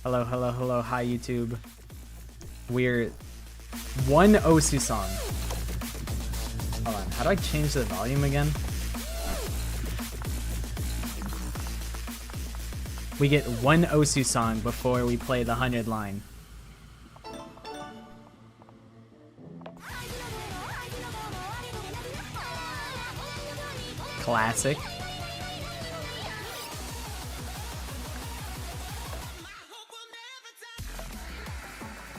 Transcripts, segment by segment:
Hello, hello, hello. Hi, YouTube. We're one Osu song. Hold on. How do I change the volume again? We get one Osu song before we play the 100 line. Classic.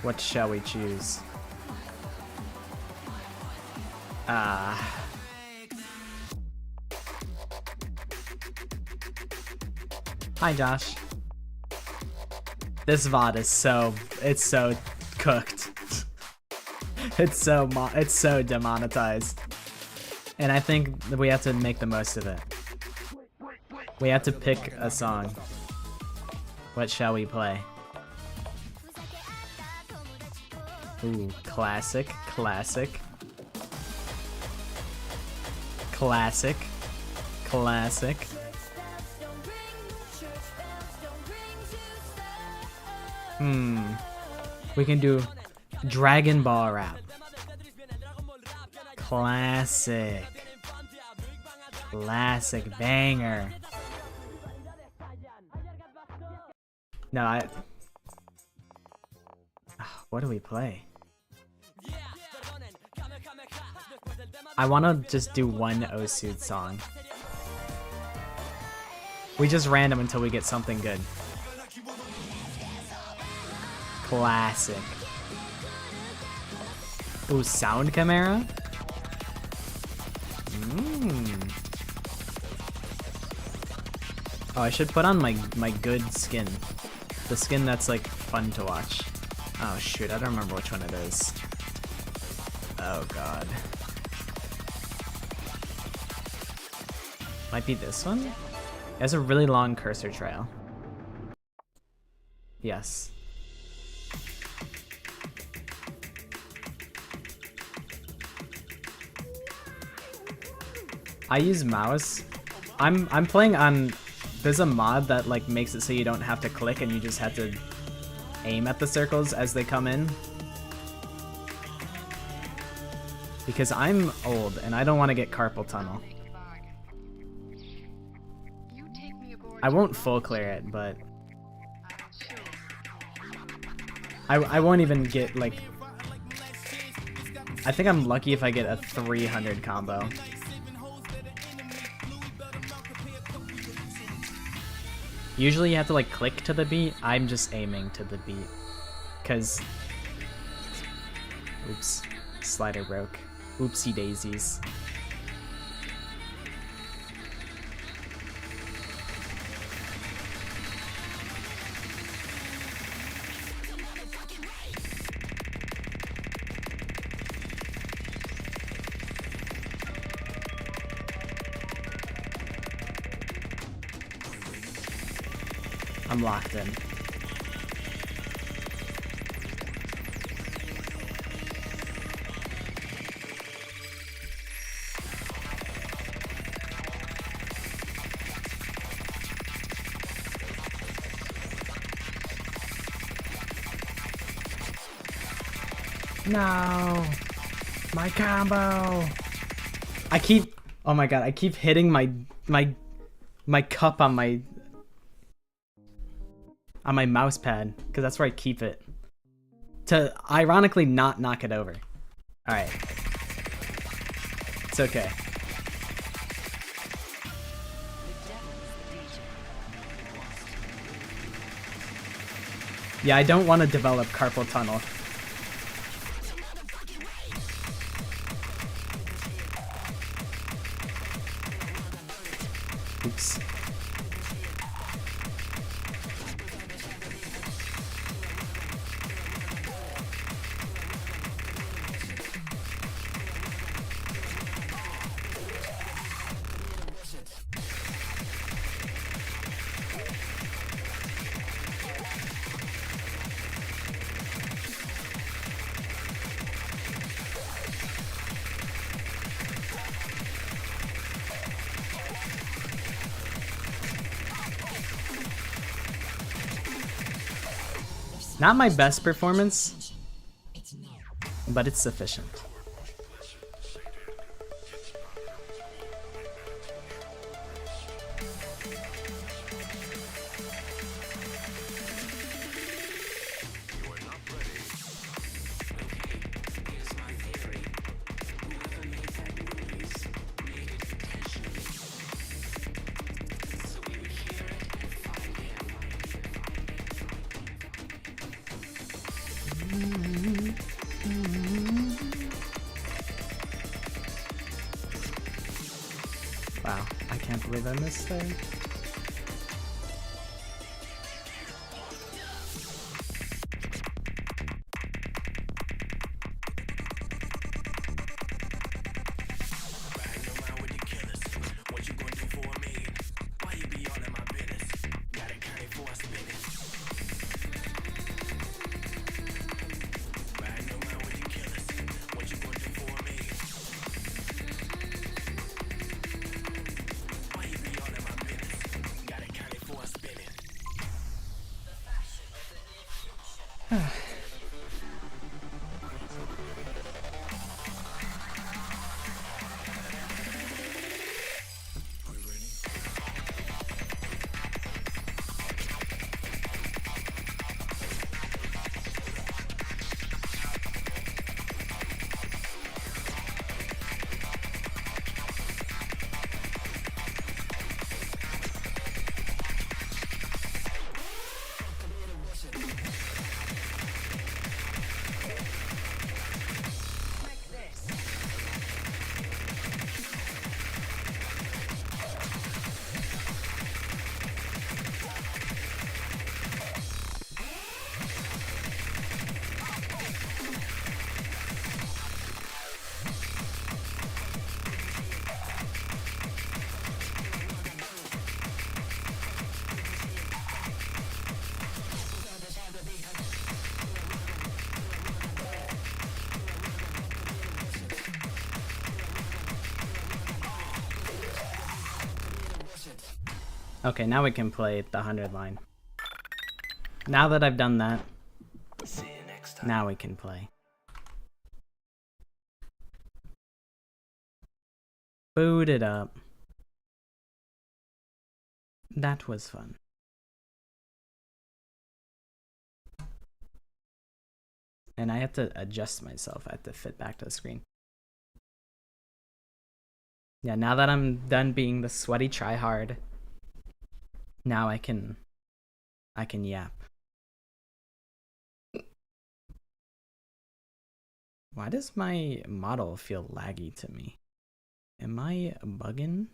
What shall we choose? Hi Josh. This VOD is it's so cooked. it's so demonetized. And I think that we have to make the most of it. We have to pick a song. What shall we play? Ooh, classic, classic. Classic. Classic. We can do Dragon Ball rap. Classic. Classic banger. No, what do we play? I wanna just do one Osu song. We just random until we get something good. Classic. Ooh, sound camera? Oh, I should put on my good skin. The skin that's like fun to watch. Oh shoot, I don't remember which one it is. Oh god. Might be this one? It has a really long cursor trail. Yes. I use mouse. I'm playing on, there's a mod that like makes it so you don't have to click and you just have to aim at the circles as they come in. Because I'm old and I don't want to get carpal tunnel. I won't full clear it, but I won't even get like, I think I'm lucky if I get a 300 combo. Usually you have to like click to the beat. I'm just aiming to the beat. Cause, oops, slider broke. Oopsie daisies. I'm locked in. No, my combo. I keep, oh my god, I keep hitting my cup on my mouse pad, because that's where I keep it. To ironically not knock it over. Alright. It's okay. Yeah, I don't want to develop carpal tunnel. Oops. Not my best performance, but it's sufficient. Wow, I can't believe I missed there. Okay, now we can play the 100 line. Now that I've done that, now we can play. Boot it up. That was fun. And I have to adjust myself. I have to fit back to the screen. Yeah, now that I'm done being the sweaty tryhard, now I can yap. Why does my model feel laggy to me? Am I bugging?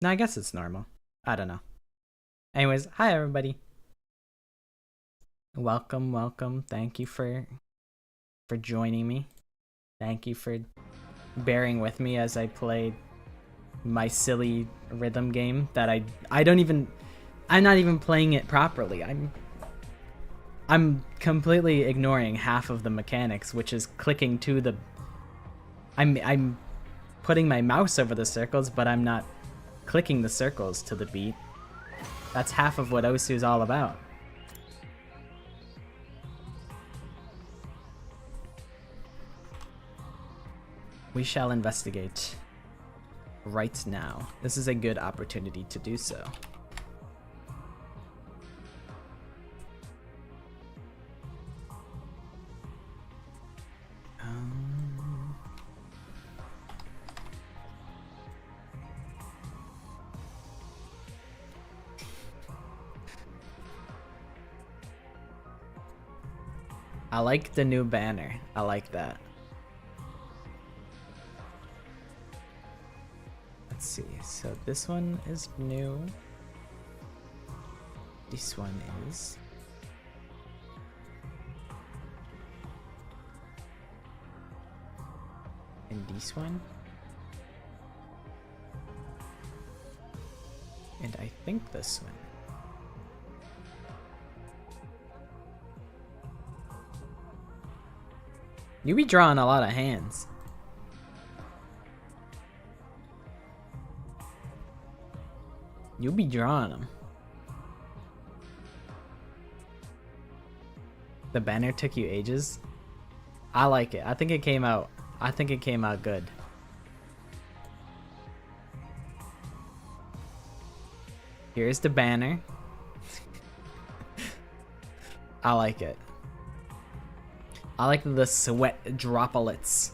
No, I guess it's normal. I don't know. Anyways, hi everybody. Welcome, welcome. Thank you for joining me. Thank you for bearing with me as I played my silly rhythm game that I'm not even playing it properly. I'm completely ignoring half of the mechanics, which is clicking to the I'm putting my mouse over the circles, but I'm not clicking the circles to the beat. That's half of what Osu's all about. We shall investigate right now. This is a good opportunity to do so. I like the new banner. I like that. Let's see. So this one is new. This one is. And this one. And I think this one. You be drawing a lot of hands. You'll be drawing them. The banner took you ages. I like it. I think it came out good. Here's the banner. I like it. I like the sweat droplets.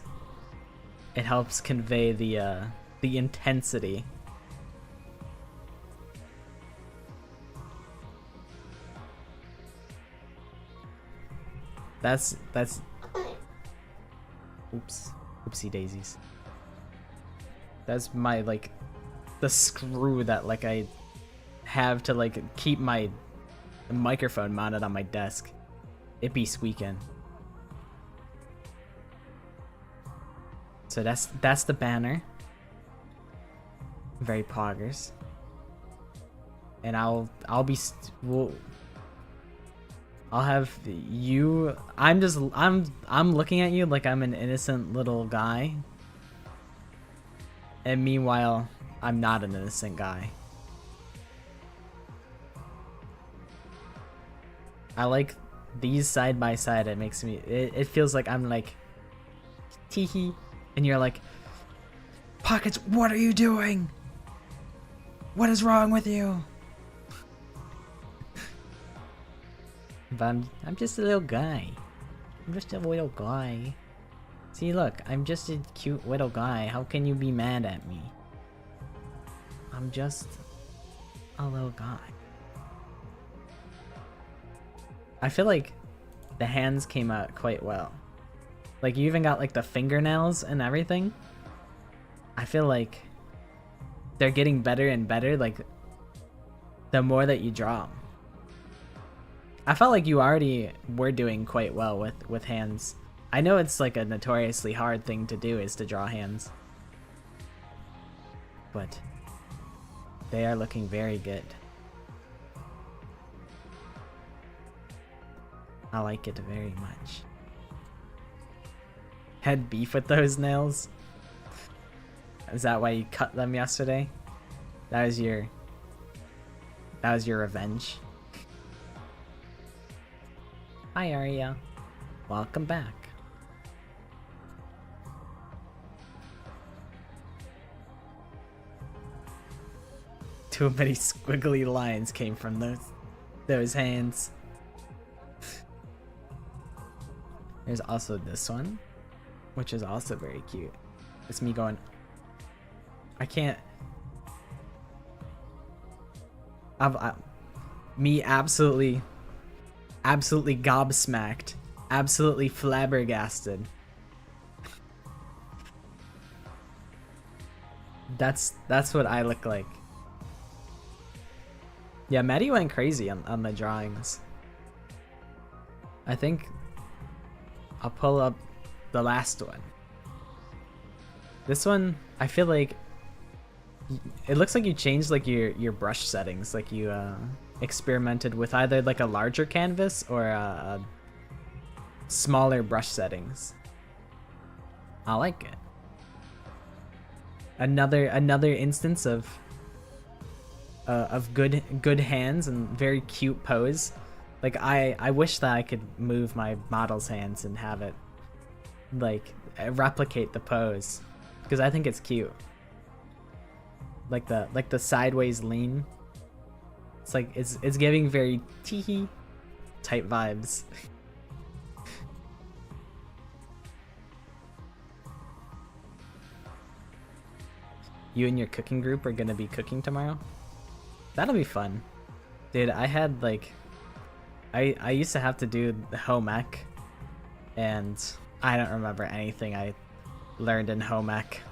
It helps convey the intensity. That's oops, oopsie daisies. That's my like the screw that like I have to like keep my microphone mounted on my desk. It be squeaking. So that's the banner. Very poggers. And I'll have you. I'm looking at you like I'm an innocent little guy. And meanwhile, I'm not an innocent guy. I like these side by side. It makes me. It feels like I'm like, teehee, and you're like, Pockets. What are you doing? What is wrong with you? But I'm just a little guy. I'm just a little guy. See, look, I'm just a cute little guy. How can you be mad at me? I'm just a little guy. I feel like the hands came out quite well. Like, you even got like the fingernails and everything. I feel like they're getting better and better, like, the more that you draw them. I felt like you already were doing quite well with hands. I know it's like a notoriously hard thing to do, is to draw hands. But they are looking very good. I like it very much. Had beef with those nails? Is that why you cut them yesterday? That was your revenge. Hi Arya. Welcome back. Too many squiggly lines came from those hands. There's also this one, which is also very cute. It's me going, I can't. Me absolutely gobsmacked, absolutely flabbergasted. That's what I look like. Yeah, Maddie went crazy on the drawings. I think I'll pull up the last one. This one, I feel like it looks like you changed like your brush settings, like you experimented with either like a larger canvas or a smaller brush settings. I like it. Another instance of good hands and very cute pose. Like I wish that I could move my model's hands and have it like replicate the pose, because I think it's cute. Like the sideways lean. It's like it's giving very teehee type vibes. You and your cooking group are gonna be cooking tomorrow? That'll be fun. Dude, I had like I used to have to do the home ec, and I don't remember anything I learned in home ec.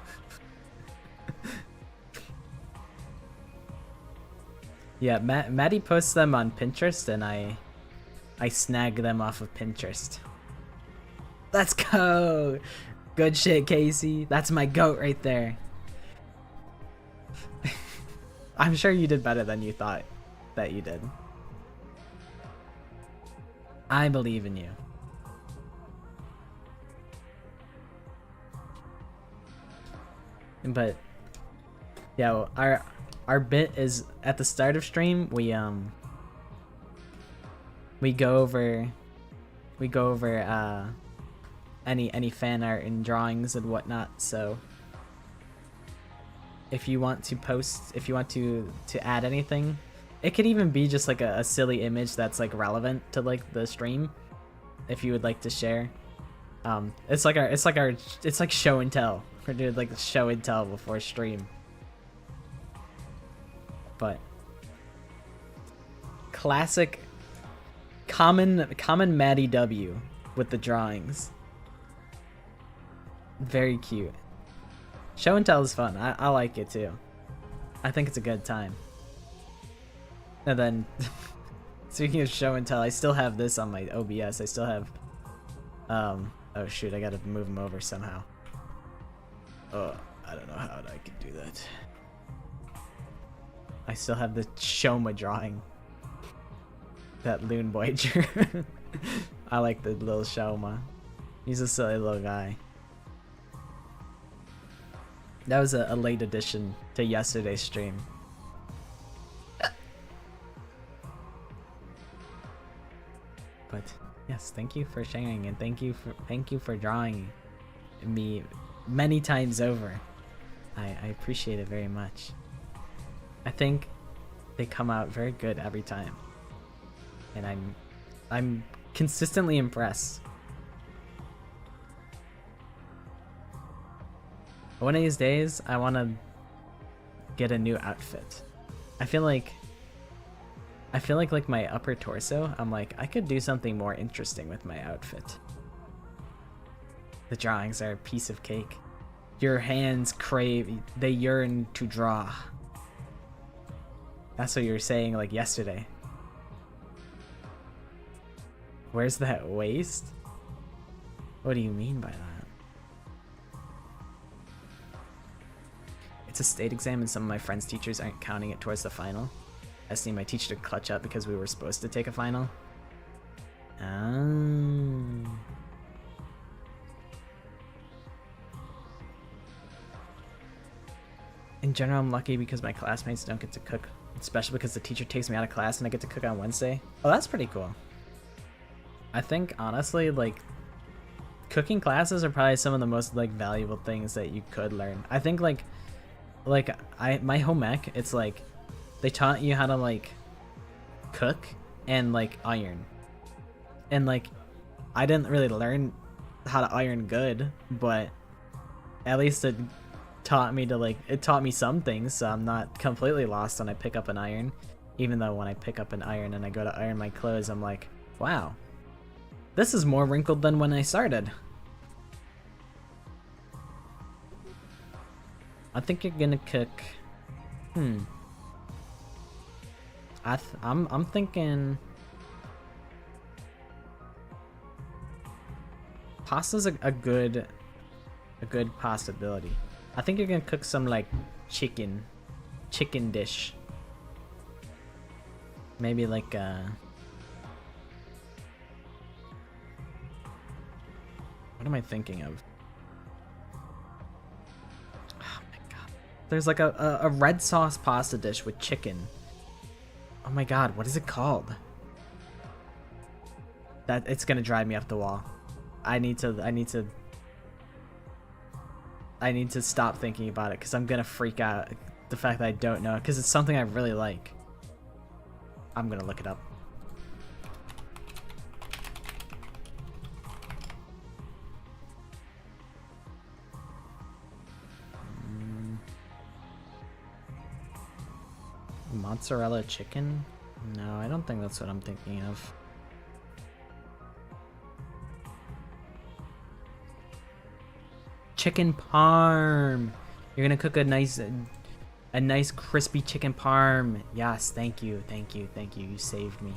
Yeah, Maddie posts them on Pinterest, and I snag them off of Pinterest. Let's go! Good shit, Casey. That's my goat right there. I'm sure you did better than you thought that you did. I believe in you. But yeah, well, our bit is at the start of stream we go over any fan art and drawings and whatnot. So if you want to add anything, it could even be just like a silly image that's like relevant to like the stream. If you would like to share, it's like show and tell. We're doing like show and tell before stream. But classic, common Maddie W with the drawings. Very cute. Show and tell is fun. I like it too. I think it's a good time. And then, speaking of show and tell, I still have this on my OBS. I still have, oh shoot, I gotta move him over somehow. Oh, I don't know how I can do that. I still have the Shoma drawing. That Loon Voyager. I like the little Shoma. He's a silly little guy. That was a late addition to yesterday's stream. But yes, thank you for sharing, and thank you for drawing me many times over. I appreciate it very much. I think they come out very good every time, and I'm consistently impressed. One of these days, I want to get a new outfit. I feel like my upper torso, I'm like, I could do something more interesting with my outfit. The drawings are a piece of cake. Your hands they yearn to draw. That's what you were saying like yesterday. Where's that waist? What do you mean by that? It's a state exam and some of my friends' teachers aren't counting it towards the final. I just need my teacher to clutch up because we were supposed to take a final. In general, I'm lucky because my classmates don't get to cook, especially because the teacher takes me out of class and I get to cook on Wednesday. Oh, that's pretty cool. I think, honestly, like, cooking classes are probably some of the most, like, valuable things that you could learn. I think, like my home ec, it's like, they taught you how to, like, cook and, like, iron. And, like, I didn't really learn how to iron good, but at least it taught me to, like, it taught me some things, so I'm not completely lost when I pick up an iron. Even though when I pick up an iron and I go to iron my clothes, I'm like, wow, this is more wrinkled than when I started. I think you're gonna cook, I'm thinking pasta's a good possibility. I think you're gonna cook some like chicken dish. Maybe like what am I thinking of? Oh my god. There's like a red sauce pasta dish with chicken. Oh my god, what is it called? That it's gonna drive me up the wall. I need to stop thinking about it because I'm gonna freak out the fact that I don't know, because it's something I really like. I'm gonna look it up. Mozzarella chicken? No, I don't think that's what I'm thinking of. Chicken parm. You're gonna cook a nice crispy chicken parm. Yes, thank you. You saved me.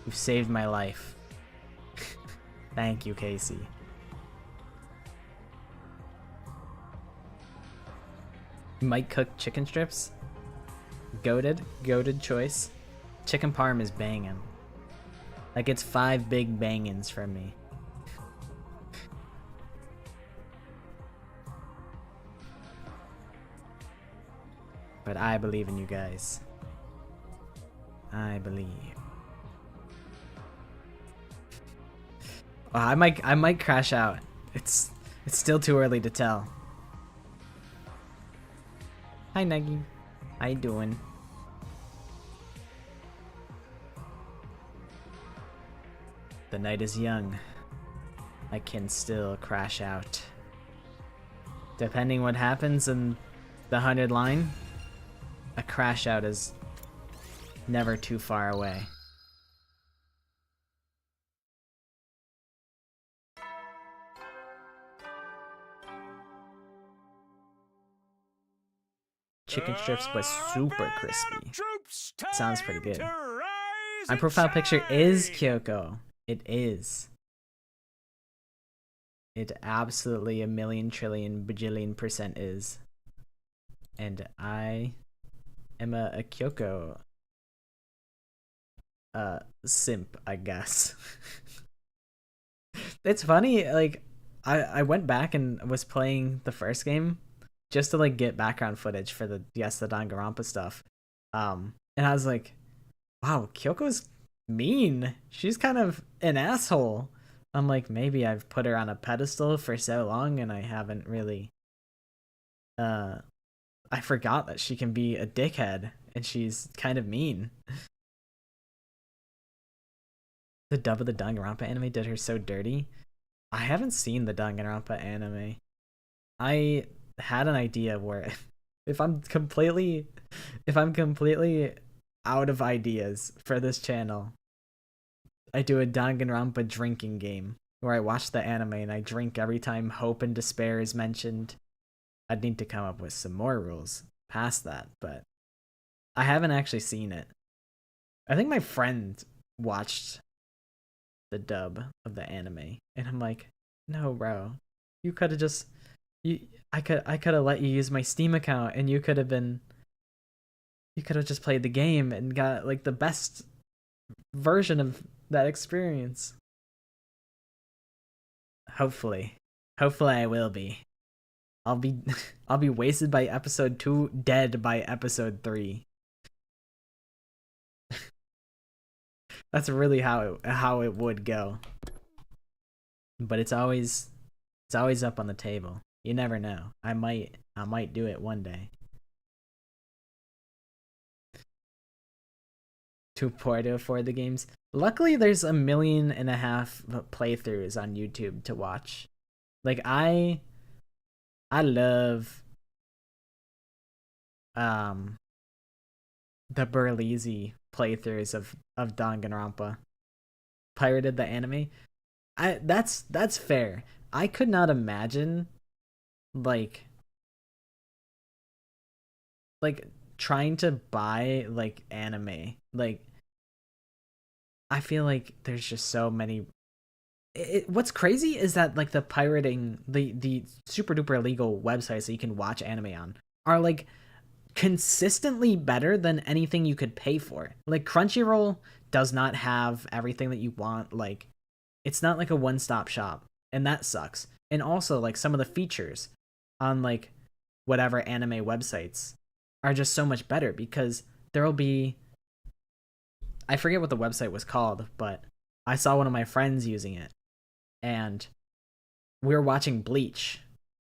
You've saved my life. Thank you, Casey. You might cook chicken strips. Goated choice. Chicken parm is banging. That gets 5 big bangins from me. But I believe in you guys. I believe. Oh, I might crash out. It's still too early to tell. Hi Nuggy. How you doing? The night is young. I can still crash out. Depending what happens in the 100 line, a crash out is never too far away. Chicken strips but super crispy. Sounds pretty good. My profile picture is Kyoko. It is. It absolutely a million trillion bajillion % is. And I am a Kyoko simp, I guess. It's funny, like I went back and was playing the first game just to like get background footage for the Danganronpa stuff. And I was like, wow, Kyoko's mean. She's kind of an asshole. I'm like, maybe I've put her on a pedestal for so long and I haven't really I forgot that she can be a dickhead and she's kind of mean. The dub of the Danganronpa anime did her so dirty. I haven't seen the Danganronpa anime. I had an idea where if I'm completely out of ideas for this channel, I do a Danganronpa drinking game where I watch the anime and I drink every time hope and despair is mentioned. I'd need to come up with some more rules past that, but I haven't actually seen it. I think my friend watched the dub of the anime and I'm like, no bro, you could have just I could have let you use my Steam account and you could have just played the game and got like the best version of that experience. Hopefully I will be. I'll be wasted by episode 2, dead by episode 3. That's really how it would go. But it's always up on the table. You never know. I might do it one day. Too poor to afford the games. Luckily, there's 1.5 million playthroughs on YouTube to watch. Like I love the Burleezy playthroughs of Danganronpa. Pirated the anime. That's fair. I could not imagine like trying to buy like anime. Like I feel like there's just so many. What's crazy is that like the pirating, the super duper illegal websites that you can watch anime on are like consistently better than anything you could pay for. Like Crunchyroll does not have everything that you want. Like it's not like a one-stop shop, and that sucks. And also like some of the features on like whatever anime websites are just so much better because there'll be, I forget what the website was called, but I saw one of my friends using it and we were watching Bleach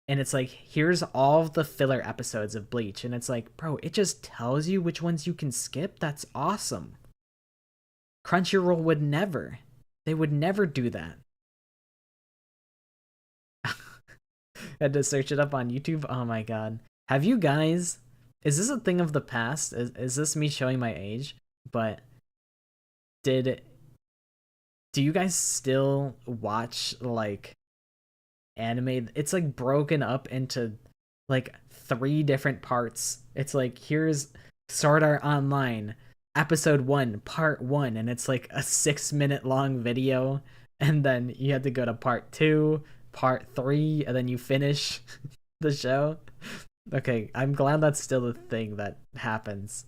and it's like, here's all of the filler episodes of Bleach. And it's like, bro, it just tells you which ones you can skip. That's awesome. Crunchyroll would never. They would never do that. Had to search it up on YouTube. Oh my god. Have you guys, is this a thing of the past? Is this me showing my age? But do you guys still watch like anime? It's like broken up into like 3 different parts. It's like, here's Sword Art Online episode 1 part 1, and it's like a 6-minute long video, and then you have to go to part 2, part 3, and then you finish the show. Okay, I'm glad that's still a thing that happens.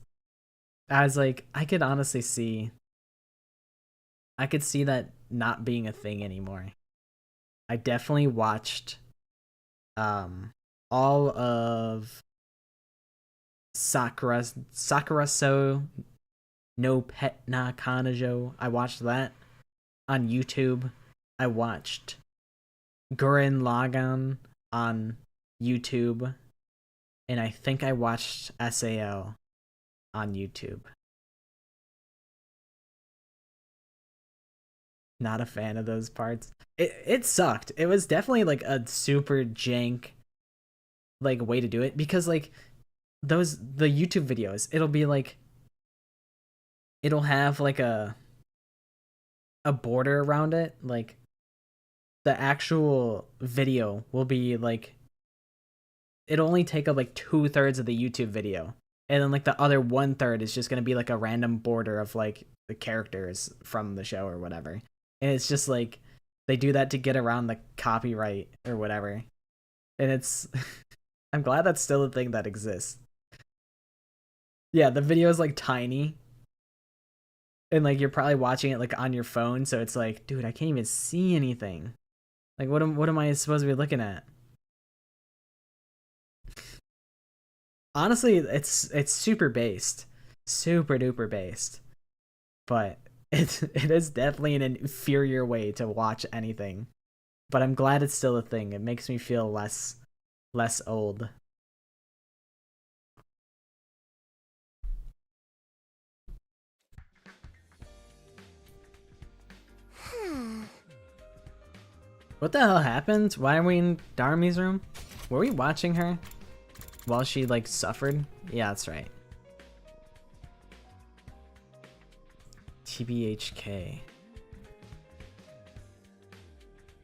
I was like, I could see that not being a thing anymore. I definitely watched all of Sakura so no pet na kanajo. I watched that on YouTube. I watched Gurren Lagann on YouTube, and I think I watched SAO on YouTube. Not a fan of those parts. It sucked. It was definitely like a super jank like way to do it, because like the YouTube videos, it'll be like, it'll have like a border around it. Like the actual video will be like, it'll only take up like 2/3 of the YouTube video, and then like the other 1/3 is just gonna be like a random border of like the characters from the show or whatever. And it's just like, they do that to get around the copyright or whatever. And it's I'm glad that's still a thing that exists. Yeah, the video is like tiny, and like you're probably watching it like on your phone, so it's like, dude, I can't even see anything. Like what am I supposed to be looking at? Honestly, it's super based. Super duper based. But it is definitely an inferior way to watch anything. But I'm glad it's still a thing. It makes me feel less old. What the hell happened? Why are we in Darmi's room? Were we watching her while she like suffered? Yeah, that's right. TBHK.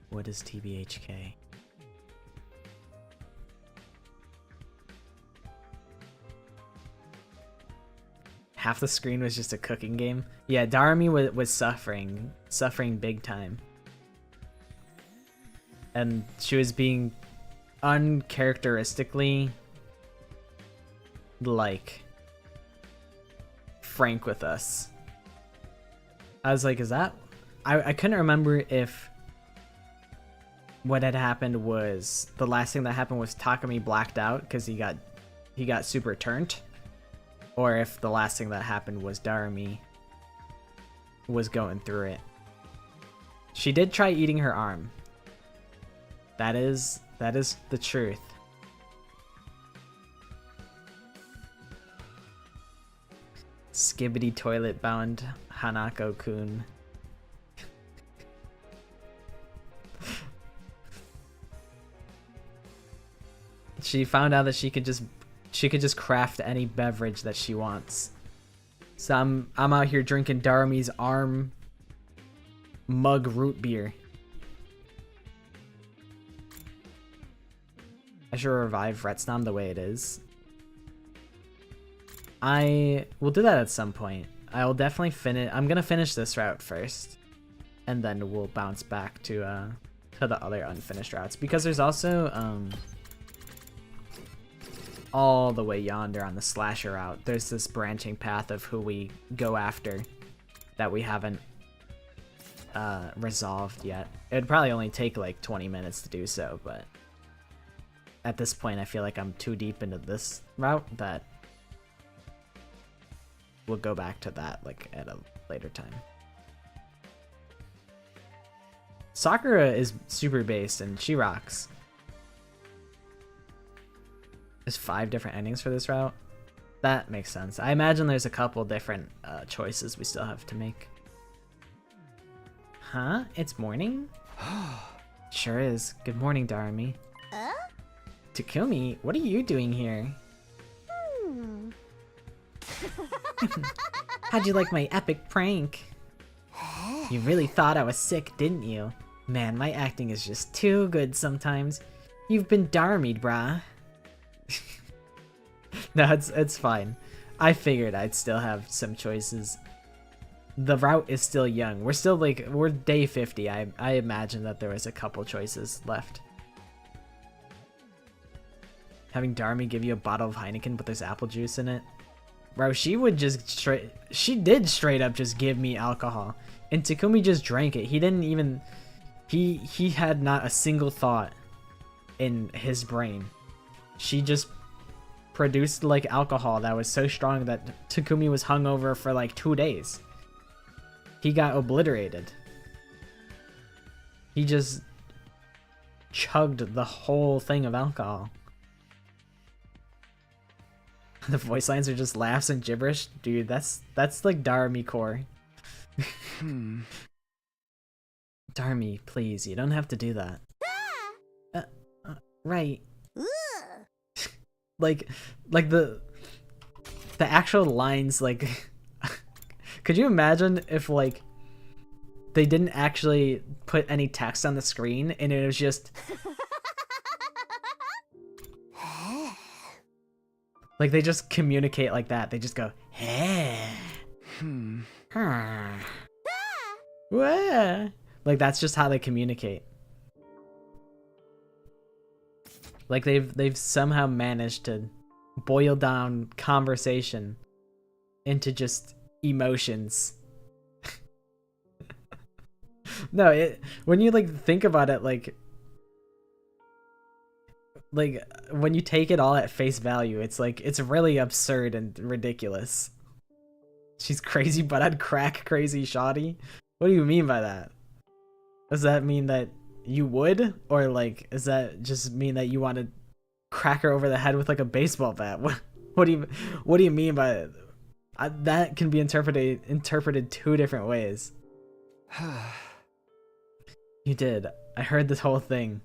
What is TBHK? Half the screen was just a cooking game. Yeah, Darmi was suffering big time. And she was being uncharacteristically like frank with us. I was like, is that... I couldn't remember if what had happened was, the last thing that happened was Takumi blacked out because he got super turned, or if the last thing that happened was Darmi was going through it. She did try eating her arm. That is the truth. Skibbity toilet bound Hanako-kun. She found out that she could just craft any beverage that she wants. So I'm out here drinking Darmi's arm mug root beer. I should revive Retsnam the way it is. I will do that at some point. I will definitely finish. I'm gonna finish this route first, and then we'll bounce back to the other unfinished routes, because there's also all the way yonder on the slasher route, there's this branching path of who we go after that we haven't resolved yet. It'd probably only take like 20 minutes to do so, but at this point I feel like I'm too deep into this route that we'll go back to that like at a later time. Sakura is super based and she rocks. There's 5 different endings for this route. That makes sense. I imagine there's a couple different choices we still have to make. Huh? It's morning? Sure is. Good morning, Darmi. Takumi, what are you doing here? How'd you like my epic prank? You really thought I was sick, didn't you? Man, my acting is just too good sometimes. You've been Darmied, brah. No, it's fine. I figured I'd still have some choices. The route is still young. We're still like, we're day 50. I imagine that there was a couple choices left. Having Darmi give you a bottle of Heineken, but there's apple juice in it. Bro, she did straight up just give me alcohol. And Takumi just drank it. He didn't even, he had not a single thought in his brain. She just produced like alcohol that was so strong that Takumi was hungover for like 2 days. He got obliterated. He just chugged the whole thing of alcohol. The voice lines are just laughs and gibberish. Dude, that's like Darmi core. Darmi, please, you don't have to do that. Right. like the actual lines, like could you imagine if like they didn't actually put any text on the screen and it was just like they just communicate like that. They just go, hey. Like that's just how they communicate. Like they've somehow managed to boil down conversation into just emotions. No, when you like think about it, like when you take it all at face value, it's like it's really absurd and ridiculous. She's crazy, but I'd crack crazy shoddy. What do you mean by that? Does that mean that you would, or like does that just mean that you want to crack her over the head with like a baseball bat? What do you mean by it? That can be interpreted 2 different ways. You did. I heard this whole thing.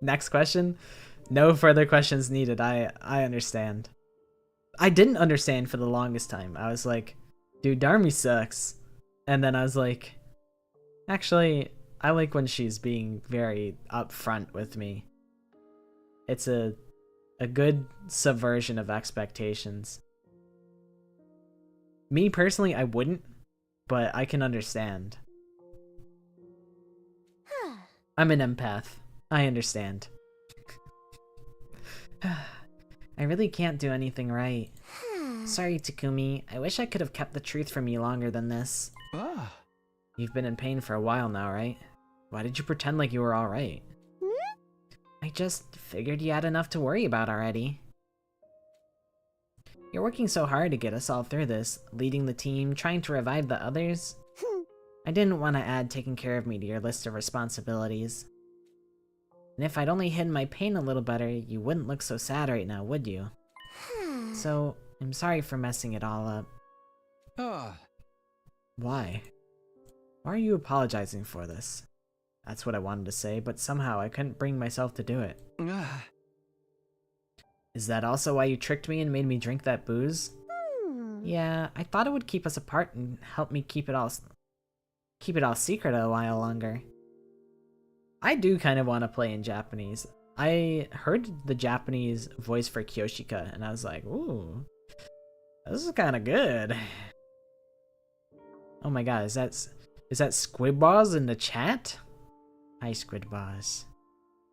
Next question. No further questions needed. I understand. I didn't understand for the longest time. I was like, dude, Darmi sucks. And then I was like, actually, I like when she's being very upfront with me. It's a good subversion of expectations. Me personally, I wouldn't, but I can understand. I'm an empath. I understand. I really can't do anything right. Sorry, Takumi. I wish I could have kept the truth from you longer than this. You've been in pain for a while now, right? Why did you pretend like you were alright? I just figured you had enough to worry about already. You're working so hard to get us all through this, leading the team, trying to revive the others. I didn't want to add taking care of me to your list of responsibilities. And if I'd only hidden my pain a little better, you wouldn't look so sad right now, would you? So, I'm sorry for messing it all up. Why? Why are you apologizing for this? That's what I wanted to say, but somehow I couldn't bring myself to do it. Is that also why you tricked me and made me drink that booze? Yeah, I thought it would keep us apart and help me keep it all secret a while longer. I do kind of want to play in Japanese. I heard the Japanese voice for Kyoshika and I was like, ooh, this is kind of good. Oh my god, is that Squidbars in the chat? Hi Squidbars.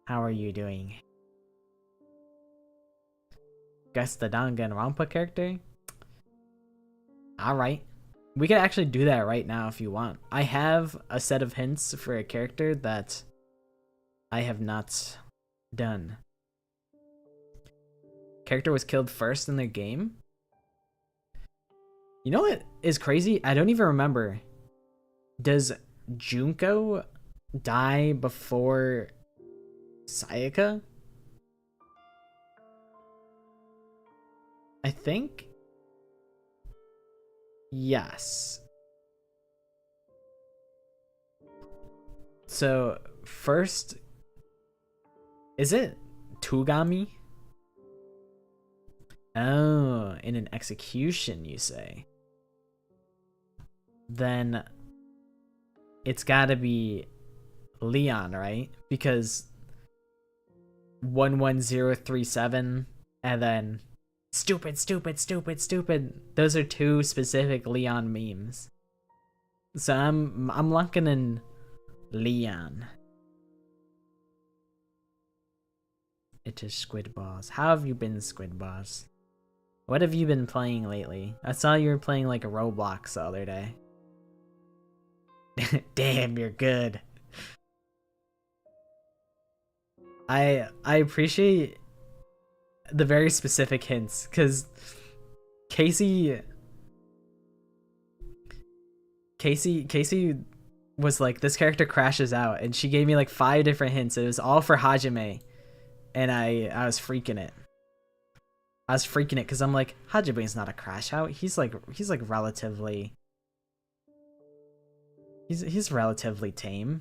How are you doing? Guess the Danganronpa character? Alright. We could actually do that right now if you want. I have a set of hints for a character that I have not done. Character was killed first in their game? You know what is crazy? I don't even remember. Does Junko die before Sayaka? I think yes. So first, is it Tugami? Oh, in an execution, you say? Then it's gotta be Leon, right? Because 11037 and then stupid. Those are 2 specific Leon memes. So I'm locking in Leon. It is Squidbars. How have you been, Squidbars? What have you been playing lately? I saw you were playing like a Roblox the other day. Damn, you're good. I appreciate the very specific hints, because Casey was like, this character crashes out, and she gave me like 5 different hints. It was all for Hajime, and I was freaking it. I was freaking it because I'm like, Hajime's not a crash out. He's relatively he's relatively tame.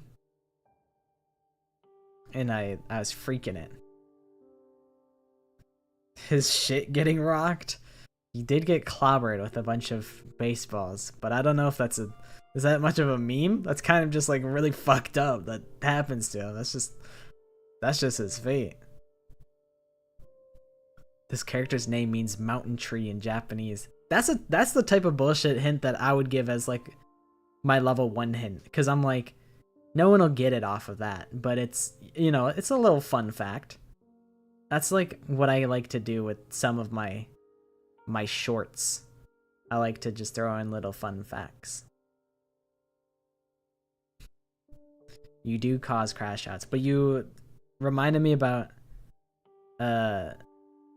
And I was freaking it. His shit getting rocked. He did get clobbered with a bunch of baseballs, but I don't know if is that much of a meme? That's kind of just like really fucked up that happens to him. That's just his fate. This character's name means mountain tree in Japanese. That's the type of bullshit hint that I would give as like my level 1 hint, because I'm like, no one will get it off of that, but it's, you know, it's a little fun fact. That's like what I like to do with some of my shorts. I like to just throw in little fun facts. You do cause crash outs, but you reminded me about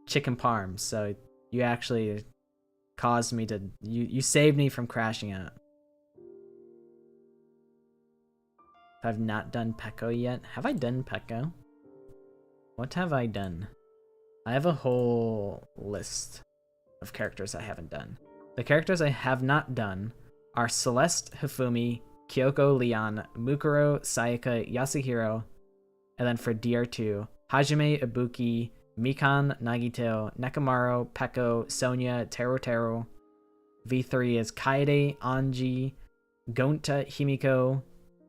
chicken parms, so you actually caused me to you saved me from crashing out. I've not done Peko yet. Have I done Peko? What have I done? I have a whole list of characters I haven't done. The characters I have not done are Celeste Hifumi, Kyoko Leon, Mukuro, Sayaka, Yasuhiro, and then for DR2, Hajime Ibuki, Mikan, Nagito, Nekomaru, Peko, Sonya, Teru. V3 is Kaede, Anji, Gonta, Himiko,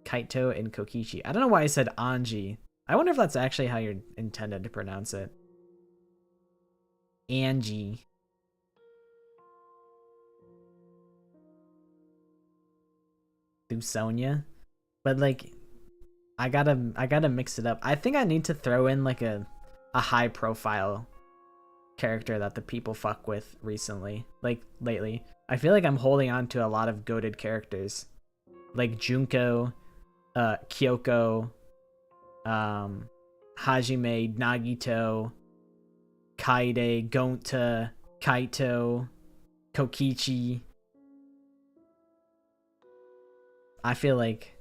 Kaito, and Kokichi. I don't know why I said Anji. I wonder if that's actually how you're intended to pronounce it. Anji. Do Sonya. But like, I gotta mix it up. I think I need to throw in like a high profile character that the people fuck with recently. Like lately. I feel like I'm holding on to a lot of goated characters. Like Junko, Kyoko, Hajime, Nagito, Kaede, Gonta, Kaito, Kokichi. I feel like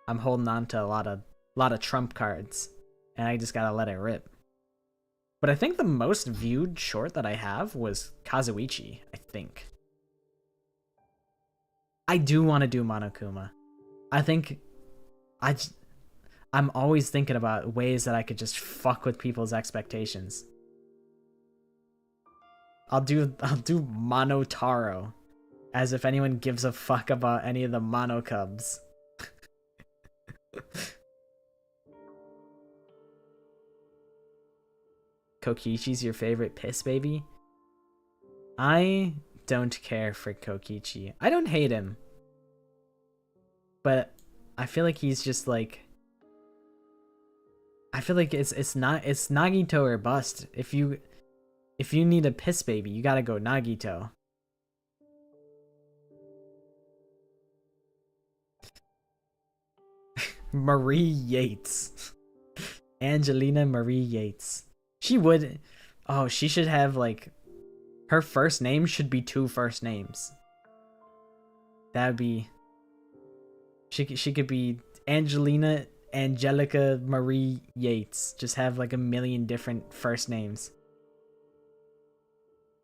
I'm holding on to a lot of trump cards, and I just gotta let it rip. But I think the most viewed short that I have was Kazuichi, I think. I do want to do Monokuma. I think I'm always thinking about ways that I could just fuck with people's expectations. I'll do Monotaro, as if anyone gives a fuck about any of the Mono Cubs. Kokichi's your favorite piss baby? I don't care for Kokichi. I don't hate him. But I feel like he's just like, I feel like it's Nagito or bust. If you need a piss baby, you gotta go Nagito. Marie Yates. Angelina Marie Yates. She would, oh, she should have like, her first name should be 2 first names. That'd be, she could be Angelica Marie Yates. Just have like a million different first names.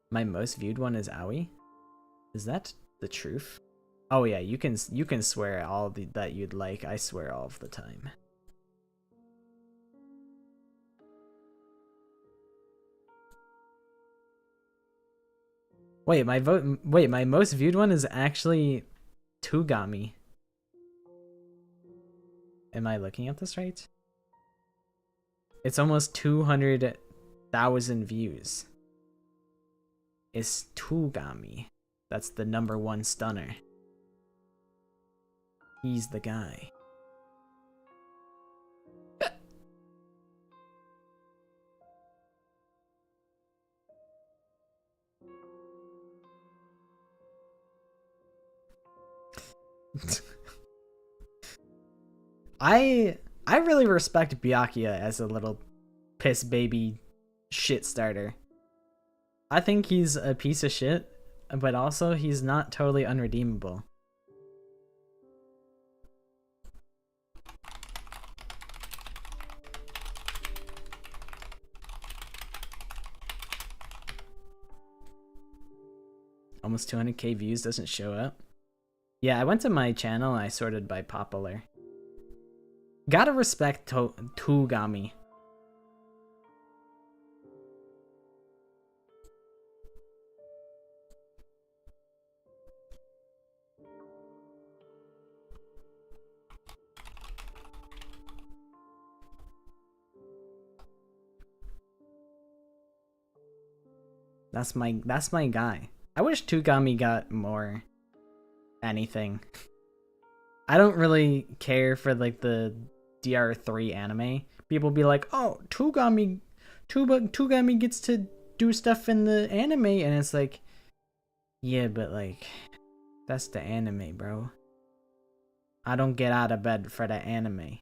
My most viewed one is Aoi. Is that the truth? Oh yeah, you can swear all that you'd like. I swear all of the time. Wait, my most viewed one is actually Tugami. Am I looking at this right? It's almost 200,000 views. It's Tugami. That's the #1 stunner. He's the guy. I really respect Byakuya as a little piss baby shit starter. I think he's a piece of shit, but also he's not totally unredeemable. Almost 200k views doesn't show up. Yeah, I went to my channel and I sorted by popular. Gotta respect Tugami. That's my guy. I wish Tugami got more anything. I don't really care for like the DR3 anime. People be like, "Oh, Tugami gets to do stuff in the anime," and it's like, yeah, but like, that's the anime, bro. I don't get out of bed for the anime.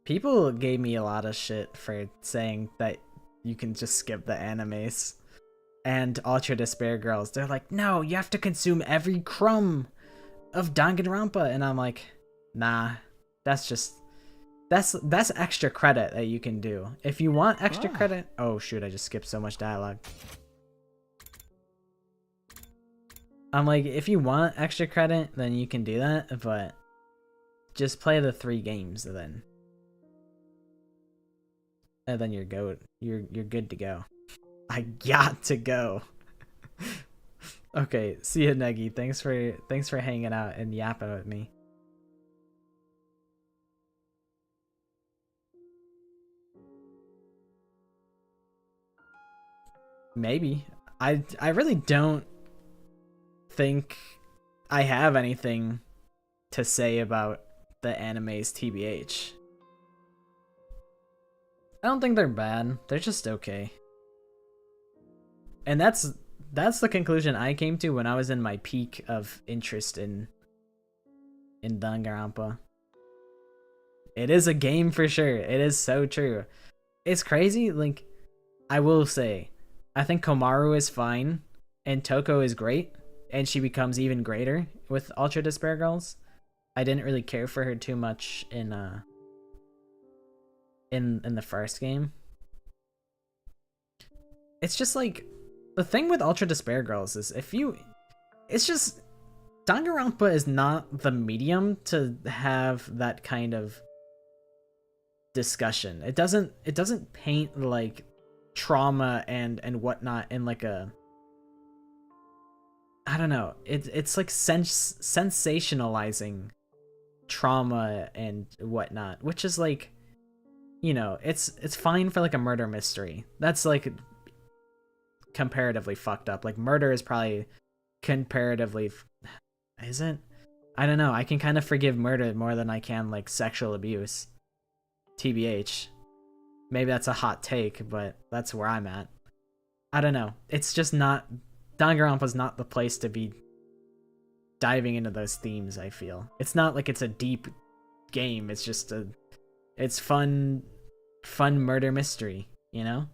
People gave me a lot of shit for saying that you can just skip the animes. And Ultra Despair Girls, they're like, no, you have to consume every crumb of Danganronpa. And I'm like, nah, that's extra credit that you can do. If you want extra credit, oh shoot, I just skipped so much dialogue. I'm like, if you want extra credit, then you can do that, but just play the 3 games then. And then you're good to go. I got to go. Okay, see ya, Negi. Thanks for hanging out and yapping with me. Maybe. I really don't think I have anything to say about the animes TBH. I don't think they're bad. They're just okay. And that's the conclusion I came to when I was in my peak of interest in Danganronpa. It is a game for sure. It is so true. It's crazy. Like, I will say, I think Komaru is fine, and Toko is great, and she becomes even greater with Ultra Despair Girls. I didn't really care for her too much in the first game. It's just like, the thing with Ultra Despair Girls is it's just, Danganronpa is not the medium to have that kind of discussion. It doesn't paint like trauma and whatnot in like a, I don't know. It's like sensationalizing trauma and whatnot, which is like, you know, it's fine for like a murder mystery. That's like comparatively fucked up. Like, murder is probably comparatively, isn't? I don't know. I can kind of forgive murder more than I can like sexual abuse. TBH. Maybe that's a hot take, but that's where I'm at. I don't know. It's just not, Danganronpa's not the place to be diving into those themes, I feel. It's not like it's a deep game. It's just it's fun murder mystery, you know?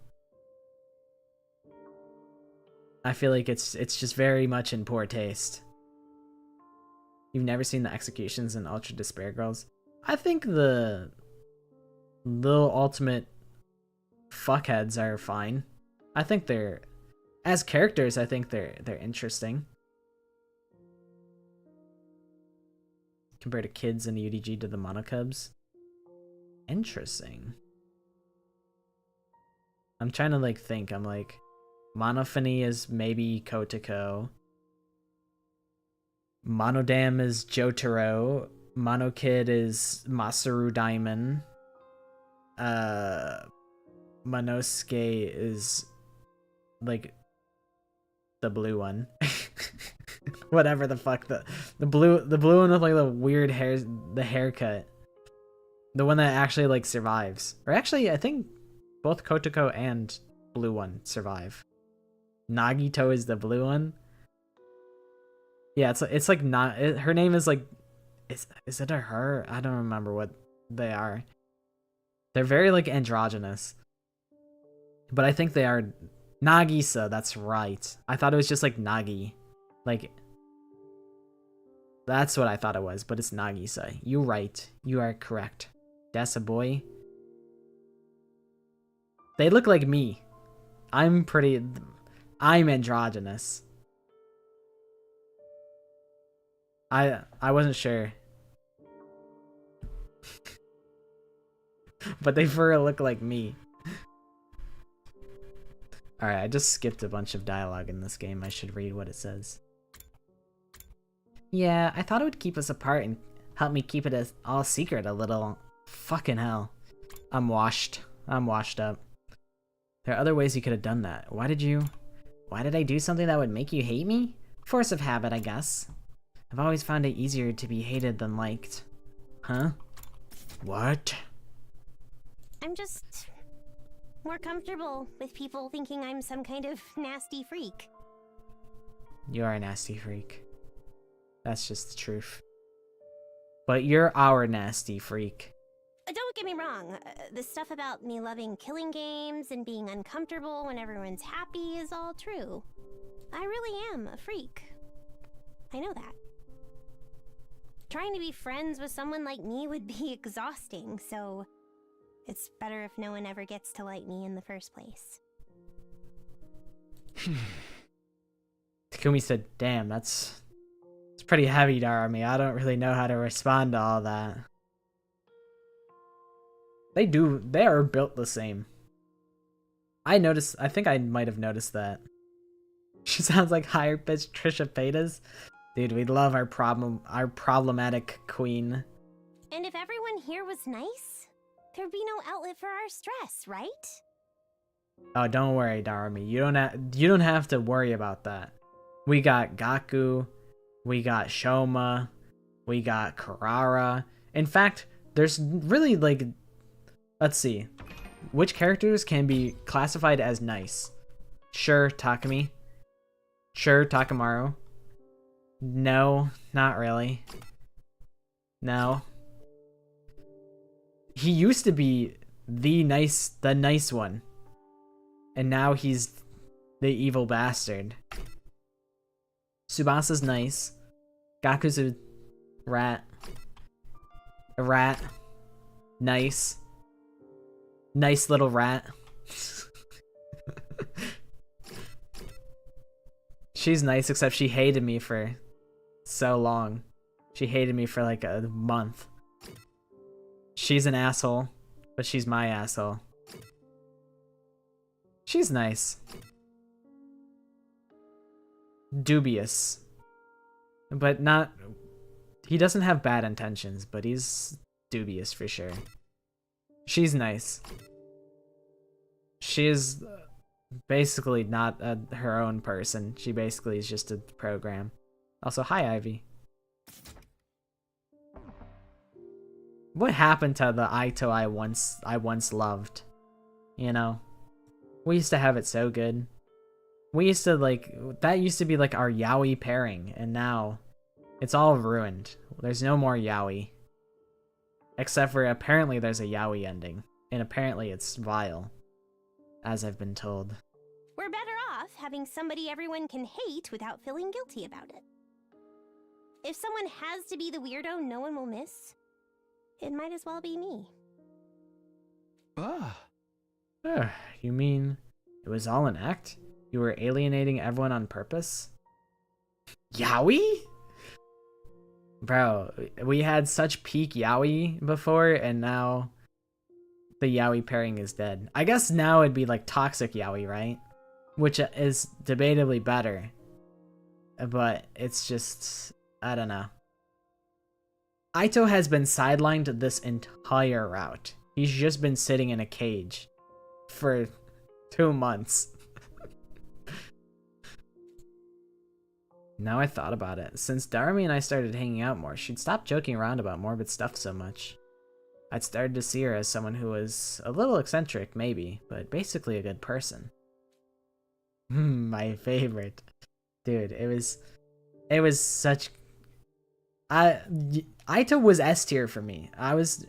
I feel like it's just very much in poor taste. You've never seen the executions in Ultra Despair Girls? I think the ultimate fuckheads are fine. I think they're, as characters, I think they're interesting. Compared to kids in the UDG to the Monocubs. Interesting. I'm trying to like think. I'm like, Monophony is maybe Kotoko. Monodam is Jotaro. Monokid is Masaru Diamond. Monosuke is like the blue one. Whatever the fuck, the blue one with like the weird hair, the haircut. The one that actually like survives. Or actually, I think both Kotoko and blue one survive. Nagito is the blue one. Yeah, it's like not, her name is like, is it a her? I don't remember what they are. They're very like androgynous. But I think they are Nagisa, that's right. I thought it was just like Nagi. Like, that's what I thought it was, but it's Nagisa. You're right. You are correct. That's a boy. They look like me. I'm androgynous. I wasn't sure. But they for real look like me. Alright, I just skipped a bunch of dialogue in this game. I should read what it says. Yeah, I thought it would keep us apart and help me keep it all secret a little. Fucking hell. I'm washed up. There are other ways you could have done that. Why did I do something that would make you hate me? Force of habit, I guess. I've always found it easier to be hated than liked. Huh? What? I'm just more comfortable with people thinking I'm some kind of nasty freak. You are a nasty freak. That's just the truth. But you're our nasty freak. Don't get me wrong, the stuff about me loving killing games and being uncomfortable when everyone's happy is all true. I really am a freak. I know that. Trying to be friends with someone like me would be exhausting, so it's better if no one ever gets to like me in the first place. Takumi said, damn, it's pretty heavy, Darami. I don't really know how to respond to all that. They are built the same. I think I might have noticed that. She sounds like higher pitched Trisha Paytas. Dude, we love our problematic queen. And if everyone here was nice, there'd be no outlet for our stress, right? Oh, don't worry, Darami. You don't have to worry about that. We got Gaku, we got Shoma, we got Karara. In fact, there's really like, let's see, which characters can be classified as nice? Sure, Takumi. Sure, Takamaru. No, not really. No. He used to be the nice one. And now he's the evil bastard. Tsubasa's nice. Gaku's a rat. A rat. Nice. Nice little rat. She's nice, except she hated me for so long. She hated me for like a month. She's an asshole, but she's my asshole. She's nice. Dubious. But not... He doesn't have bad intentions, but he's dubious for sure. She's nice. She's basically not her own person. She basically is just a program. Also, hi, Ivy. What happened to the Aito I once loved? You know? We used to have it so good. We used to that used to be like our yaoi pairing, and now it's all ruined. There's no more yaoi. Except for apparently there's a yaoi ending, and apparently it's vile, as I've been told. We're better off having somebody everyone can hate without feeling guilty about it. If someone has to be the weirdo no one will miss, it might as well be me. You mean it was all an act? You were alienating everyone on purpose? Yaoi? Bro, we had such peak yaoi before, and now the yaoi pairing is dead. I guess now it'd be like toxic yaoi, right? Which is debatably better. But it's just... I don't know. Aito has been sidelined this entire route. He's just been sitting in a cage for 2 months. Now I thought about it. Since Darami and I started hanging out more, she'd stopped joking around about morbid stuff so much. I'd started to see her as someone who was a little eccentric, maybe, but basically a good person. My favorite. Dude, it was such... Aito was S tier for me. I was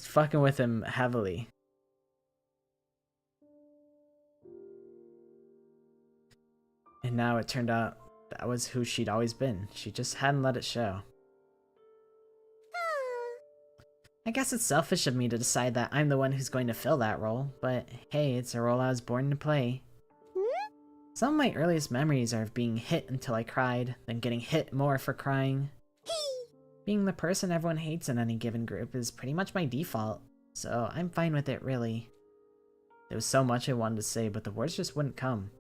fucking with him heavily. And now it turned out that was who she'd always been. She just hadn't let it show. I guess it's selfish of me to decide that I'm the one who's going to fill that role, but hey, it's a role I was born to play. Some of my earliest memories are of being hit until I cried, then getting hit more for crying. Being the person everyone hates in any given group is pretty much my default, so I'm fine with it, really. There was so much I wanted to say, but the words just wouldn't come.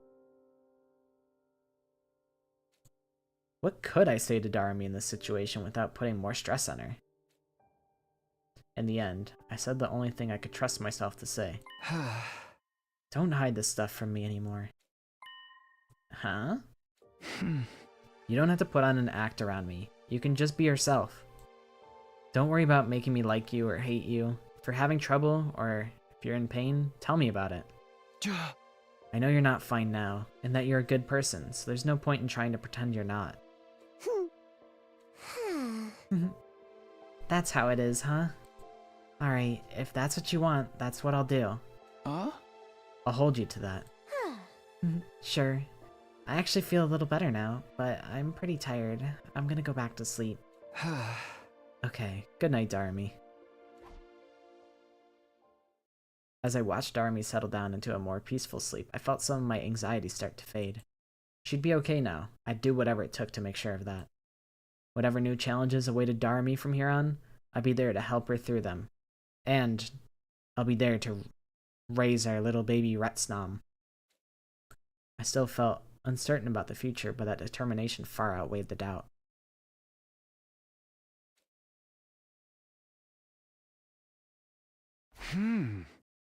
What could I say to Darumi in this situation without putting more stress on her? In the end, I said the only thing I could trust myself to say. Don't hide this stuff from me anymore. Huh? You don't have to put on an act around me. You can just be yourself. Don't worry about making me like you or hate you. If you're having trouble, or if you're in pain, tell me about it. I know you're not fine now, and that you're a good person, so there's no point in trying to pretend you're not. That's how it is, huh? Alright, if that's what you want, that's what I'll do. I'll hold you to that. Sure. I actually feel a little better now, but I'm pretty tired. I'm gonna go back to sleep. Okay, good night, Darumi. As I watched Darumi settle down into a more peaceful sleep, I felt some of my anxiety start to fade. She'd be okay now. I'd do whatever it took to make sure of that. Whatever new challenges awaited Darumi from here on, I'd be there to help her through them. And I'll be there to raise our little baby Retsnom. I still felt uncertain about the future, but that determination far outweighed the doubt.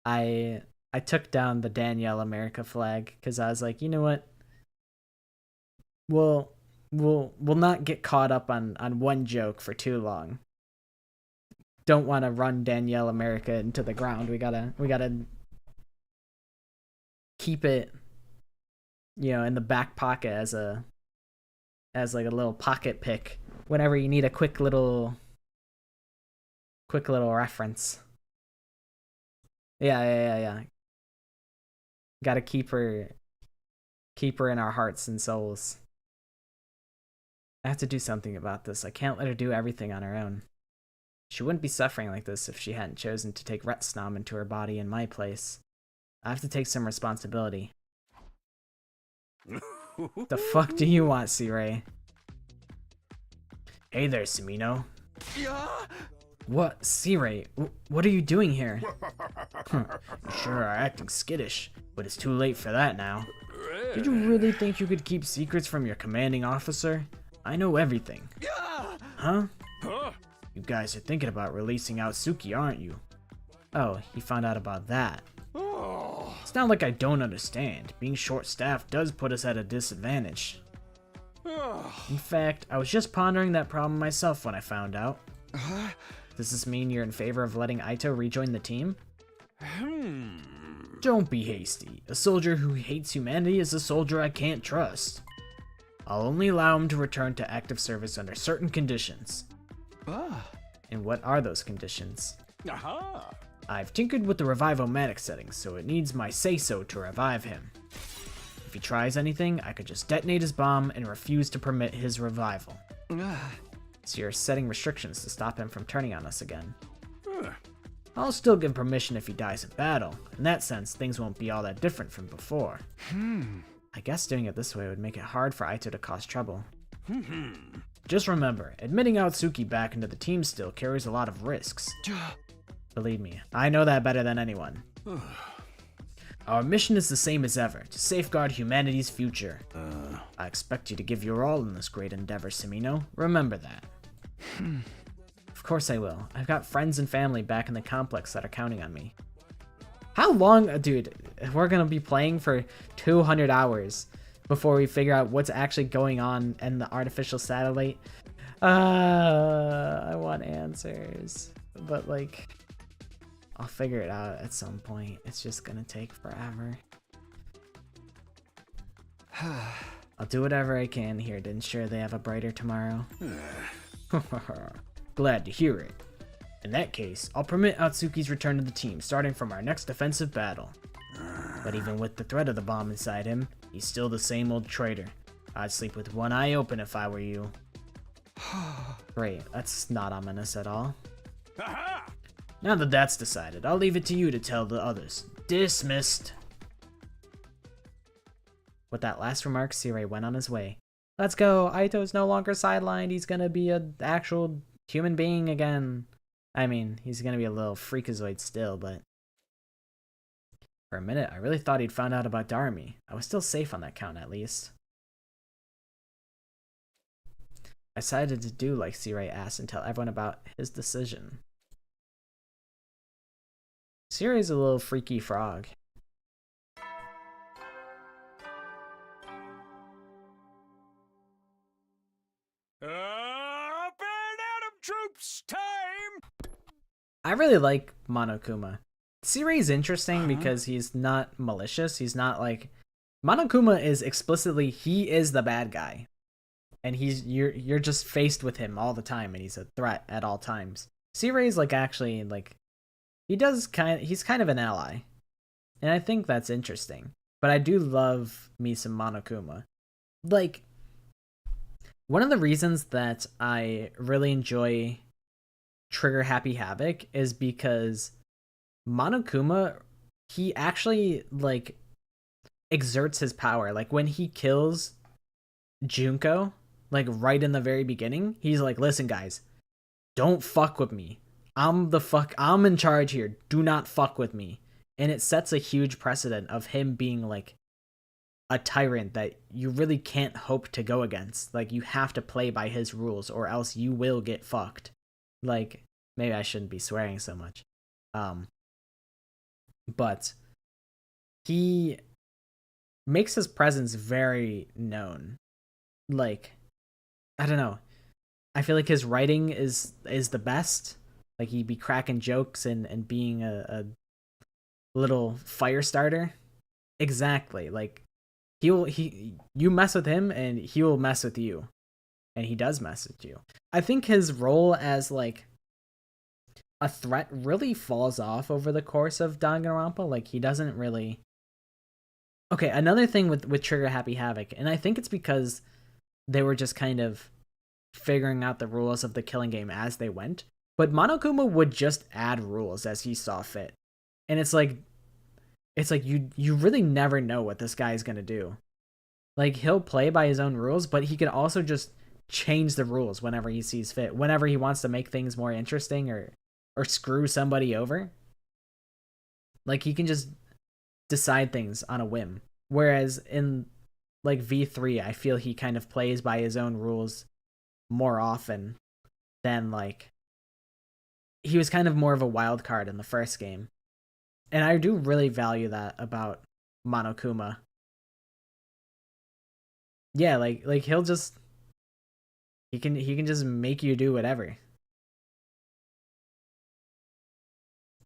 I took down the Danielle America flag because I was like, you know what? We'll not get caught up on one joke for too long. Don't want to run Danielle America into the ground. We gotta keep it, you know, in the back pocket as like a little pocket pick whenever you need a quick little reference. Yeah. Gotta keep her in our hearts and souls. I have to do something about this. I can't let her do everything on her own. She wouldn't be suffering like this if she hadn't chosen to take Retsnom into her body in my place. I have to take some responsibility. The fuck do you want, C-Ray? Hey there, Sumino. What? C-Ray, what are you doing here? You sure are acting skittish, but it's too late for that now. Did you really think you could keep secrets from your commanding officer? I know everything. Huh? You guys are thinking about releasing Aotsuki, aren't you? Oh, he found out about that. It's not like I don't understand. Being short-staffed does put us at a disadvantage. In fact, I was just pondering that problem myself when I found out. Does this mean you're in favor of letting Aito rejoin the team? Don't be hasty. A soldier who hates humanity is a soldier I can't trust. I'll only allow him to return to active service under certain conditions. And what are those conditions? I've tinkered with the revive-o-matic settings, so it needs my say-so to revive him. If he tries anything, I could just detonate his bomb and refuse to permit his revival. So you're setting restrictions to stop him from turning on us again. I'll still give permission if he dies in battle. In that sense, things won't be all that different from before. I guess doing it this way would make it hard for Aito to cause trouble. Just remember, admitting Aotsuki back into the team still carries a lot of risks. Believe me, I know that better than anyone. Our mission is the same as ever, to safeguard humanity's future. I expect you to give your all in this great endeavor, Sumino. Remember that. Of course I will. I've got friends and family back in the complex that are counting on me. How long, dude, we're gonna be playing for 200 hours before we figure out what's actually going on in the artificial satellite? I want answers, but like, I'll figure it out at some point. It's just gonna take forever. I'll do whatever I can here to ensure they have a brighter tomorrow. Glad to hear it. In that case, I'll permit Aotsuki's return to the team starting from our next defensive battle. But even with the threat of the bomb inside him, He's still the same old traitor. I'd sleep with one eye open if I were you. Great, that's not ominous at all. Now that that's decided, I'll leave it to you to tell the others. Dismissed. With that last remark, Sirei went on his way. Let's go, Aito's no longer sidelined, he's gonna be an actual human being again. I mean, he's gonna be a little freakazoid still, but... For a minute, I really thought he'd found out about Darumi. I was still safe on that count, at least. I decided to do like Sirei asked and tell everyone about his decision. Sirei's a little freaky frog. Up and Adam troops time! I really like Monokuma. Sirei's interesting because he's not malicious. He's not like... Monokuma is explicitly, he is the bad guy. And you're just faced with him all the time, and he's a threat at all times. Sirei's like actually like he's kind of an ally. And I think that's interesting. But I do love me some Monokuma. Like, one of the reasons that I really enjoy Trigger Happy Havoc is because Monokuma, he actually like exerts his power. Like when he kills Junko, like right in the very beginning, he's like, listen guys, don't fuck with me. I'm in charge here. Do not fuck with me. And it sets a huge precedent of him being like a tyrant that you really can't hope to go against. Like you have to play by his rules or else you will get fucked. Like maybe I shouldn't be swearing so much. But he makes his presence very known. Like, I don't know. I feel like his writing is the best. Like he'd be cracking jokes and being a little fire starter. Exactly. Like you mess with him and he will mess with you. And he does mess with you. I think his role as like a threat really falls off over the course of Danganronpa. Like he doesn't really... Okay, another thing with Trigger Happy Havoc, and I think it's because they were just kind of figuring out the rules of the killing game as they went, but Monokuma would just add rules as he saw fit. And it's like you really never know what this guy is going to do. Like he'll play by his own rules, but he can also just change the rules whenever he sees fit, whenever he wants to make things more interesting or screw somebody over. Like he can just decide things on a whim. Whereas in like V3, I feel he kind of plays by his own rules more often than like he was kind of more of a wild card in the first game. And I do really value that about Monokuma. Yeah, like he'll just he can just make you do whatever.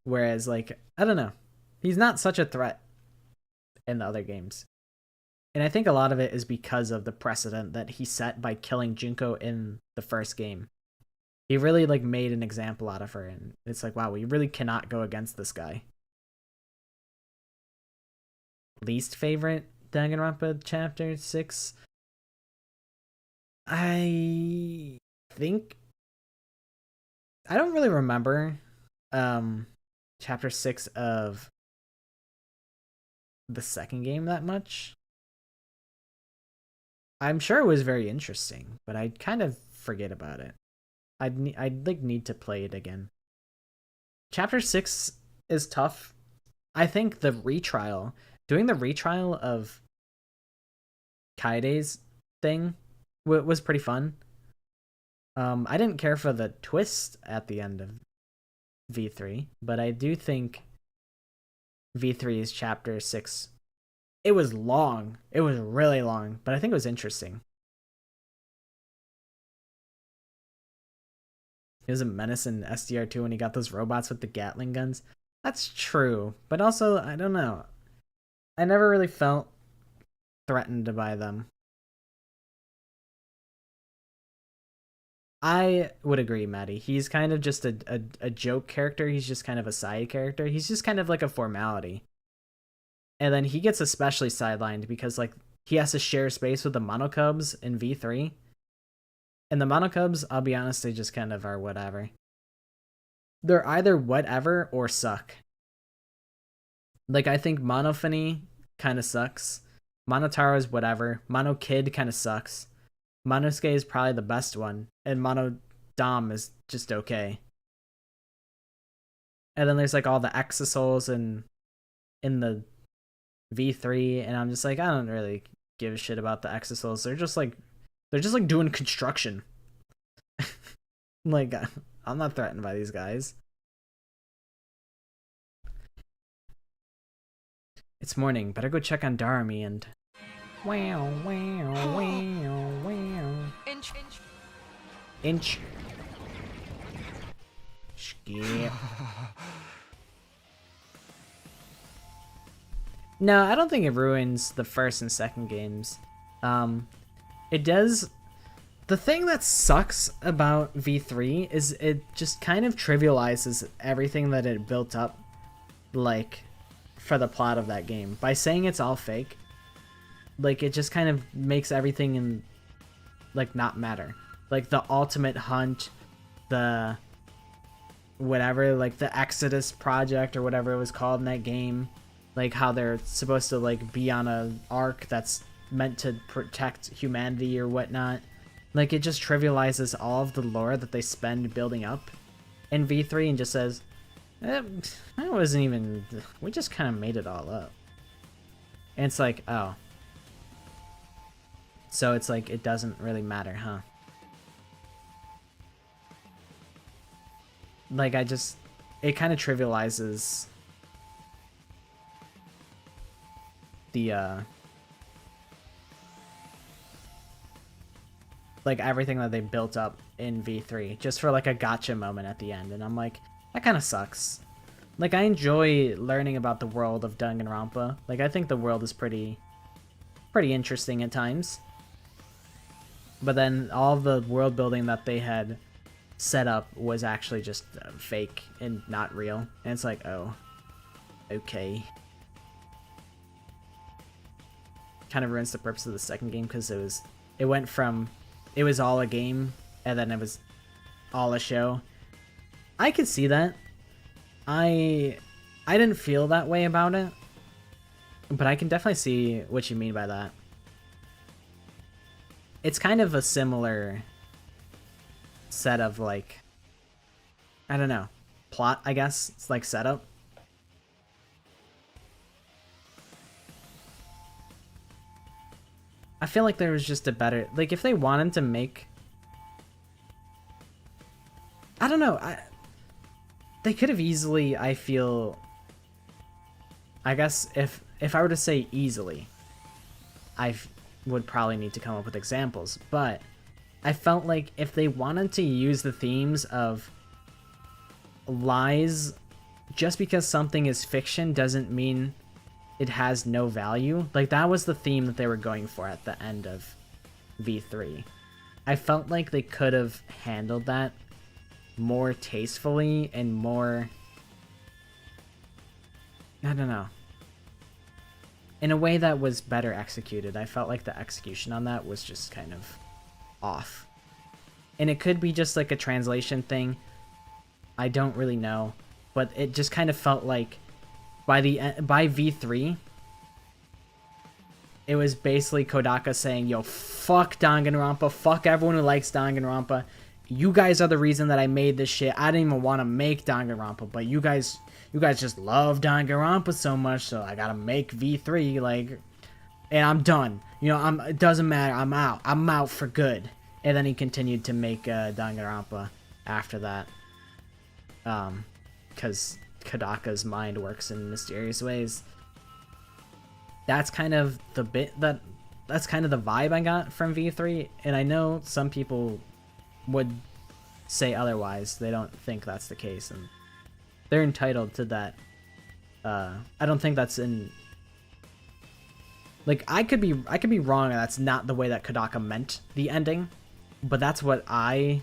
Whereas like, I don't know. He's not such a threat in the other games. And I think a lot of it is because of the precedent that he set by killing Junko in the first game. He really like made an example out of her, and it's like, wow, we really cannot go against this guy. Least favorite Danganronpa chapter 6? I think I don't really remember chapter 6 of the second game that much. I'm sure it was very interesting, but I kind of forget about it. I'd like need to play it again. Chapter 6 is tough. I think doing the retrial of Kaide's thing was pretty fun. I didn't care for the twist at the end of V3, but I do think V3's chapter 6, it was long. It was really long, but I think it was interesting. He was a menace in SDR2 when he got those robots with the Gatling guns. That's true, but also, I don't know. I never really felt threatened by them. I would agree, Maddie. He's kind of just a joke character. He's just kind of a side character. He's just kind of like a formality. And then he gets especially sidelined because like he has to share space with the Monocubs in V3. And the Monocubs, I'll be honest, they just kind of are whatever. They're either whatever or suck. Like, I think Monophony kind of sucks. Monotaro is whatever. Mono Kid kind of sucks. Monosuke is probably the best one. And Mono Dom is just okay. And then there's like all the Exasouls in the V3, and I'm just like, I don't really give a shit about the Exasouls. They're just like doing construction. Like, I'm not threatened by these guys. It's morning. Better go check on Darami and wow. Inch. Skip. No, I don't think it ruins the first and second games. It does. The thing that sucks about V3 is it just kind of trivializes everything that it built up, like, for the plot of that game. By saying it's all fake, like, it just kind of makes everything in, like, not matter. Like, the ultimate hunt, the whatever, like, the Exodus project or whatever it was called in that game. Like, how they're supposed to, like, be on a arc that's meant to protect humanity or whatnot. Like, it just trivializes all of the lore that they spend building up in V3 and just says, that wasn't even... We just kind of made it all up. And it's like, oh. So it's like, it doesn't really matter, huh? Like, it kind of trivializes the, like, everything that they built up in V3 just for, like, a gotcha moment at the end. And I'm like, that kind of sucks. Like, I enjoy learning about the world of Danganronpa. Like, I think the world is pretty interesting at times. But then all the world building that they had set up was actually just fake and not real. And it's like, oh, okay. Kind of ruins the purpose of the second game because it went from it was all a game and then it was all a show. I could see that. I didn't feel that way about it, but I can definitely see what you mean by that. It's kind of a similar set of, like, I don't know, plot, I guess. It's like setup. I feel like there was just a better, like, if they wanted to make, I don't know, they could have easily, I feel, I guess if I were to say easily, I would probably need to come up with examples, but I felt like if they wanted to use the themes of lies, just because something is fiction doesn't mean it has no value. Like, that was the theme that they were going for at the end of V3. I felt like they could have handled that more tastefully and more, I don't know, in a way that was better executed. I felt like the execution on that was just kind of off. And it could be just like a translation thing. I don't really know, but it just kind of felt like by V3, it was basically Kodaka saying, yo, fuck Danganronpa, fuck everyone who likes Danganronpa. You guys are the reason that I made this shit. I didn't even want to make Danganronpa, but you guys just love Danganronpa so much, so I gotta make V3, like, and I'm done. You know, it doesn't matter, I'm out. I'm out for good. And then he continued to make Danganronpa after that. Because Kodaka's mind works in mysterious ways. That's kind of the that's kind of the vibe I got from V3, and I know some people would say otherwise. They don't think that's the case, and they're entitled to that. I don't think that's in, like, I could be wrong, and that's not the way that Kodaka meant the ending, but that's what I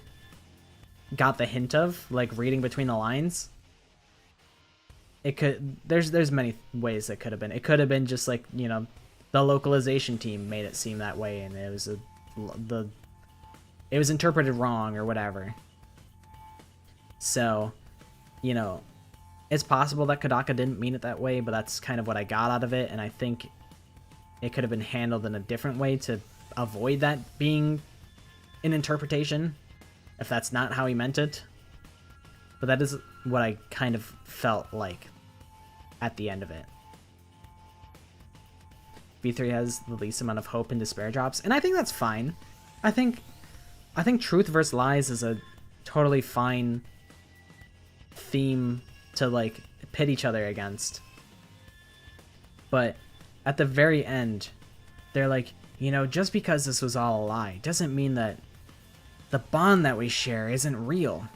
got the hint of, like, reading between the lines. It could, there's many ways it could have been. It could have been just, like, you know, the localization team made it seem that way, and it was interpreted wrong or whatever. So, you know, it's possible that Kodaka didn't mean it that way, but that's kind of what I got out of it, and I think it could have been handled in a different way to avoid that being an interpretation, if that's not how he meant it. But that is what I kind of felt like at the end of it. V3 has the least amount of hope and despair drops, and I think that's fine. I think truth versus lies is a totally fine theme to like pit each other against. But at the very end, they're like, you know, just because this was all a lie doesn't mean that the bond that we share isn't real.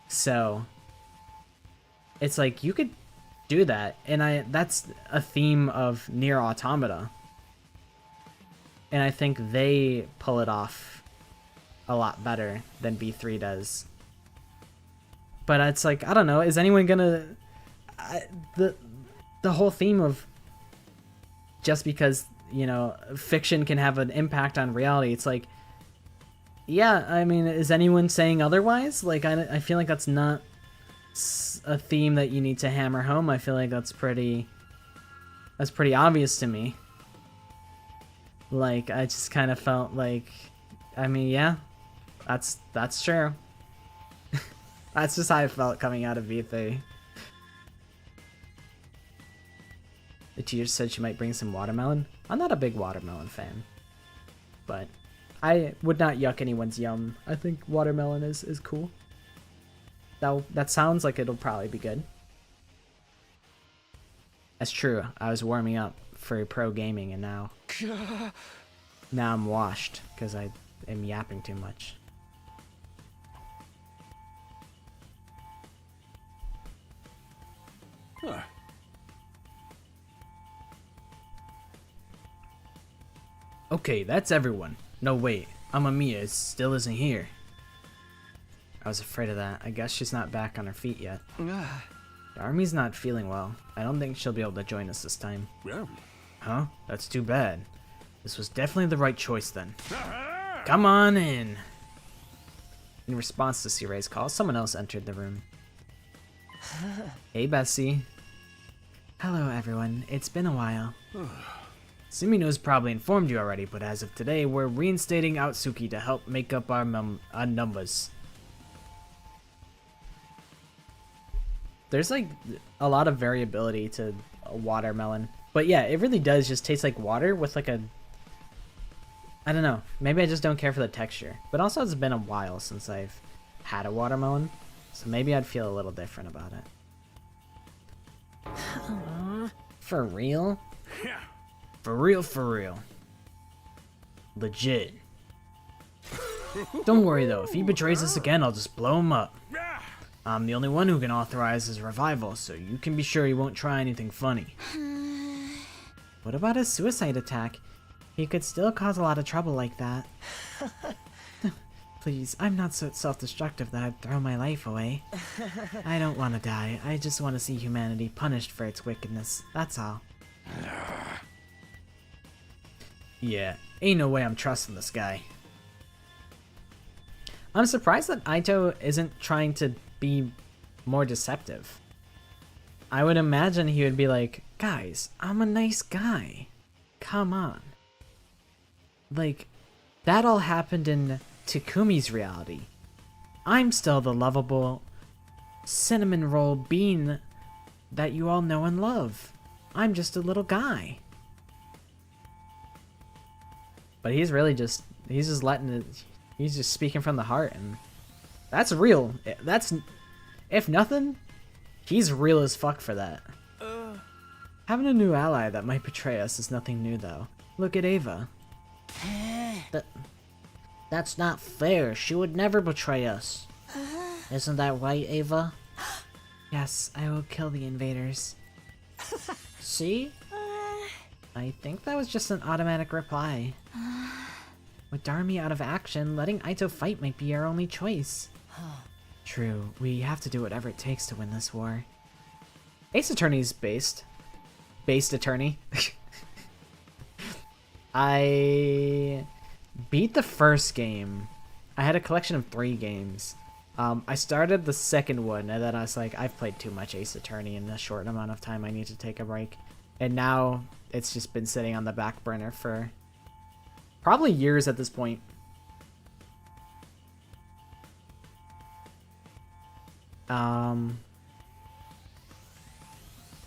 So it's like you could do that, and that's a theme of Nier Automata, and I think they pull it off a lot better than B3 does. But it's like, I don't know, is anyone gonna the whole theme of just because, you know, fiction can have an impact on reality, it's like, yeah, I mean, is anyone saying otherwise? Like, I feel like that's not a theme that you need to hammer home. I feel like that's pretty obvious to me. Like, I just kind of felt like, I mean, yeah, that's true. That's just how I felt coming out of V3. The teacher said she might bring some watermelon. I'm not a big watermelon fan, but I would not yuck anyone's yum. I think watermelon is cool. That sounds like it'll probably be good. That's true. I was warming up for pro gaming, and now I'm washed because I am yapping too much. Huh. Okay, that's everyone. No, wait. Amamiya still isn't here. I was afraid of that. I guess she's not back on her feet yet. Army's not feeling well. I don't think she'll be able to join us this time. Yeah. Huh? That's too bad. This was definitely the right choice then. Come on in. In response to Siray's call, someone else entered the room. Hey, Bessie. Hello, everyone. It's been a while. Sumino's probably informed you already, but as of today, we're reinstating Outsuki to help make up our numbers. There's like a lot of variability to a watermelon. But yeah, it really does just taste like water with like a... I don't know. Maybe I just don't care for the texture. But also it's been a while since I've had a watermelon. So maybe I'd feel a little different about it. For real? Yeah. For real, for real. Legit. Don't worry though, if he betrays us again, I'll just blow him up. I'm the only one who can authorize his revival, so you can be sure he won't try anything funny. What about his suicide attack? He could still cause a lot of trouble like that. Please, I'm not so self-destructive that I'd throw my life away. I don't want to die, I just want to see humanity punished for its wickedness, that's all. Yeah, ain't no way I'm trusting this guy. I'm surprised that Aito isn't trying to be more deceptive. I would imagine he would be like, guys, I'm a nice guy. Come on. Like, that all happened in Takumi's reality. I'm still the lovable cinnamon roll bean that you all know and love. I'm just a little guy. But he's really just, he's just letting it, he's just speaking from the heart, and that's real. That's, if nothing, he's real as fuck for that. Having a new ally that might betray us is nothing new though. Look at Ava. That's not fair. She would never betray us. Isn't that right, Ava? Yes, I will kill the invaders. See? I think that was just an automatic reply. With Darmi out of action, letting Aito fight might be our only choice. True, we have to do whatever it takes to win this war. Ace Attorney's based. based attorney. I beat the first game. I had a collection of 3 games. I started the second one, and then I was like, I've played too much Ace Attorney in a short amount of time. I need to take a break. And now it's just been sitting on the back burner for probably years at this point.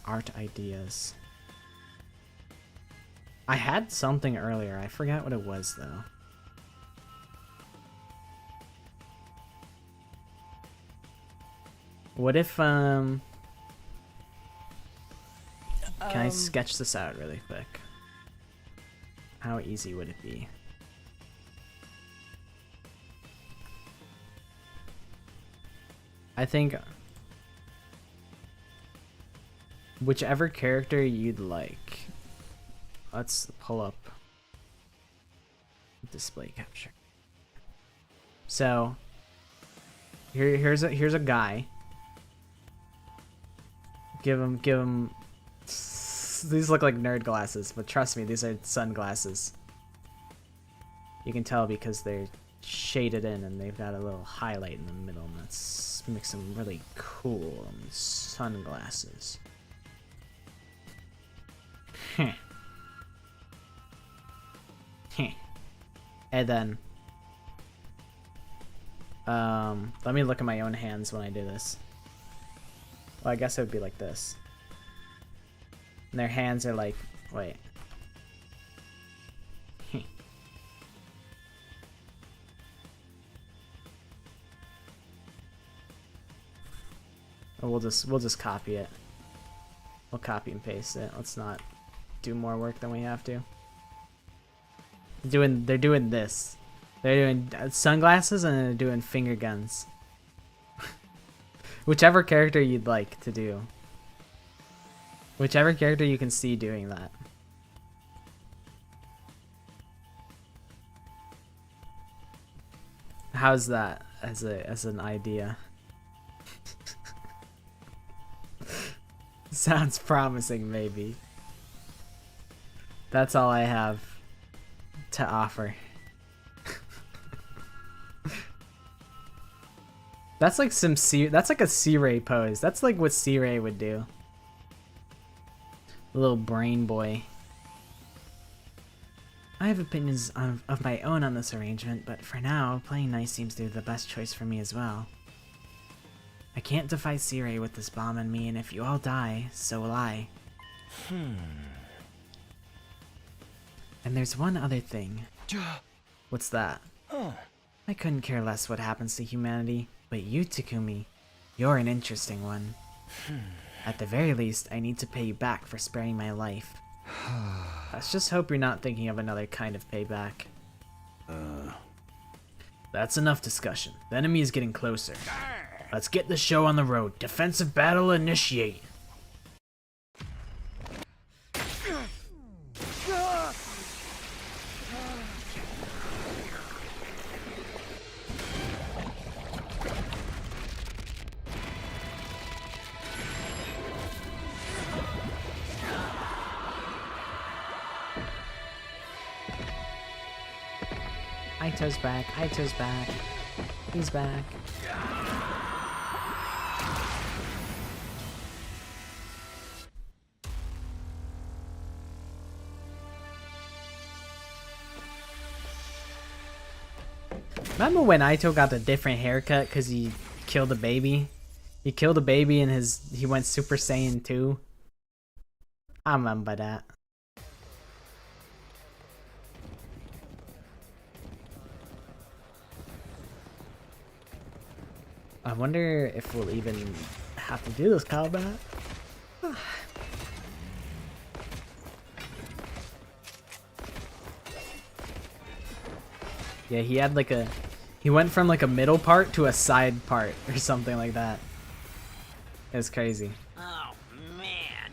Art ideas. I had something earlier. I forgot what it was, though. What if, can I sketch this out really quick? How easy would it be? I think whichever character you'd like. Let's pull up display capture. So here's a guy. Give him. These look like nerd glasses, but trust me, these are sunglasses. You can tell because they're shaded in and they've got a little highlight in the middle, and that makes them really cool sunglasses. Heh. Heh. And then, let me look at my own hands when I do this. Well, I guess it would be like this. And their hands are like, wait. We'll just copy it. We'll copy and paste it. Let's not do more work than we have to. They're doing this. They're doing sunglasses and they're doing finger guns. Whichever character you'd like to do. Whichever character you can see doing that. How's that as an idea? Sounds promising, maybe. That's all I have to offer. That's like that's like a C-Ray pose. That's like what C-Ray would do. Little brain boy. I have opinions of my own on this arrangement, but for now, playing nice seems to be the best choice for me as well. I can't defy C-Ray with this bomb on me, and if you all die, so will I. And there's one other thing. What's that? I couldn't care less what happens to humanity, but you, Takumi, you're an interesting one. At the very least, I need to pay you back for sparing my life. Let's just hope you're not thinking of another kind of payback. That's enough discussion. The enemy is getting closer. Let's get the show on the road. Defensive battle initiate. Aito's back. Aito's back. He's back. Remember when Aito got a different haircut because he killed a baby? He killed a baby and he went Super Saiyan 2. I remember that. I wonder if we'll even have to do this combat. Yeah, he had like he went from like a middle part to a side part or something like that. It was crazy. Oh man,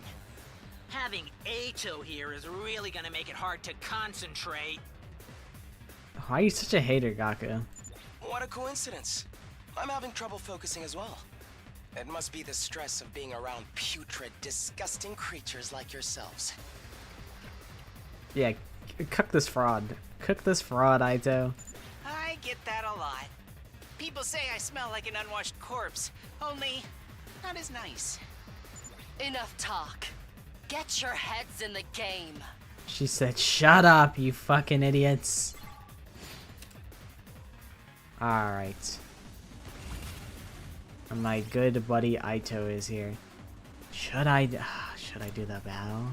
having Aito here is really gonna make it hard to concentrate. Why are you such a hater, Gaku? What a coincidence. I'm having trouble focusing as well. It must be the stress of being around putrid, disgusting creatures like yourselves. Yeah, cook this fraud. Cook this fraud, Aito. I get that a lot. People say I smell like an unwashed corpse, only not as nice. Enough talk. Get your heads in the game. She said, shut up, you fucking idiots. Alright. My good buddy Aito is here. Should I do the battle?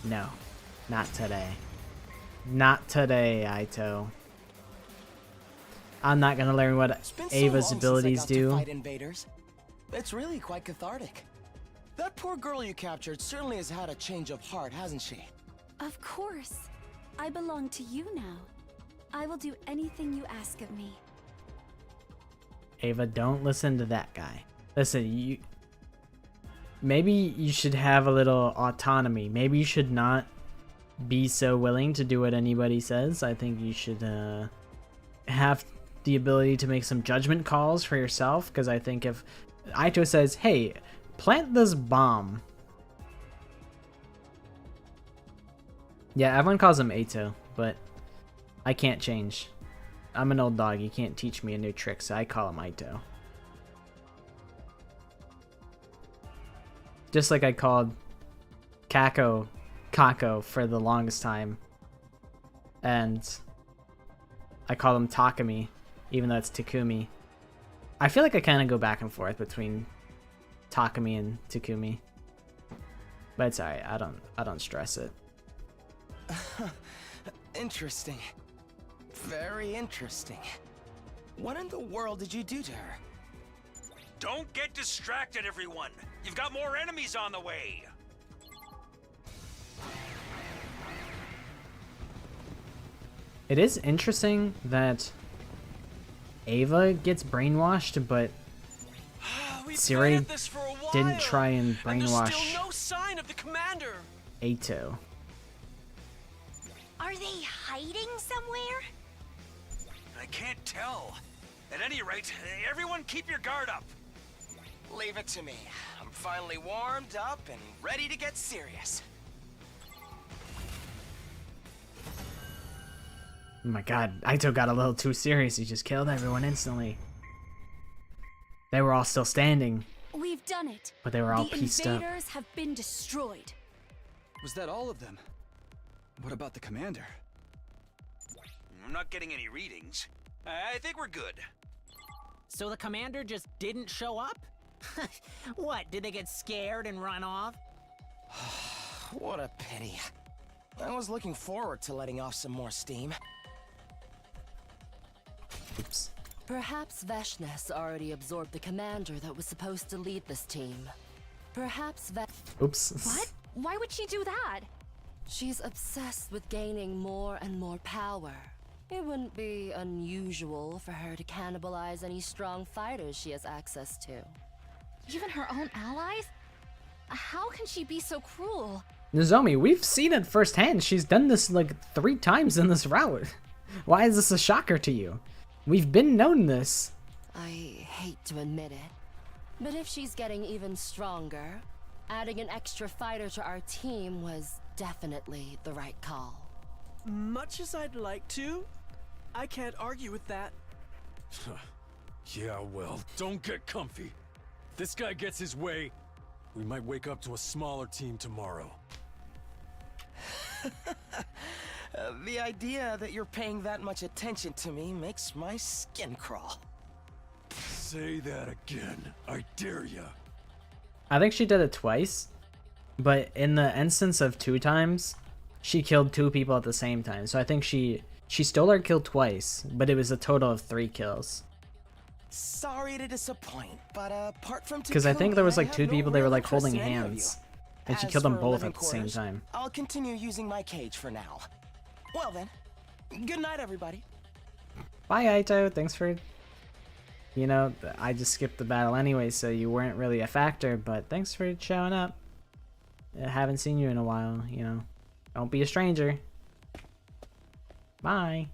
No, not today. Not today, Aito. I'm not gonna learn what Ava's abilities do. Fight invaders. It's really quite cathartic. That poor girl you captured certainly has had a change of heart, hasn't she? Of course. I belong to you now. I will do anything you ask of me. Ava, don't listen to that guy. Listen, maybe you should have a little autonomy. Maybe you should not be so willing to do what anybody says. I think you should have the ability to make some judgment calls for yourself, because I think if Aito says, hey, plant this bomb. Yeah, everyone calls him Aito, but I can't change. I'm an old dog. You can't teach me a new trick, so I call him Aito. Just like I called Kako for the longest time. And I call him Takumi, even though it's Takumi. I feel like I kind of go back and forth between Takumi and Takumi. But it's alright, I don't stress it. Interesting. Very interesting. What in the world did you do to her? Don't get distracted, everyone. You've got more enemies on the way. It is interesting that Ava gets brainwashed, but Siri didn't try and brainwash Still no sign of the commander. Aito. Are they hiding somewhere? I can't tell. At any rate, everyone keep your guard up. Leave it to me. I'm finally warmed up and ready to get serious. Oh my god, Aito got a little too serious. He just killed everyone instantly. They were all still standing, We've done it. but they were all The pieced up. invaders have been destroyed. Was that all of them? What about the commander? I'm not getting any readings. I think we're good. So the commander just didn't show up? What, did they get scared and run off? What a pity. I was looking forward to letting off some more steam. Oops. Perhaps Veshness already absorbed the commander that was supposed to lead this team. Perhaps Oops. What? Why would she do that? she's obsessed with gaining more and more power. It wouldn't be unusual for her to cannibalize any strong fighters she has access to. Even her own allies? How can she be so cruel? Nozomi, we've seen it firsthand. She's done this like 3 times in this route. Why is this a shocker to you? We've been known this. I hate to admit it, but if she's getting even stronger, adding an extra fighter to our team was definitely the right call. Much as I'd like to, I can't argue with that. Yeah, well, don't get comfy. If this guy gets his way, we might wake up to a smaller team tomorrow. The idea that you're paying that much attention to me makes my skin crawl. Say that again. I dare ya. I think she did it twice, but in the instance of 2 times, she killed 2 people at the same time. So I think she stole her kill twice, but it was a total of 3 kills. Sorry to disappoint, but apart from Because I think there was Takumi, like I 2 have no people, they were real like interest holding in any of hands. you. And she As killed them for both living at the same quarters, time. I'll continue using my cage for now. Well then, good night everybody. Bye, Aito. Thanks for You know, I just skipped the battle anyway, so you weren't really a factor, but thanks for showing up. I haven't seen you in a while, you know. Don't be a stranger. Bye.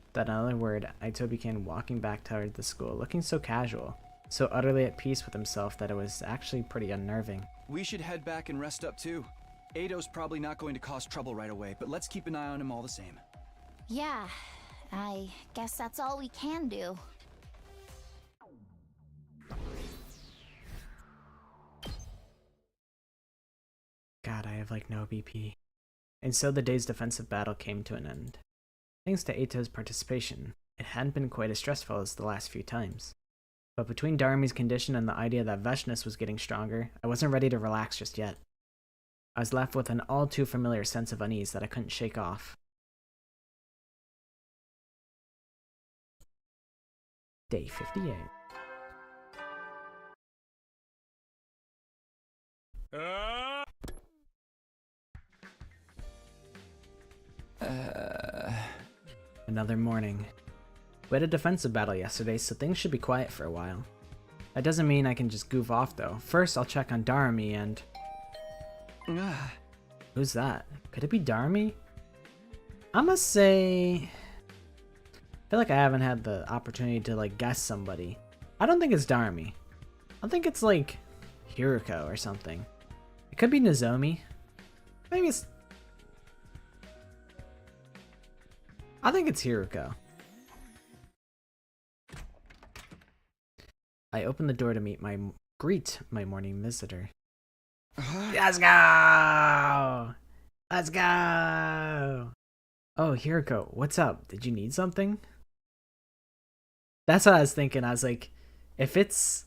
Without another word, Aito began walking back toward the school, looking so casual, so utterly at peace with himself that it was actually pretty unnerving. We should head back and rest up too. Aito's probably not going to cause trouble right away, but let's keep an eye on him all the same. Yeah, I guess that's all we can do. God, I have like no BP. And so the day's defensive battle came to an end. Thanks to Aito's participation, it hadn't been quite as stressful as the last few times. But between Darumi's condition and the idea that Veshness was getting stronger, I wasn't ready to relax just yet. I was left with an all too familiar sense of unease that I couldn't shake off. Day 58. Another morning. We had a defensive battle yesterday, so things should be quiet for a while. That doesn't mean I can just goof off though. First, I'll check on Darumi and... Who's that? Could it be Darumi? I must say... I feel like I haven't had the opportunity to like guess somebody. I don't think it's Darumi. I think it's like Hiruko or something. It could be Nozomi. Maybe it's... I think it's Hiruko. I opened the door to greet my morning visitor. Let's go! Let's go! Oh, Hiruko, what's up? Did you need something? That's what I was thinking. I was like, if it's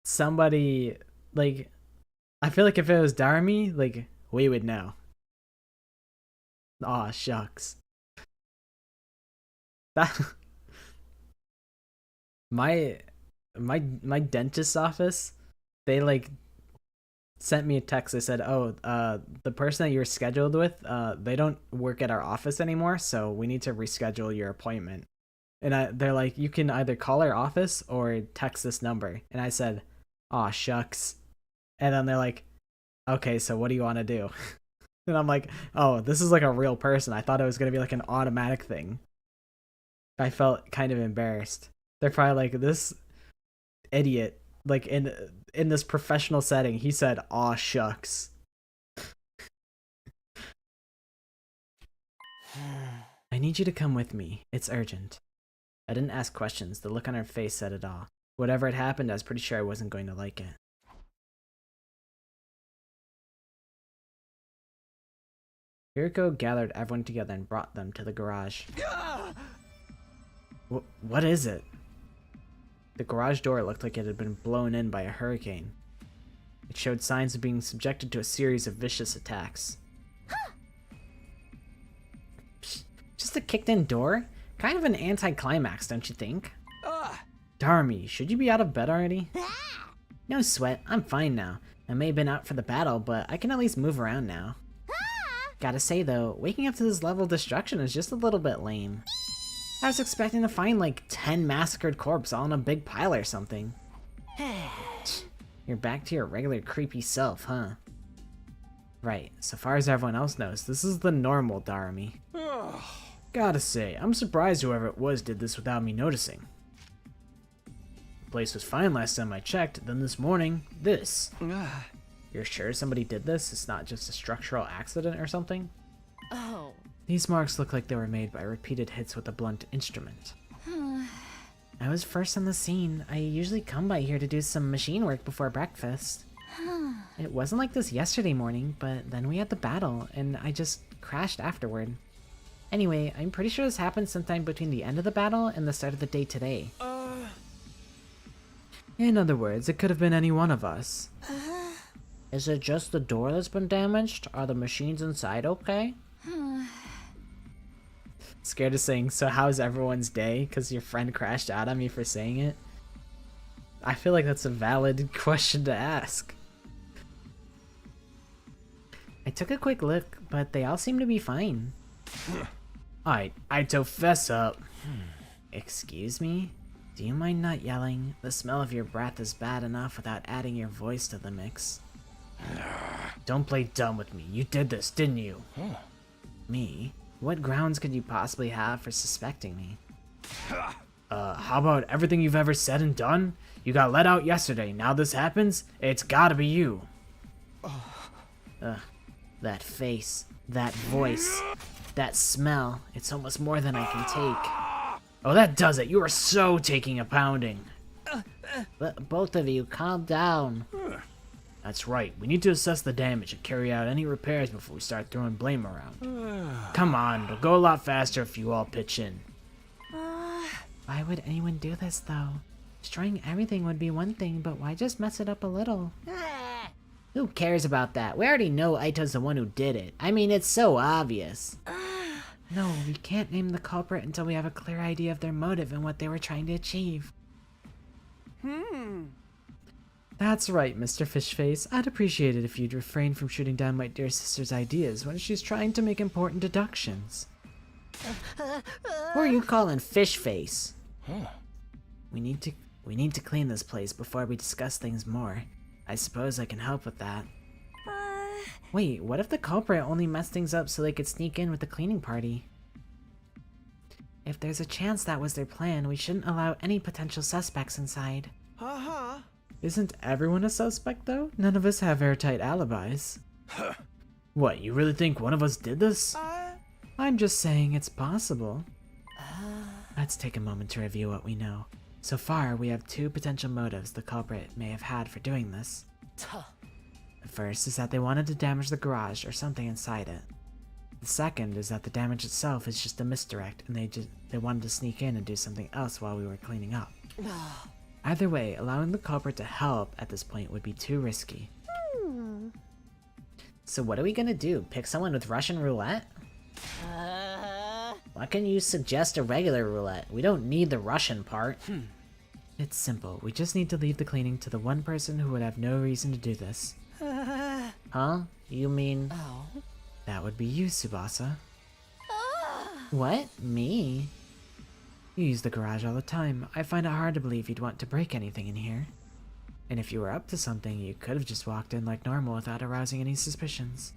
somebody, like, I feel like if it was Darumi, like, we would know. Aw, shucks. That... My dentist's office, they like sent me a text. They said, oh, the person that you're scheduled with, they don't work at our office anymore, so we need to reschedule your appointment. And they're like, you can either call our office or text this number. And I said, aw, shucks. And then they're like, okay, so what do you want to do? And I'm like, oh, this is like a real person. I thought it was going to be like an automatic thing. I felt kind of embarrassed. They're probably like, this idiot, like in this professional setting, he said, aw, shucks. I need you to come with me. It's urgent. I didn't ask questions. The look on her face said it all. Whatever had happened, I was pretty sure I wasn't going to like it. Hiruko gathered everyone together and brought them to the garage. What is it? The garage door looked like it had been blown in by a hurricane. It showed signs of being subjected to a series of vicious attacks. Just a kicked-in door? Kind of an anticlimax, don't you think? Darumi, should you be out of bed already? No sweat, I'm fine now. I may have been out for the battle, but I can at least move around now. Gotta say though, waking up to this level of destruction is just a little bit lame. I was expecting to find like 10 massacred corpses all in a big pile or something. You're back to your regular creepy self, huh? Right, so far as everyone else knows, this is the normal Darumi. Gotta say, I'm surprised whoever it was did this without me noticing. The place was fine last time I checked, then this morning, this. You're sure somebody did this? It's not just a structural accident or something? Oh. These marks look like they were made by repeated hits with a blunt instrument. I was first on the scene. I usually come by here to do some machine work before breakfast. It wasn't like this yesterday morning, but then we had the battle, and I just crashed afterward. Anyway, I'm pretty sure this happened sometime between the end of the battle and the start of the day today. In other words, it could have been any one of us. Is it just the door that's been damaged? Are the machines inside okay? Scared of saying, so how's everyone's day? Because your friend crashed out on me for saying it? I feel like that's a valid question to ask. I took a quick look, but they all seem to be fine. Alright, Aito, fess up. Excuse me? Do you mind not yelling? The smell of your breath is bad enough without adding your voice to the mix. Don't play dumb with me. You did this, didn't you? Me? What grounds could you possibly have for suspecting me? How about everything you've ever said and done? You got let out yesterday. Now this happens? It's gotta be you. That face, that voice, that smell. It's almost more than I can take. Oh, that does it. You are so taking a pounding. Both of you, calm down. That's right. We need to assess the damage and carry out any repairs before we start throwing blame around. Come on, it'll go a lot faster if you all pitch in. Why would anyone do this, though? Destroying everything would be one thing, but why just mess it up a little? Who cares about that? We already know Aito's the one who did it. I mean, it's so obvious. No, we can't name the culprit until we have a clear idea of their motive and what they were trying to achieve. That's right, Mr. Fishface. I'd appreciate it if you'd refrain from shooting down my dear sister's ideas when she's trying to make important deductions. Who are you calling Fishface? We need to clean this place before we discuss things more. I suppose I can help with that. Wait, what if the culprit only messed things up so they could sneak in with the cleaning party? If there's a chance that was their plan, we shouldn't allow any potential suspects inside. Isn't everyone a suspect, though? None of us have airtight alibis. What, you really think one of us did this? I'm just saying it's possible. Let's take a moment to review what we know. So far, we have two potential motives the culprit may have had for doing this. The first is that they wanted to damage the garage or something inside it. The second is that the damage itself is just a misdirect and they wanted to sneak in and do something else while we were cleaning up. Either way, allowing the culprit to help at this point would be too risky. So what are we gonna do? Pick someone with Russian roulette? Why can't you suggest a regular roulette? We don't need the Russian part. It's simple. We just need to leave the cleaning to the one person who would have no reason to do this. Huh? You mean... That would be you, Tsubasa. What? Me? You use the garage all the time. I find it hard to believe you'd want to break anything in here. And if you were up to something, you could have just walked in like normal without arousing any suspicions.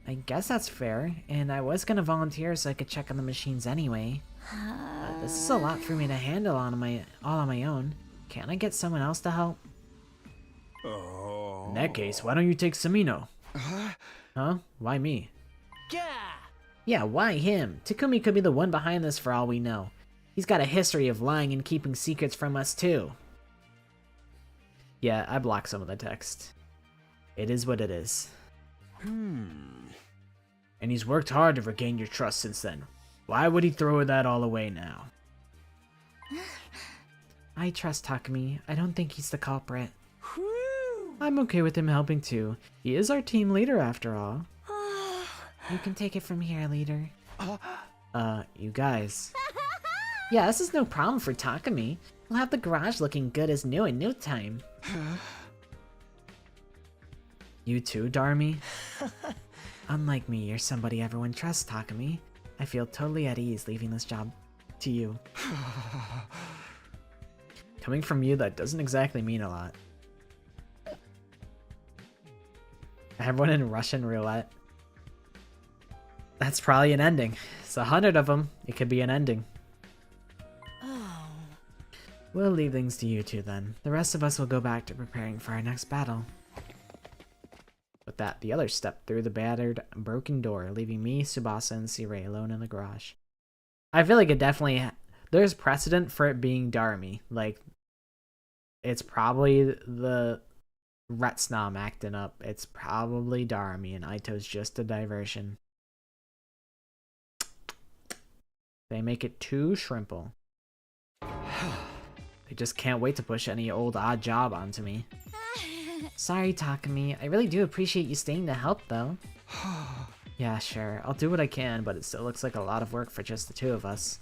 I guess that's fair, and I was gonna volunteer so I could check on the machines anyway. This is a lot for me to handle all on my own. Can't I get someone else to help? In that case, why don't you take Samino? Huh? Why me? Yeah, why him? Takumi could be the one behind this for all we know. He's got a history of lying and keeping secrets from us too. Yeah, I blocked some of the text. It is what it is. And he's worked hard to regain your trust since then. Why would he throw that all away now? I trust Takumi. I don't think he's the culprit. I'm okay with him helping too. He is our team leader after all. You can take it from here, leader. You guys. Yeah, this is no problem for Takumi. We'll have the garage looking good as new in no time. You too, Darmi? Unlike me, you're somebody everyone trusts, Takumi. I feel totally at ease leaving this job to you. Coming from you, that doesn't exactly mean a lot. Everyone in Russian roulette. That's probably an ending. It's 100 of them. It could be an ending. We'll leave things to you two then. The rest of us will go back to preparing for our next battle. With that, the others stepped through the battered, broken door, leaving me, Tsubasa, and C-Ray alone in the garage. I feel like it definitely... There's precedent for it being Darmi. Like, it's probably the Retsnam acting up. It's probably Darmi, and Aito's just a diversion. They make it too shrimple. I just can't wait to push any old odd job onto me. Sorry, Takumi. I really do appreciate you staying to help, though. Yeah, sure. I'll do what I can, but it still looks like a lot of work for just the two of us.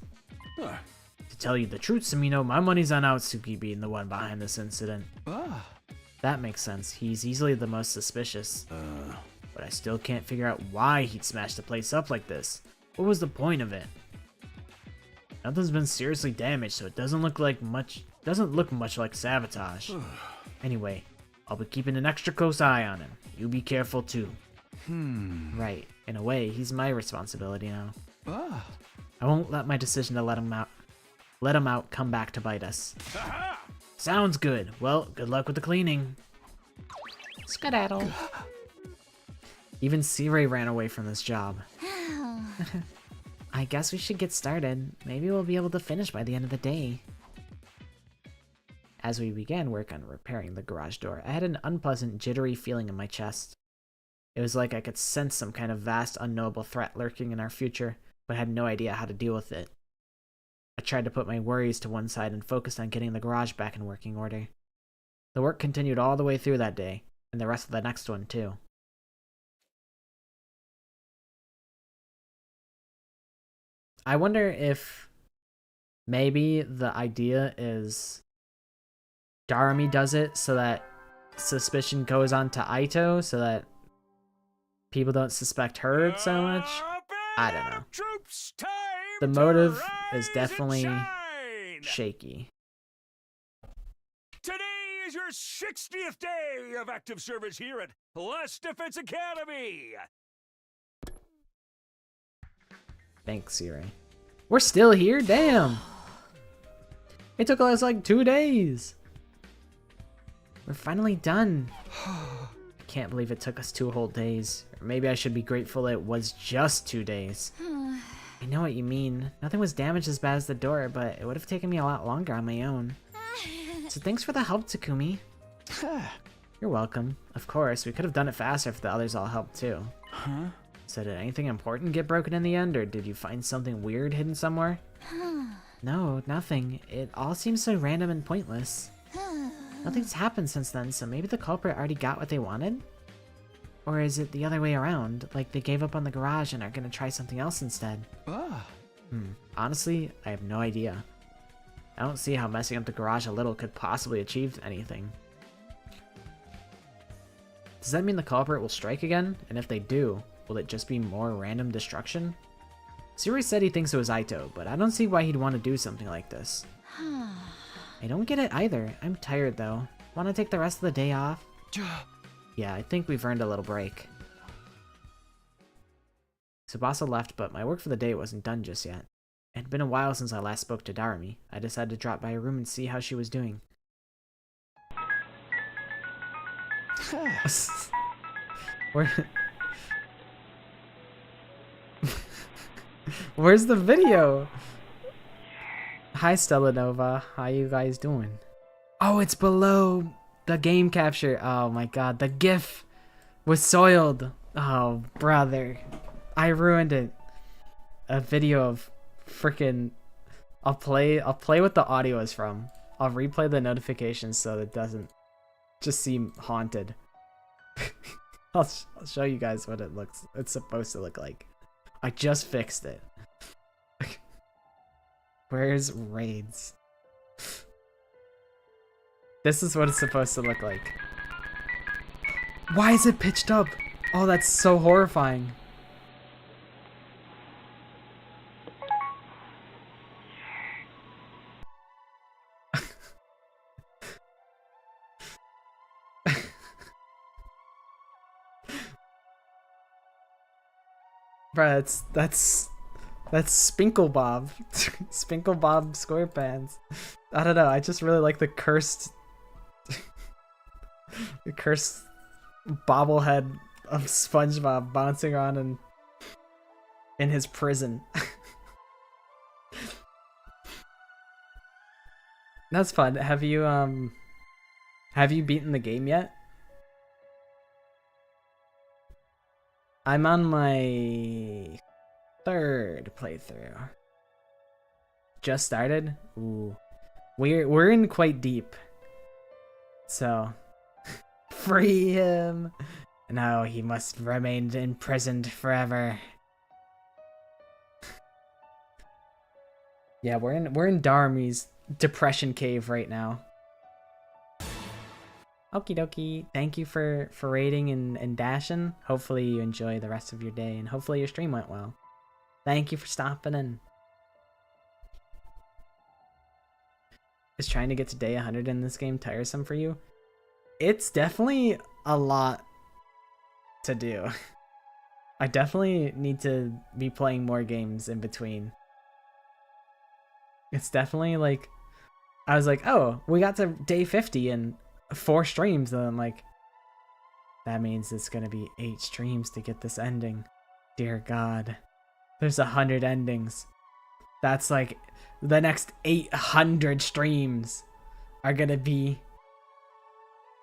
To tell you the truth, Samino, my money's on Aotsuki being the one behind this incident. That makes sense. He's easily the most suspicious. But I still can't figure out why he'd smash the place up like this. What was the point of it? Nothing's been seriously damaged, so it doesn't look much like sabotage. Anyway, I'll be keeping an extra close eye on him. You be careful too. Right. In a way, he's my responsibility now. I won't let my decision to let him out come back to bite us. Sounds good. Well, good luck with the cleaning. Skedaddle. Even C-Ray ran away from this job. I guess we should get started. Maybe we'll be able to finish by the end of the day. As we began work on repairing the garage door, I had an unpleasant, jittery feeling in my chest. It was like I could sense some kind of vast, unknowable threat lurking in our future, but had no idea how to deal with it. I tried to put my worries to one side and focused on getting the garage back in working order. The work continued all the way through that day, and the rest of the next one too. I wonder if maybe the idea is Darumi does it so that suspicion goes on to Aito so that people don't suspect her so much. I don't know. The motive is definitely shaky. Today is your 60th day of active service here at West Defense Academy. Thanks, Siri. We're still here? Damn! It took us like 2 days! We're finally done. I can't believe it took us 2 whole days. Or maybe I should be grateful it was just 2 days. I know what you mean. Nothing was damaged as bad as the door, but it would have taken me a lot longer on my own. So thanks for the help, Takumi. You're welcome. Of course, we could have done it faster if the others all helped too. So did anything important get broken in the end, or did you find something weird hidden somewhere? No, nothing. It all seems so random and pointless. Nothing's happened since then, so maybe the culprit already got what they wanted? Or is it the other way around, like they gave up on the garage and are gonna try something else instead? Honestly, I have no idea. I don't see how messing up the garage a little could possibly achieve anything. Does that mean the culprit will strike again? And if they do, will it just be more random destruction? Suri said he thinks it was Aito, but I don't see why he'd want to do something like this. I don't get it either. I'm tired though. Want to take the rest of the day off? Yeah, I think we've earned a little break. Tsubasa left, but my work for the day wasn't done just yet. It had been a while since I last spoke to Darumi. I decided to drop by her room and see how she was doing. Where's the video? Hi Stella Nova, how you guys doing? Oh, it's below the game capture. Oh my god, the GIF was soiled. Oh brother, I ruined it. A video of freaking. I'll play what the audio is from. I'll replay the notifications so it doesn't just seem haunted. I'll show you guys what it's supposed to look like. I just fixed it. Where's raids? This is what it's supposed to look like. Why is it pitched up? Oh, that's so horrifying. Bruh, that's Spinkle Bob. Spinkle Bob SquarePants. I don't know, I just really like the cursed the cursed bobblehead of SpongeBob bouncing around in his prison. That's fun. Have you beaten the game yet? I'm on my 3rd playthrough. Just started? Ooh. We're in quite deep. So free him. No, he must remain imprisoned forever. Yeah, we're in Darumi's depression cave right now. Okie dokie. Thank you for raiding and dashing. Hopefully you enjoy the rest of your day and hopefully your stream went well. Thank you for stopping in. Is trying to get to day 100 in this game tiresome for you? It's definitely a lot to do. I definitely need to be playing more games in between. It's definitely like, I was like, oh, we got to day 50 in 4 streams, and I'm like, that means it's gonna be 8 streams to get this ending. Dear God. There's 100 endings. That's like, the next 800 streams are gonna be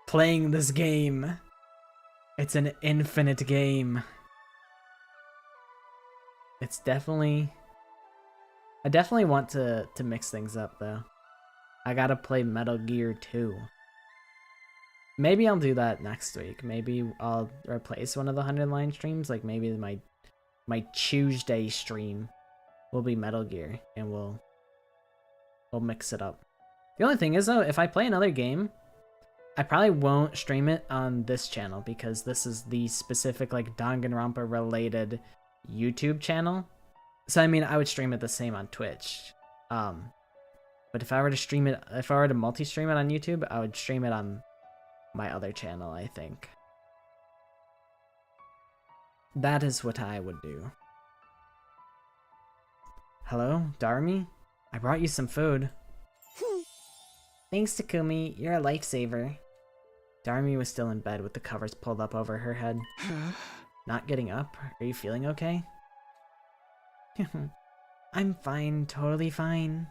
playing this game. It's an infinite game. It's definitely... I definitely want to mix things up, though. I gotta play Metal Gear 2. Maybe I'll do that next week. Maybe I'll replace one of the 100 Line streams. Like, maybe my Tuesday stream will be Metal Gear, and we'll mix it up. The only thing is, though, if I play another game, I probably won't stream it on this channel, because this is the specific, like, Danganronpa related YouTube channel. So, I mean, I would stream it the same on Twitch. But if I were to stream it, if I were to multi-stream it on YouTube, I would stream it on my other channel, I think. That is what I would do. Hello, Darmi? I brought you some food. Thanks, Takumi. You're a lifesaver. Darmi was still in bed with the covers pulled up over her head. Not getting up? Are you feeling okay? I'm fine, totally fine.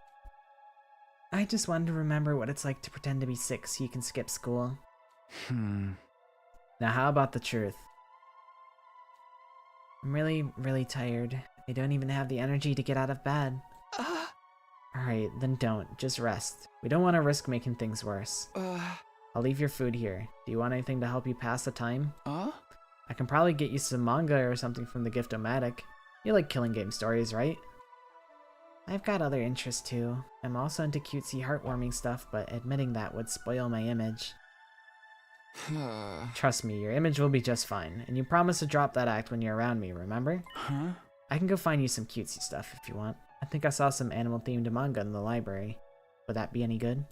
I just wanted to remember what it's like to pretend to be sick so you can skip school. Now how about the truth? I'm really, really tired. I don't even have the energy to get out of bed. Alright, then don't. Just rest. We don't want to risk making things worse. I'll leave your food here. Do you want anything to help you pass the time? I can probably get you some manga or something from the Gift-O-Matic. You like killing game stories, right? I've got other interests too. I'm also into cutesy, heartwarming stuff, but admitting that would spoil my image. Trust me, your image will be just fine, and you promise to drop that act when you're around me, remember? I can go find you some cutesy stuff if you want. I think I saw some animal-themed manga in the library. Would that be any good?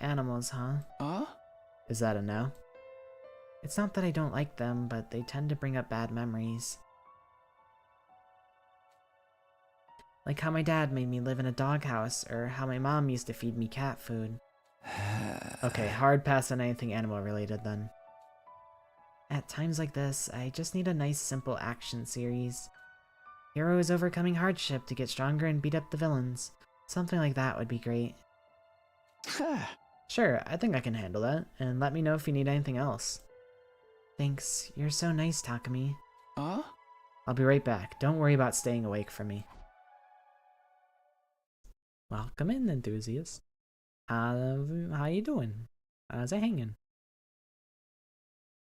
Animals, huh? Is that a no? It's not that I don't like them, but they tend to bring up bad memories. Like how my dad made me live in a doghouse, or how my mom used to feed me cat food. Okay, hard pass on anything animal-related then. At times like this, I just need a nice, simple action series. Heroes overcoming hardship to get stronger and beat up the villains. Something like that would be great. Sure, I think I can handle that, and let me know if you need anything else. Thanks, you're so nice, Takumi. I'll be right back. Don't worry about staying awake for me. Welcome in, enthusiast. How you doing? How's it hanging?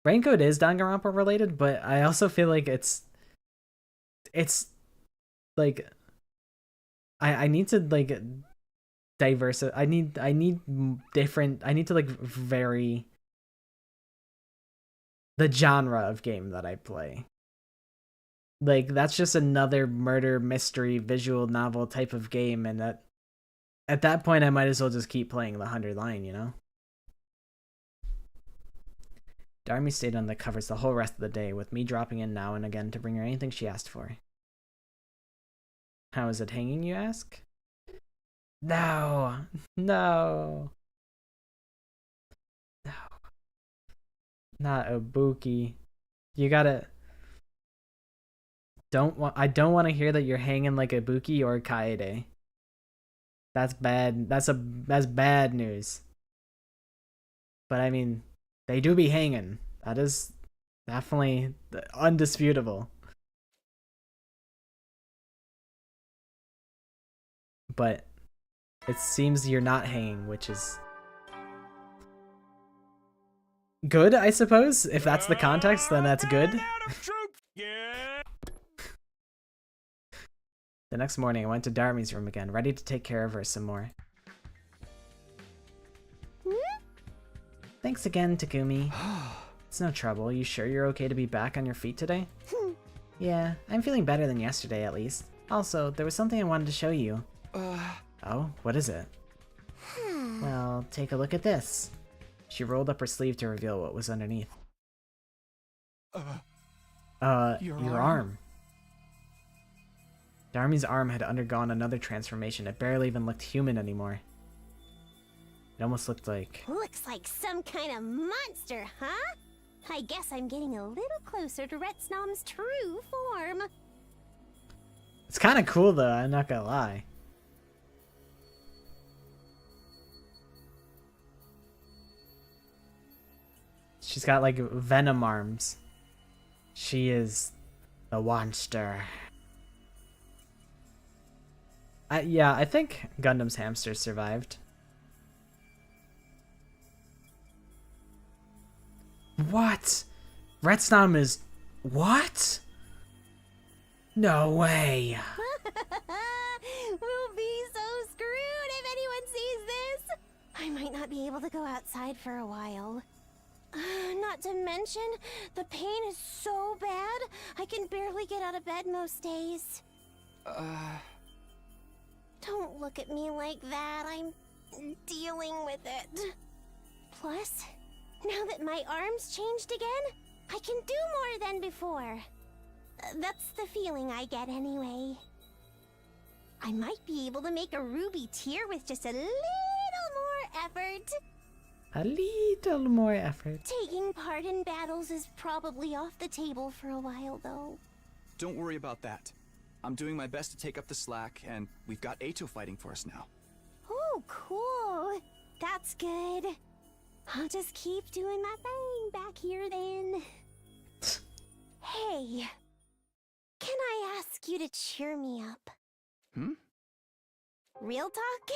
Raincoat is Danganronpa related, but I also feel like it's like I need to like I need different. I need to like vary the genre of game that I play. Like that's just another murder mystery visual novel type of game, and that at that point I might as well just keep playing the 100 Line, you know? Darmi stayed on the covers the whole rest of the day, with me dropping in now and again to bring her anything she asked for. How is it hanging, you ask? No! No! No. Not Ibuki. You gotta... I don't want to hear that you're hanging like Ibuki or Kaede. That's bad. That's bad news. But I mean, they do be hanging. That is definitely undisputable. But it seems you're not hanging, which is good, I suppose. If that's the context, then that's good. The next morning, I went to Darmi's room again, ready to take care of her some more. Thanks again, Takumi. It's no trouble. You sure you're okay to be back on your feet today? Yeah, I'm feeling better than yesterday, at least. Also, there was something I wanted to show you. Oh, what is it? Well, take a look at this. She rolled up her sleeve to reveal what was underneath. Your arm. Darmi's arm had undergone another transformation. It barely even looked human anymore. It almost looked like... Looks like some kind of monster, huh? I guess I'm getting a little closer to Retsnom's true form. It's kind of cool though, I'm not gonna lie. She's got like venom arms. She is the monster. Yeah, I think Gundam's hamster survived. What? Retsnom is... What? No way. We'll be so screwed if anyone sees this. I might not be able to go outside for a while. Not to mention, the pain is so bad, I can barely get out of bed most days. Don't look at me like that. I'm dealing with it. Plus, now that my arm's changed again, I can do more than before. That's the feeling I get anyway. I might be able to make a ruby tear with just a little more effort. A little more effort. Taking part in battles is probably off the table for a while, though. Don't worry about that. I'm doing my best to take up the slack, and we've got Ato fighting for us now. Oh, cool. That's good. I'll just keep doing my thing back here then. Hey, can I ask you to cheer me up? Real talk?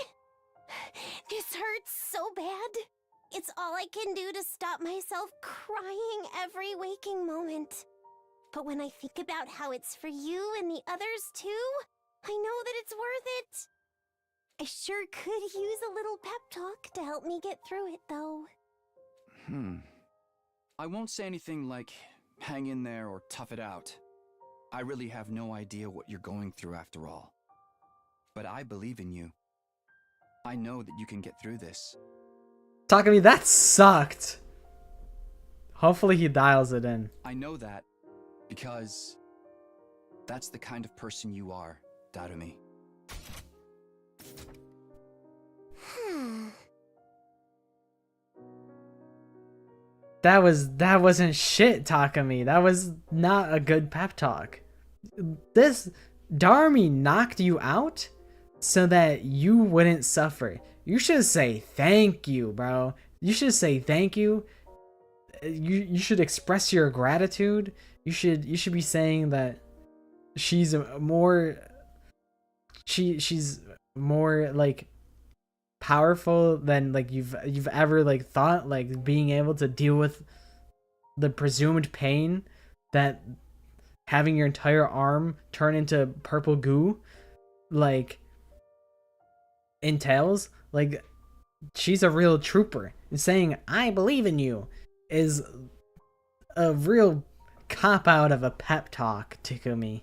This hurts so bad. It's all I can do to stop myself crying every waking moment. But when I think about how it's for you and the others too, I know that it's worth it. I sure could use a little pep talk to help me get through it, though. I won't say anything like, hang in there or tough it out. I really have no idea what you're going through after all. But I believe in you. I know that you can get through this. Takumi, that sucked. Hopefully he dials it in. I know that because that's the kind of person you are, Darumi. That wasn't shit, Takumi. That was not a good pep talk. This Darumi knocked you out so that you wouldn't suffer. You should say thank you, bro. You should say thank you. You should express your gratitude. You should be saying that she's more like powerful than like you've ever like thought, like being able to deal with the presumed pain that having your entire arm turn into purple goo like entails. Like, she's a real trooper, and saying I believe in you is a real cop out of a pep talk, Takumi.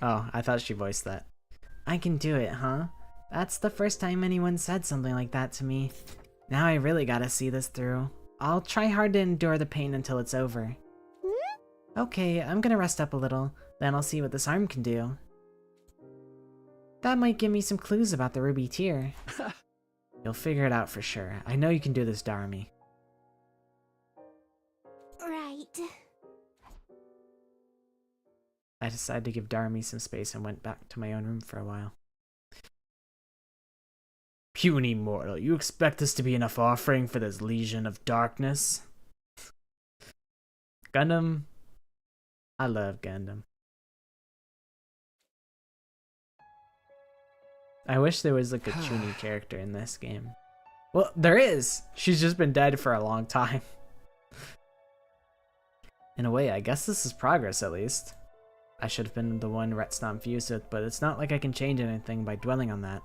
Oh, I thought she voiced that. I can do it, huh? That's the first time anyone said something like that to me. Now I really gotta see this through. I'll try hard to endure the pain until it's over. Okay, I'm gonna rest up a little, then I'll see what this arm can do. That might give me some clues about the ruby tear. You'll figure it out for sure. I know you can do this, Darumi. Right. I decided to give Darumi some space and went back to my own room for a while. Puny mortal, you expect this to be enough offering for this legion of darkness? Gundam. I love Gundam. I wish there was like a Chuni character in this game. Well, there is. She's just been dead for a long time. In a way, I guess this is progress at least. I should have been the one Retsnom fused with, but it's not like I can change anything by dwelling on that.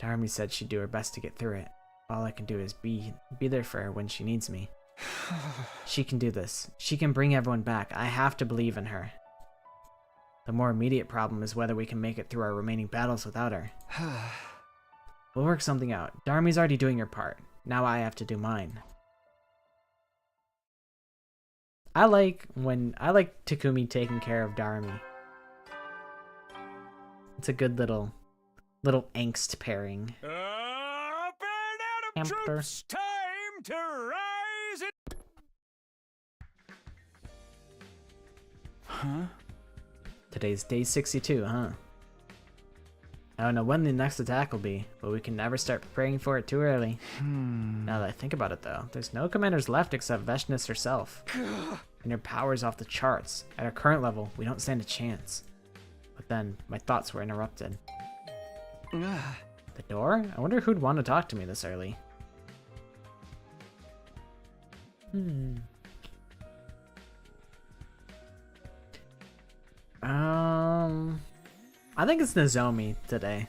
Darumi said she'd do her best to get through it. All I can do is be there for her when she needs me. She can do this. She can bring everyone back. I have to believe in her. The more immediate problem is whether we can make it through our remaining battles without her. We'll work something out. Darmi's already doing her part. Now I have to do mine. I like Takumi taking care of Darmi. It's a good little angst pairing. Up and out of troops! Time to rise it! Huh? Today's day 62, huh? I don't know when the next attack will be, but we can never start preparing for it too early. Now that I think about it though, there's no commanders left except Veshness herself. And her power's off the charts. At our current level, we don't stand a chance. But then, my thoughts were interrupted. The door? I wonder who'd want to talk to me this early. I think it's Nozomi today.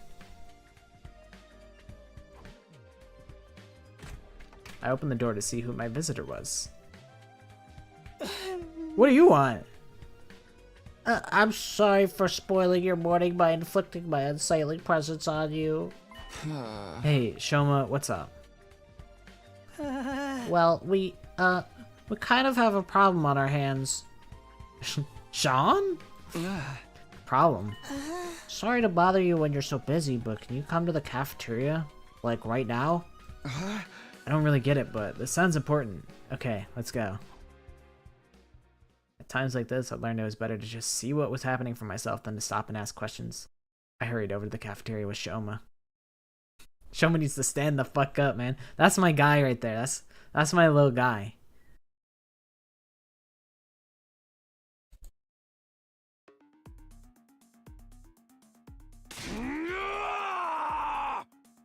I opened the door to see who my visitor was. What do you want? I'm sorry for spoiling your morning by inflicting my unsightly presence on you. Hey, Shoma, what's up? Well, we kind of have a problem on our hands. Sean? Problem? Sorry to bother you when you're so busy, but can you come to the cafeteria? Like, right now? I don't really get it, but this sounds important. Okay, let's go. At times like this, I learned it was better to just see what was happening for myself than to stop and ask questions. I hurried over to the cafeteria with Shoma. Shoma needs to stand the fuck up, man. That's my guy right there. That's my little guy.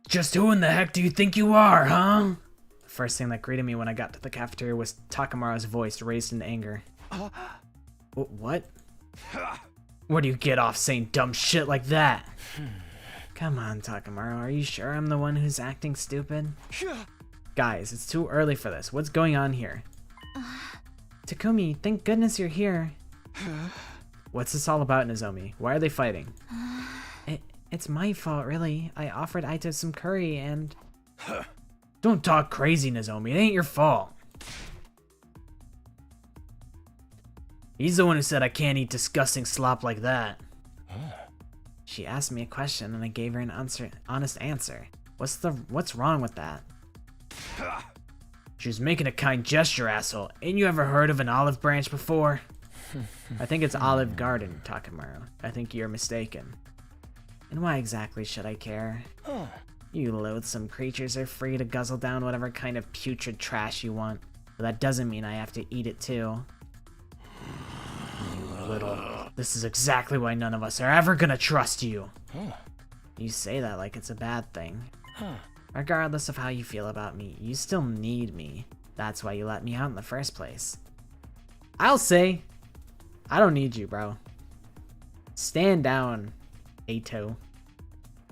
Just who in the heck do you think you are, huh? The first thing that greeted me when I got to the cafeteria was Takamaru's voice raised in anger. What? Where do you get off saying dumb shit like that? Come on, Takamaru, are you sure I'm the one who's acting stupid? Guys, it's too early for this. What's going on here? Takumi, thank goodness you're here. What's this all about, Nozomi? Why are they fighting? It's my fault, really. I offered Aito some curry and... Don't talk crazy, Nozomi. It ain't your fault. He's the one who said I can't eat disgusting slop like that. She asked me a question and I gave her an honest answer. What's wrong with that? She was making a kind gesture, asshole. Ain't you ever heard of an olive branch before? I think it's Olive Garden, Takamaru. I think you're mistaken. And why exactly should I care? You loathsome creatures are free to guzzle down whatever kind of putrid trash you want, but that doesn't mean I have to eat it too. You little... This is exactly why none of us are ever gonna trust you. You say that like it's a bad thing. Regardless of how you feel about me, you still need me. That's why you let me out in the first place. I'll say, I don't need you, bro. Stand down, Aito.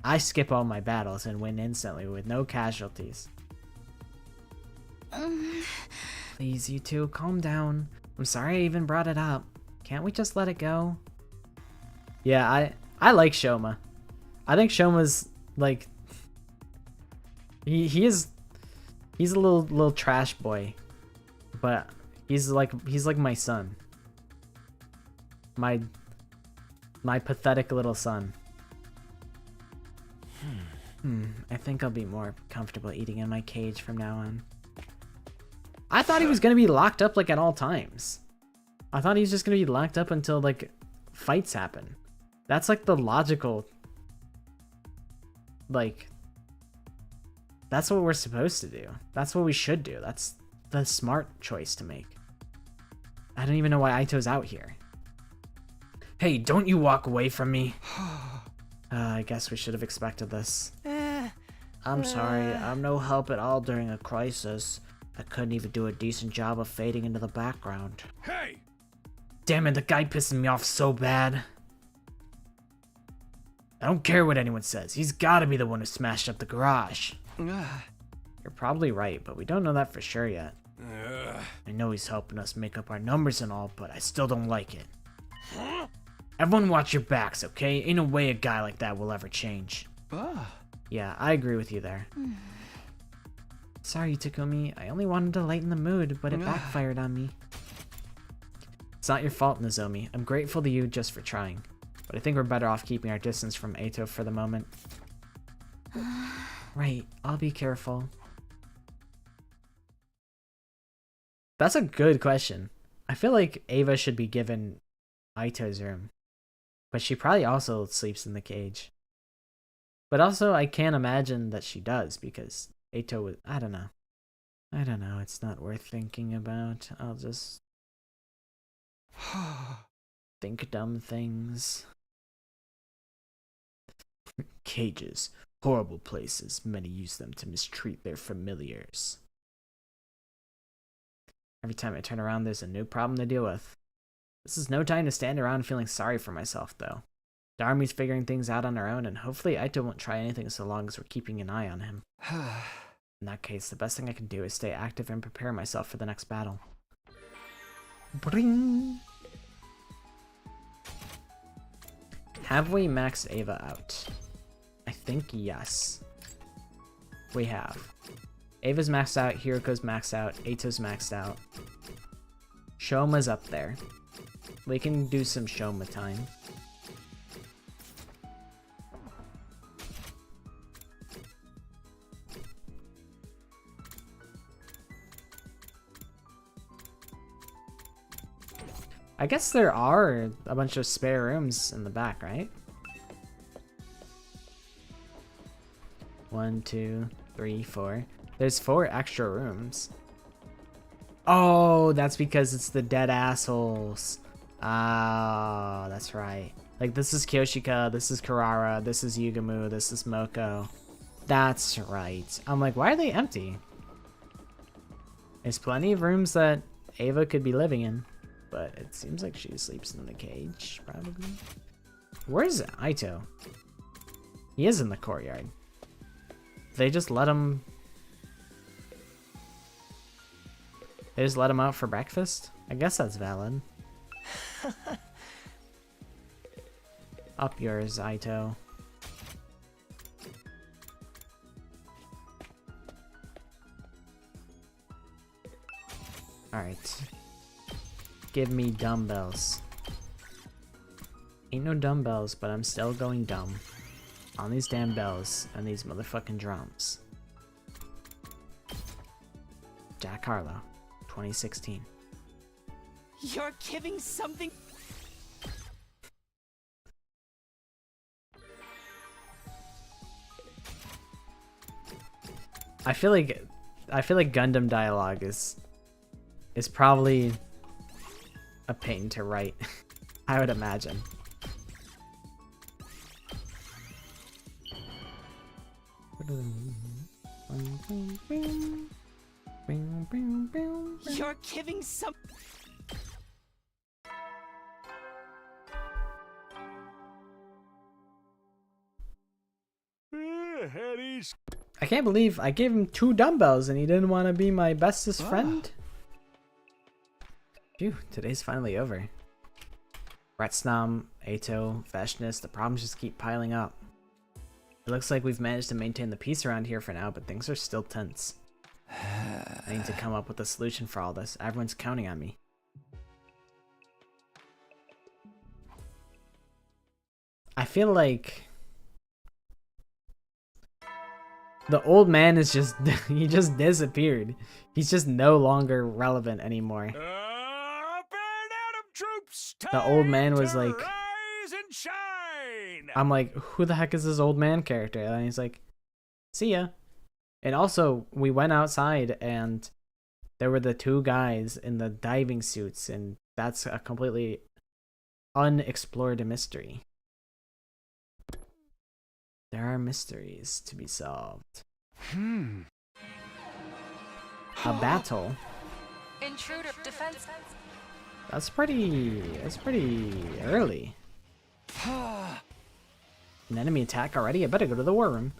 I skip all my battles and win instantly with no casualties. Please, you two, calm down. I'm sorry I even brought it up. Can't we just let it go? Yeah, I like Shoma. I think Shoma's like he's a little trash boy, but he's like my son. My pathetic little son. I think I'll be more comfortable eating in my cage from now on. I thought he was gonna be locked up like at all times. I thought he was just gonna be locked up until like fights happen. That's like the logical, like, that's what we're supposed to do. That's what we should do. That's the smart choice to make. I don't even know why Aito's out here. Hey, don't you walk away from me. I guess we should have expected this. I'm sorry, I'm no help at all during a crisis. I couldn't even do a decent job of fading into the background. Hey! Damn it, the guy pissing me off so bad. I don't care what anyone says. He's gotta be the one who smashed up the garage. You're probably right, but we don't know that for sure yet. I know he's helping us make up our numbers and all, but I still don't like it. Everyone watch your backs, okay? Ain't no way a guy like that will ever change. Yeah, I agree with you there. Sorry, Takumi. I only wanted to lighten the mood, but it backfired on me. It's not your fault, Nozomi. I'm grateful to you just for trying. But I think we're better off keeping our distance from Eito for the moment. Right, I'll be careful. That's a good question. I feel like Ava should be given Aito's room. But she probably also sleeps in the cage. But also, I can't imagine that she does, because Eito was... I don't know. I don't know, it's not worth thinking about. I'll just... think dumb things. Cages. Horrible places. Many use them to mistreat their familiars. Every time I turn around, there's a new problem to deal with. This is no time to stand around feeling sorry for myself, though. The army's figuring things out on our own, and hopefully Eito won't try anything so long as we're keeping an eye on him. In that case, the best thing I can do is stay active and prepare myself for the next battle. Bring. Have we maxed Ava out? I think yes. We have. Ava's maxed out, Hiroko's maxed out, Eito's maxed out. Shoma's up there. We can do some Shoma time. I guess there are a bunch of spare rooms in the back, right? 1, 2, 3, 4. There's 4 extra rooms. Oh, that's because it's the dead assholes. Oh, that's right. Like, this is Kyoshika, this is Karara, this is Yugamu, this is Moko. That's right. I'm like, why are they empty? There's plenty of rooms that Ava could be living in, but it seems like she sleeps in the cage, probably. Where's Eito? He is in the courtyard. They just let him... They just let him out for breakfast? I guess that's valid. Up yours, Eito. Alright. Give me dumbbells. Ain't no dumbbells, but I'm still going dumb. On these damn bells and these motherfucking drums. Jack Harlow, 2016. You're giving something. I feel like Gundam dialogue is probably a pain to write. I would imagine. You're giving some. I can't believe I gave him 2 dumbbells and he didn't want to be my bestest friend. Phew, today's finally over. Retsnam, Eito, Vashnis, the problems just keep piling up. It looks like we've managed to maintain the peace around here for now, but things are still tense. I need to come up with a solution for all this. Everyone's counting on me. I feel like the old man is just he just disappeared. He's just no longer relevant anymore. The old man was like, I'm like, who the heck is this old man character? And he's like, see ya. And also, we went outside and there were the 2 guys in the diving suits, and that's a completely unexplored mystery. There are mysteries to be solved. A battle. Intruder defense. That's pretty early. An enemy attack already? I better go to the war room.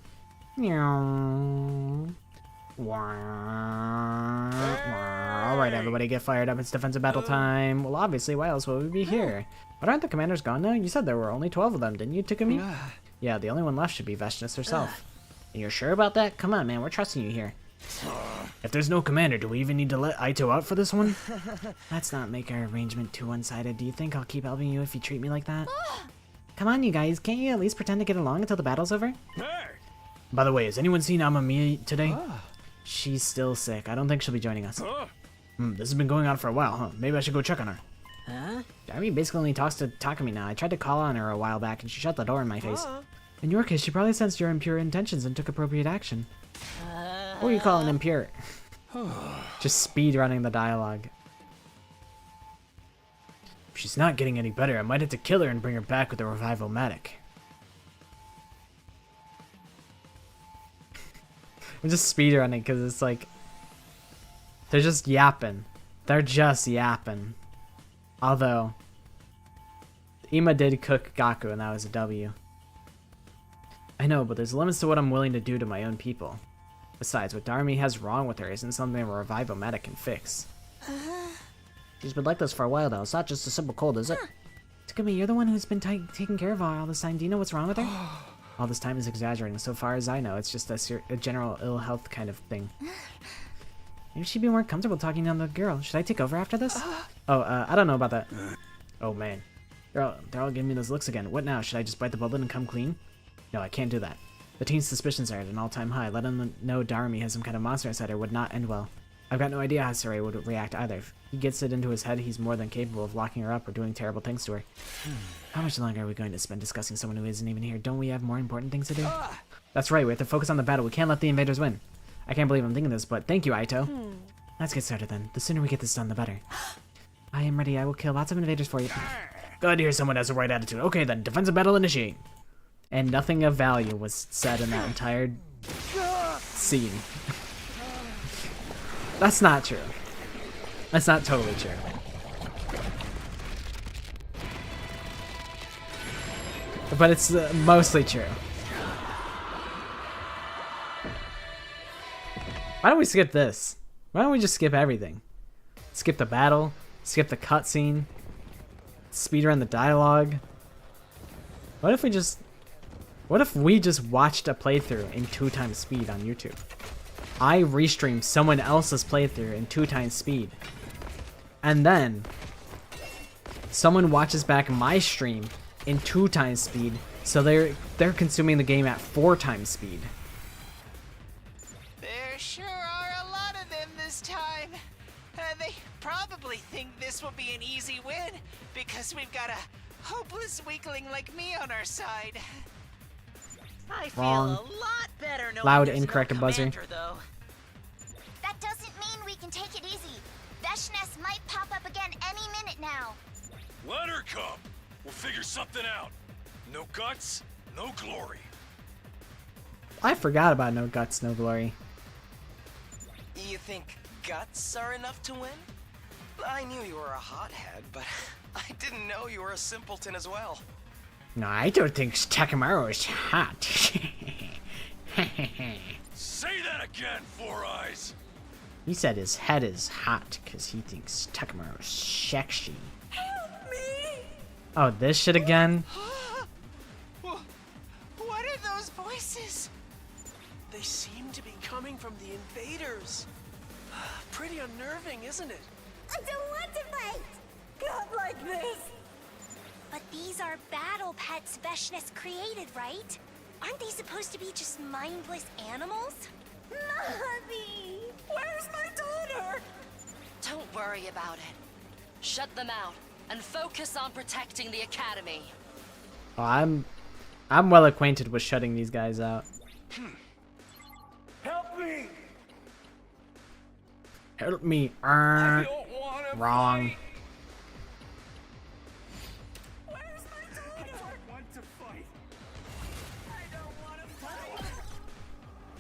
Alright, everybody get fired up. It's defensive battle time. Well, obviously, why else would we be here? But aren't the commanders gone now? You said there were only 12 of them, didn't you, Takumi? Yeah, the only one left should be Veshness herself. And you're sure about that? Come on, man, we're trusting you here. If there's no commander, do we even need to let Aito out for this one? Let's not make our arrangement too one-sided. Do you think I'll keep helping you if you treat me like that? Come on, you guys. Can't you at least pretend to get along until the battle's over? By the way, has anyone seen Amamiya today? She's still sick. I don't think she'll be joining us. This has been going on for a while, huh? Maybe I should go check on her. Huh? Darby basically only talks to Takumi now. I tried to call on her a while back and she shut the door in my face. In your case, she probably sensed your impure intentions and took appropriate action. What do you call an impure? Just speed running the dialogue. If she's not getting any better, I might have to kill her and bring her back with a revival-matic. I'm just speed running because it's like they're just yapping. They're just yapping. Although Ima did cook Gaku and that was a W. I know, but there's limits to what I'm willing to do to my own people. Besides, what Darmi has wrong with her isn't something a revival-matic can fix. She's been like this for a while now. It's not just a simple cold, is it? Takumi, you're the one who's been taking care of her all this time. Do you know what's wrong with her? All this time is exaggerating. So far as I know, it's just a general ill health kind of thing. Maybe she'd be more comfortable talking to the girl. Should I take over after this? I don't know about that. Oh man. They're all giving me those looks again. What now? Should I just bite the bullet and come clean? No, I can't do that. The team's suspicions are at an all-time high. Let him know Darumi has some kind of monster inside her would not end well. I've got no idea how Sarai would react either. If he gets it into his head, he's more than capable of locking her up or doing terrible things to her. How much longer are we going to spend discussing someone who isn't even here? Don't we have more important things to do? That's right, we have to focus on the battle. We can't let the invaders win. I can't believe I'm thinking this, but thank you, Aito. Let's get started then. The sooner we get this done, the better. I am ready. I will kill lots of invaders for you. Glad to hear someone has the right attitude. Okay then, defensive battle initiate. And nothing of value was said in that entire scene. That's not true. That's not totally true. But it's mostly true. Why don't we skip this? Why don't we just skip everything? Skip the battle, skip the cutscene, speedrun the dialogue. What if we just watched a playthrough in 2x speed on YouTube? I restream someone else's playthrough in 2x speed. And then someone watches back my stream in 2x speed, so they're consuming the game at 4x speed. There sure are a lot of them this time. They probably think this will be an easy win because we've got a hopeless weakling like me on our side. I feel Wrong. a lot better knowing Loud, there's incorrect no buzzer. commander, though. That doesn't mean we can take it easy. Veshness might pop up again any minute now. Let her come. We'll figure something out. No guts, no glory. I forgot about No Guts, No Glory. You think guts are enough to win? I knew you were a hothead, but I didn't know you were a simpleton as well. No, I don't think Takamaru is hot. Say that again, Four Eyes. He said his head is hot because he thinks Takamaru is sexy. Help me! Oh, this shit again? What are those voices? They seem to be coming from the invaders. Pretty unnerving, isn't it? I don't want to fight! Not like this! But these are battle pets Veshness created, right? Aren't they supposed to be just mindless animals? Mommy! Where's my daughter? Don't worry about it. Shut them out and focus on protecting the academy. Oh, I'm well acquainted with shutting these guys out. Help me! Help me. I don't wanna Wrong. fight. Where's my daughter? I don't want to fight. I don't want to fight.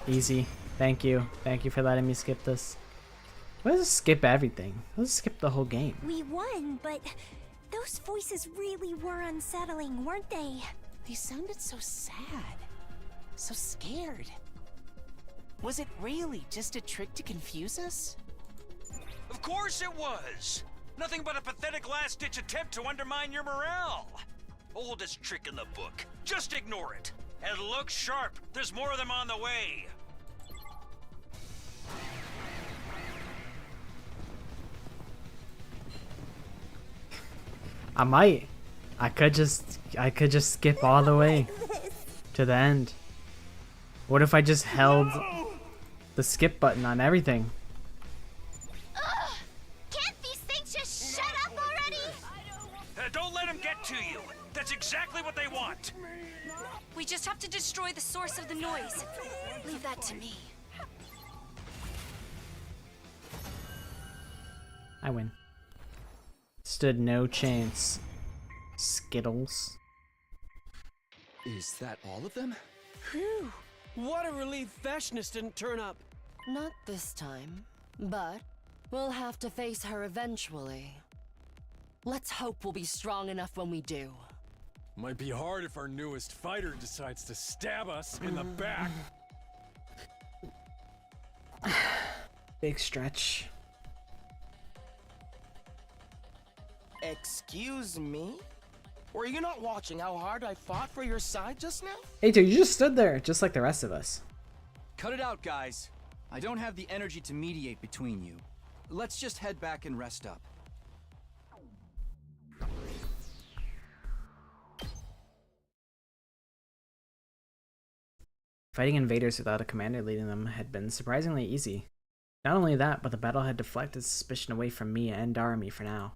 Easy. Thank you. Thank you for letting me skip this. Let's skip everything. Let's skip the whole game. We won, but those voices really were unsettling, weren't they? They sounded so sad. So scared. Was it really just a trick to confuse us? Of course it was! Nothing but a pathetic last-ditch attempt to undermine your morale! Oldest trick in the book. Just ignore it. And look sharp. There's more of them on the way. I might. I could just skip all the way to the end. What if I just held the skip button on everything? Can't these things just shut up already? Don't let them get to you. That's exactly what they want. We just have to destroy the source of the noise. Leave that to me. I win. Stood no chance. Skittles. Is that all of them? Phew! What a relief Veshness didn't turn up. Not this time, but we'll have to face her eventually. Let's hope we'll be strong enough when we do. Might be hard if our newest fighter decides to stab us in the back. Big stretch. Excuse me? Were you not watching how hard I fought for your side just now? Hey, dude, you just stood there, just like the rest of us. Cut it out, guys. I don't have the energy to mediate between you. Let's just head back and rest up. Fighting invaders without a commander leading them had been surprisingly easy. Not only that, but the battle had deflected suspicion away from me and Darami for now.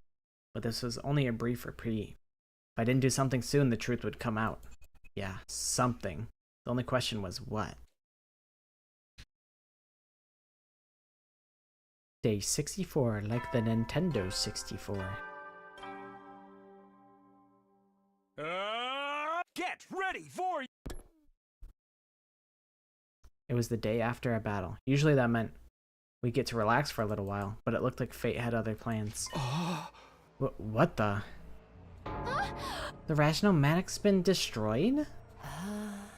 But this was only a brief reprieve. If I didn't do something soon, the truth would come out. Yeah, something. The only question was what? Day 64, like the Nintendo 64. Get ready for... It was the day after a battle. Usually that meant we'd get to relax for a little while, but it looked like fate had other plans. What the? The Rational-Matic's been destroyed?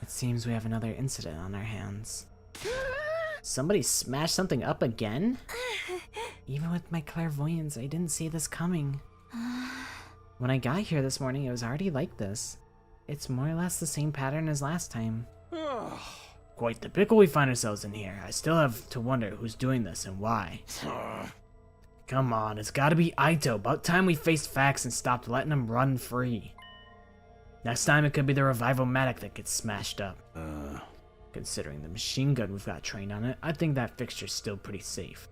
It seems we have another incident on our hands. Somebody smashed something up again? Even with my clairvoyance, I didn't see this coming. When I got here this morning, it was already like this. It's more or less the same pattern as last time. Quite the pickle we find ourselves in here. I still have to wonder who's doing this and why. Come on, it's gotta be Aito. About time we faced facts and stopped letting him run free. Next time it could be the Revival-Matic that gets smashed up. Considering the machine gun we've got trained on it, I think that fixture's still pretty safe.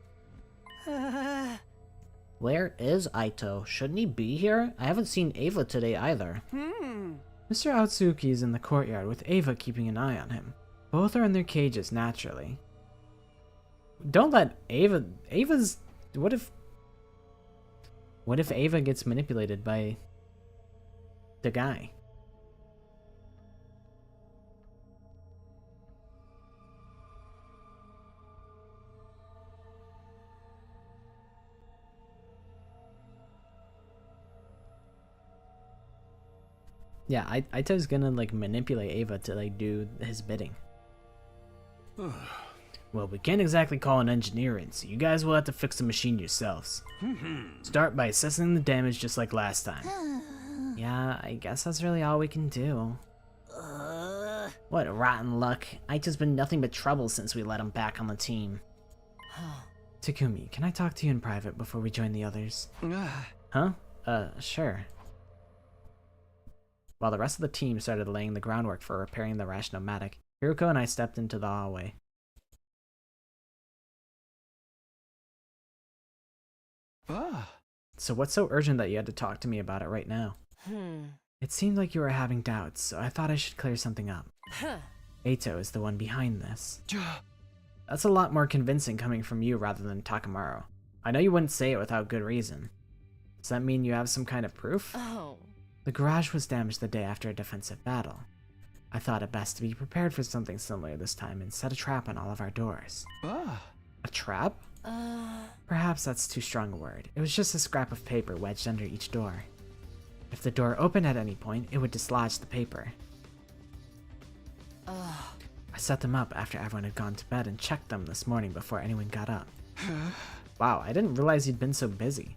Where is Aito? Shouldn't he be here? I haven't seen Ava today either. Mr. Otsuki is in the courtyard with Ava keeping an eye on him. Both are in their cages naturally. Don't let Ava's... What if Ava gets manipulated by the guy? Yeah, Aito's gonna like manipulate Ava to like do his bidding. Well, we can't exactly call an engineer in, so you guys will have to fix the machine yourselves. Start by assessing the damage just like last time. Yeah, I guess that's really all we can do. What rotten luck. Aito's been nothing but trouble since we let him back on the team. Takumi, can I talk to you in private before we join the others? Huh? Sure. While the rest of the team started laying the groundwork for repairing the Rational-Matic, Hiruko and I stepped into the hallway. So what's so urgent that you had to talk to me about it right now? It seemed like you were having doubts, so I thought I should clear something up. Aito is the one behind this. That's a lot more convincing coming from you rather than Takamaru. I know you wouldn't say it without good reason. Does that mean you have some kind of proof? The garage was damaged the day after a defensive battle. I thought it best to be prepared for something similar this time and set a trap on all of our doors. A trap? Perhaps that's too strong a word. It was just a scrap of paper wedged under each door. If the door opened at any point, it would dislodge the paper. I set them up after everyone had gone to bed and checked them this morning before anyone got up. Wow, I didn't realize you'd been so busy.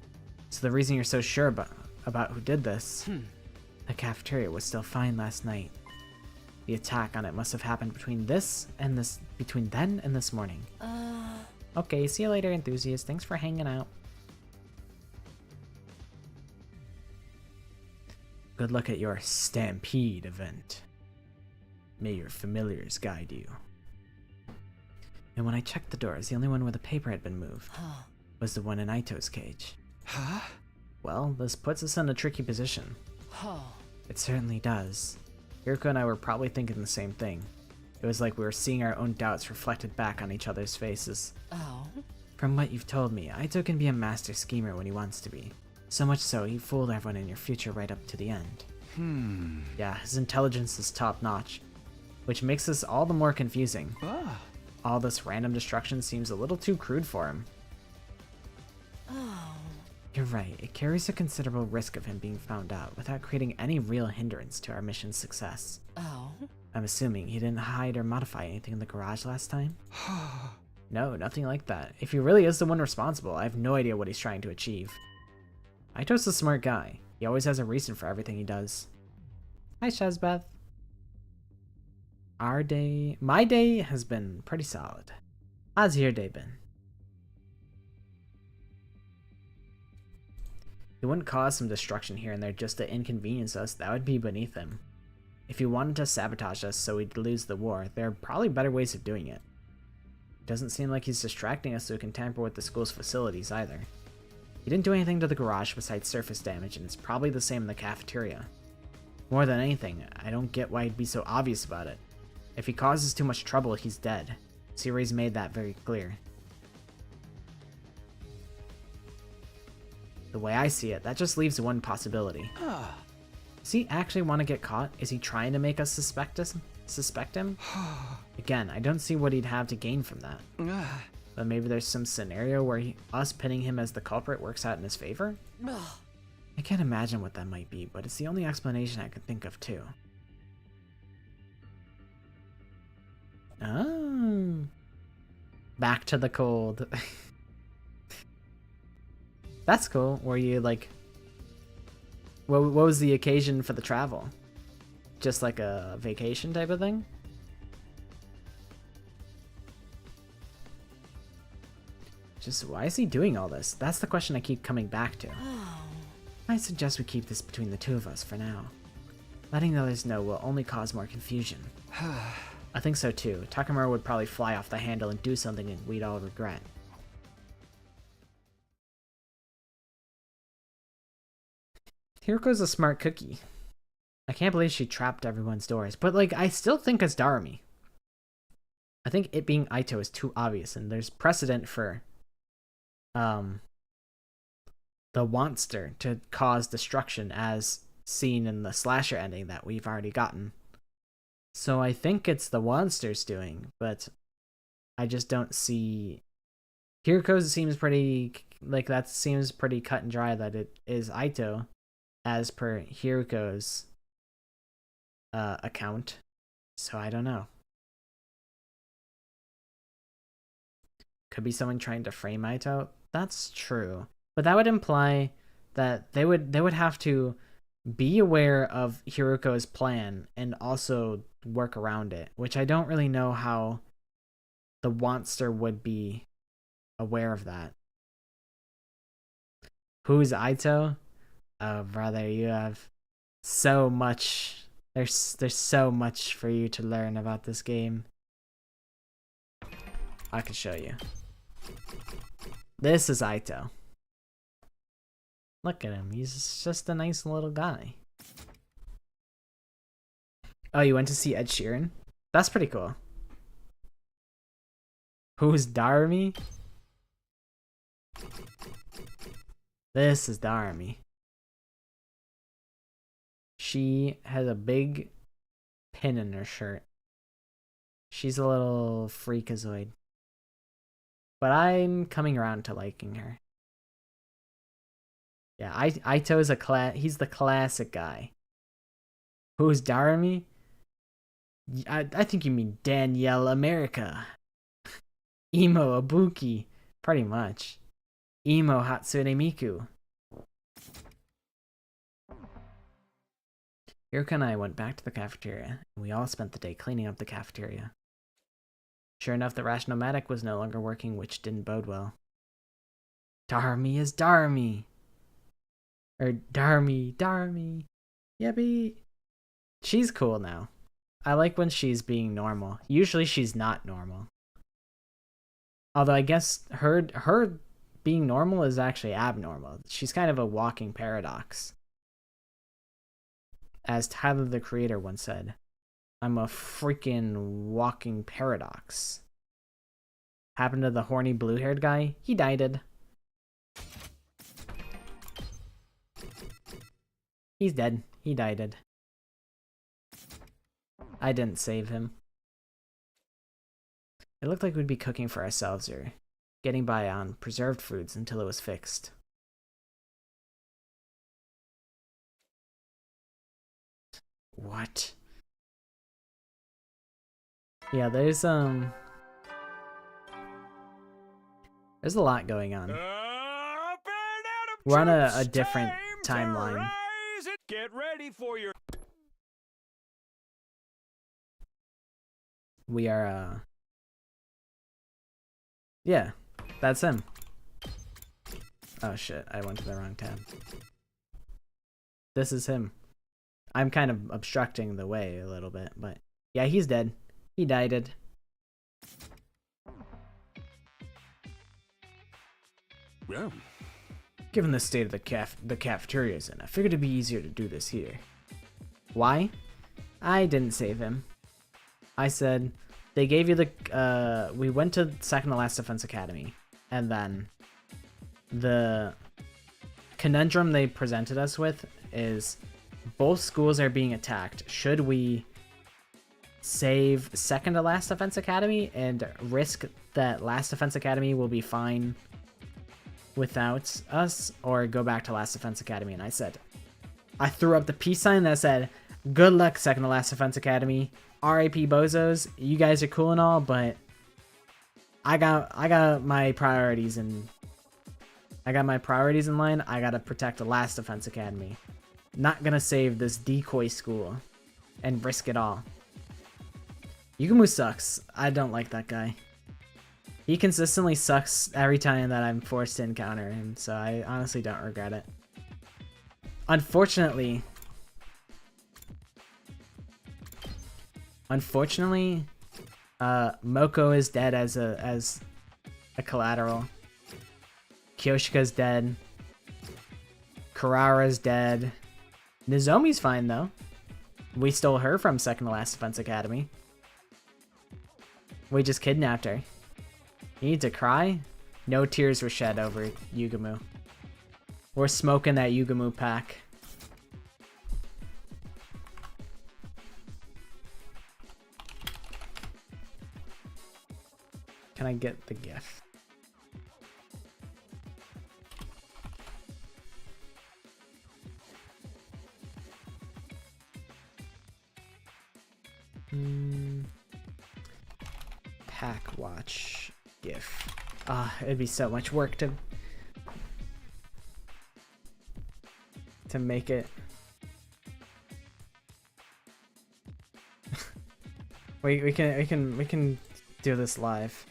So the reason you're so sure about who did this? The cafeteria was still fine last night. The attack on it must have happened between then and this morning. Okay, see you later, enthusiast. Thanks for hanging out. Good luck at your Stampede event. May your familiars guide you. And when I checked the doors, the only one where the paper had been moved was the one in Aito's cage. Huh? Well, this puts us in a tricky position. It certainly does. Hiroko and I were probably thinking the same thing. It was like we were seeing our own doubts reflected back on each other's faces. From what you've told me, Aito can be a master schemer when he wants to be. So much so, he fooled everyone in your future right up to the end. Yeah, his intelligence is top-notch, which makes this all the more confusing. All this random destruction seems a little too crude for him. You're right, it carries a considerable risk of him being found out without creating any real hindrance to our mission's success. I'm assuming he didn't hide or modify anything in the garage last time? No, nothing like that. If he really is the one responsible, I have no idea what he's trying to achieve. Aito's a smart guy. He always has a reason for everything he does. Hi, Shazbeth. My day has been pretty solid. How's your day been? He wouldn't cause some destruction here and there just to inconvenience us. That would be beneath him. If he wanted to sabotage us so we'd lose the war, there are probably better ways of doing it. Doesn't seem like he's distracting us so he can tamper with the school's facilities either. He didn't do anything to the garage besides surface damage, and it's probably the same in the cafeteria. More than anything, I don't get why he'd be so obvious about it. If he causes too much trouble, he's dead. Series made that very clear. The way I see it, that just leaves one possibility. Does he actually want to get caught? Is he trying to make us suspect him? Again, I don't see what he'd have to gain from that. But maybe there's some scenario where us pinning him as the culprit works out in his favor? I can't imagine what that might be, but it's the only explanation I can think of too. Oh. Back to the cold. That's cool. Were you like... What was the occasion for the travel? Just like a vacation type of thing? Just why is he doing all this? That's the question I keep coming back to. I suggest we keep this between the two of us for now. Letting the others know will only cause more confusion. I think so too. Takamura would probably fly off the handle and do something and we'd all regret. Hiroko's a smart cookie. I can't believe she trapped everyone's doors, but like, I still think it's Darumi. I think it being Aito is too obvious, and there's precedent for the Wanster to cause destruction as seen in the slasher ending that we've already gotten. So I think it's the Wanster's doing, but I just don't see... Hiroko's seems pretty... like, that seems pretty cut and dry that it is Aito, as per Hiroko's account. So I don't know. Could be someone trying to frame Aito. That's true. But that would imply that they would have to be aware of Hiroko's plan and also work around it, which I don't really know how the Wanster would be aware of that. Who's Aito? Oh, brother, you have so much. There's so much for you to learn about this game. I can show you. This is Aito. Look at him. He's just a nice little guy. Oh, you went to see Ed Sheeran? That's pretty cool. Who's Darumi? This is Darumi. She has a big pin in her shirt. She's a little freakazoid. But I'm coming around to liking her. Yeah, Aito is he's the classic guy. Who's Darumi? I think you mean Danielle America. Emo Ibuki, pretty much. Emo Hatsune Miku. Hiroka and I went back to the cafeteria, and we all spent the day cleaning up the cafeteria. Sure enough, the Rationomatic was no longer working, which didn't bode well. Darmy is Darmy! Or Darmy. Yippee! She's cool now. I like when she's being normal. Usually she's not normal. Although I guess her being normal is actually abnormal. She's kind of a walking paradox. As Tyler the Creator once said, I'm a freaking walking paradox. Happened to the horny blue-haired guy? He died. He's dead. He died. I didn't save him. It looked like we'd be cooking for ourselves or getting by on preserved foods until it was fixed. What? Yeah, there's a lot going on. We're on a different timeline. Get ready for your... We are, yeah, that's him. Oh shit, I went to the wrong tab. This is him. I'm kind of obstructing the way a little bit, but yeah, he's dead. He died. Well, Given the state of the cafeteria's in, I figured it'd be easier to do this here. Why? I didn't save him. I said, they gave you the, we went to second to last defense academy, and then the conundrum they presented us with is both schools are being attacked. Should we save second to last defense academy and risk that last defense academy will be fine without us, or go back to last defense academy? And I said, I threw up the peace sign that said, good luck second to last defense academy. RIP bozos, you guys are cool and all, but I got my priorities in line. I gotta protect the last defense academy. Not gonna save this decoy school and risk it all. Yugumu sucks. I don't like that guy. He consistently sucks every time that I'm forced to encounter him, so I honestly don't regret it. Unfortunately, Moko is dead as a collateral. Kyoshika's dead. Karara's dead. Nozomi's fine though. We stole her from second to last defense academy. We just kidnapped her. You need to cry? No tears were shed over Yugumu. We're smoking that Yugumu pack. Can I get the GIF? Pack watch GIF. Ah, it'd be so much work to make it. we can do this live.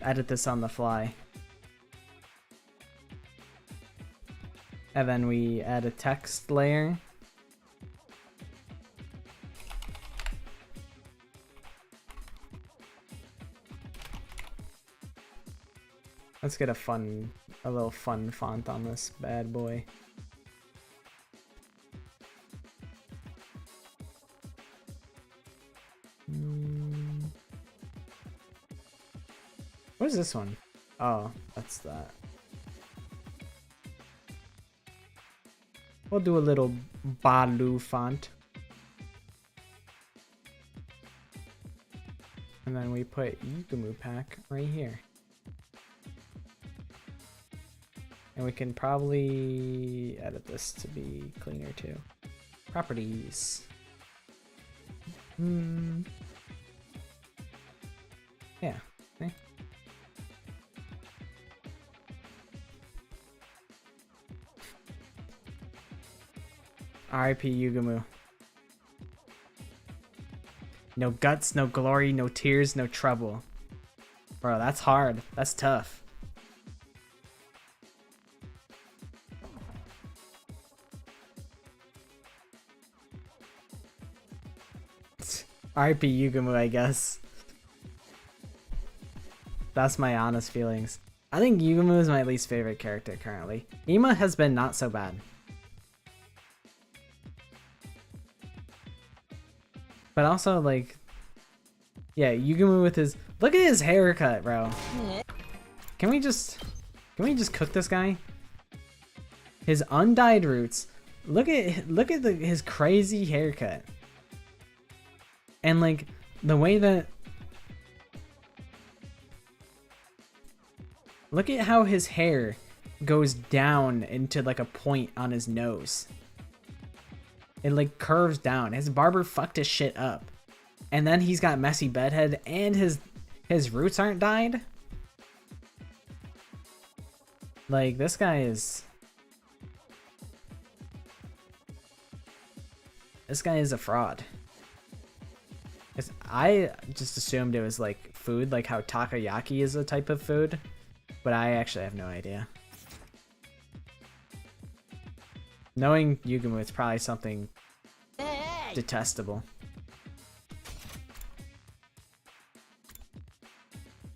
Edit this on the fly. And then we add a text layer. Let's get a little fun font on this bad boy. What is this one? Oh, that's that. We'll do a little Balu font. And then we put Yugumu pack right here. And we can probably edit this to be cleaner too. Properties. Yeah. Okay. R.I.P. Yugumu. No guts, no glory, no tears, no trouble. Bro, that's hard. That's tough. R.I.P. Yugumu, I guess. That's my honest feelings. I think Yugumu is my least favorite character currently. Ima has been not so bad. But also, like, yeah, Yugumu with his, look at his haircut, bro. Can we just cook this guy? His undyed roots. Look at his crazy haircut. And like the way that, look at how his hair goes down into like a point on his nose. It like curves down. His barber fucked his shit up. And then he's got messy bedhead and his roots aren't dyed. Like, this guy is... This guy is a fraud. I just assumed it was like food, like how takoyaki is a type of food. But I actually have no idea. Knowing Yugumu, it's probably something detestable.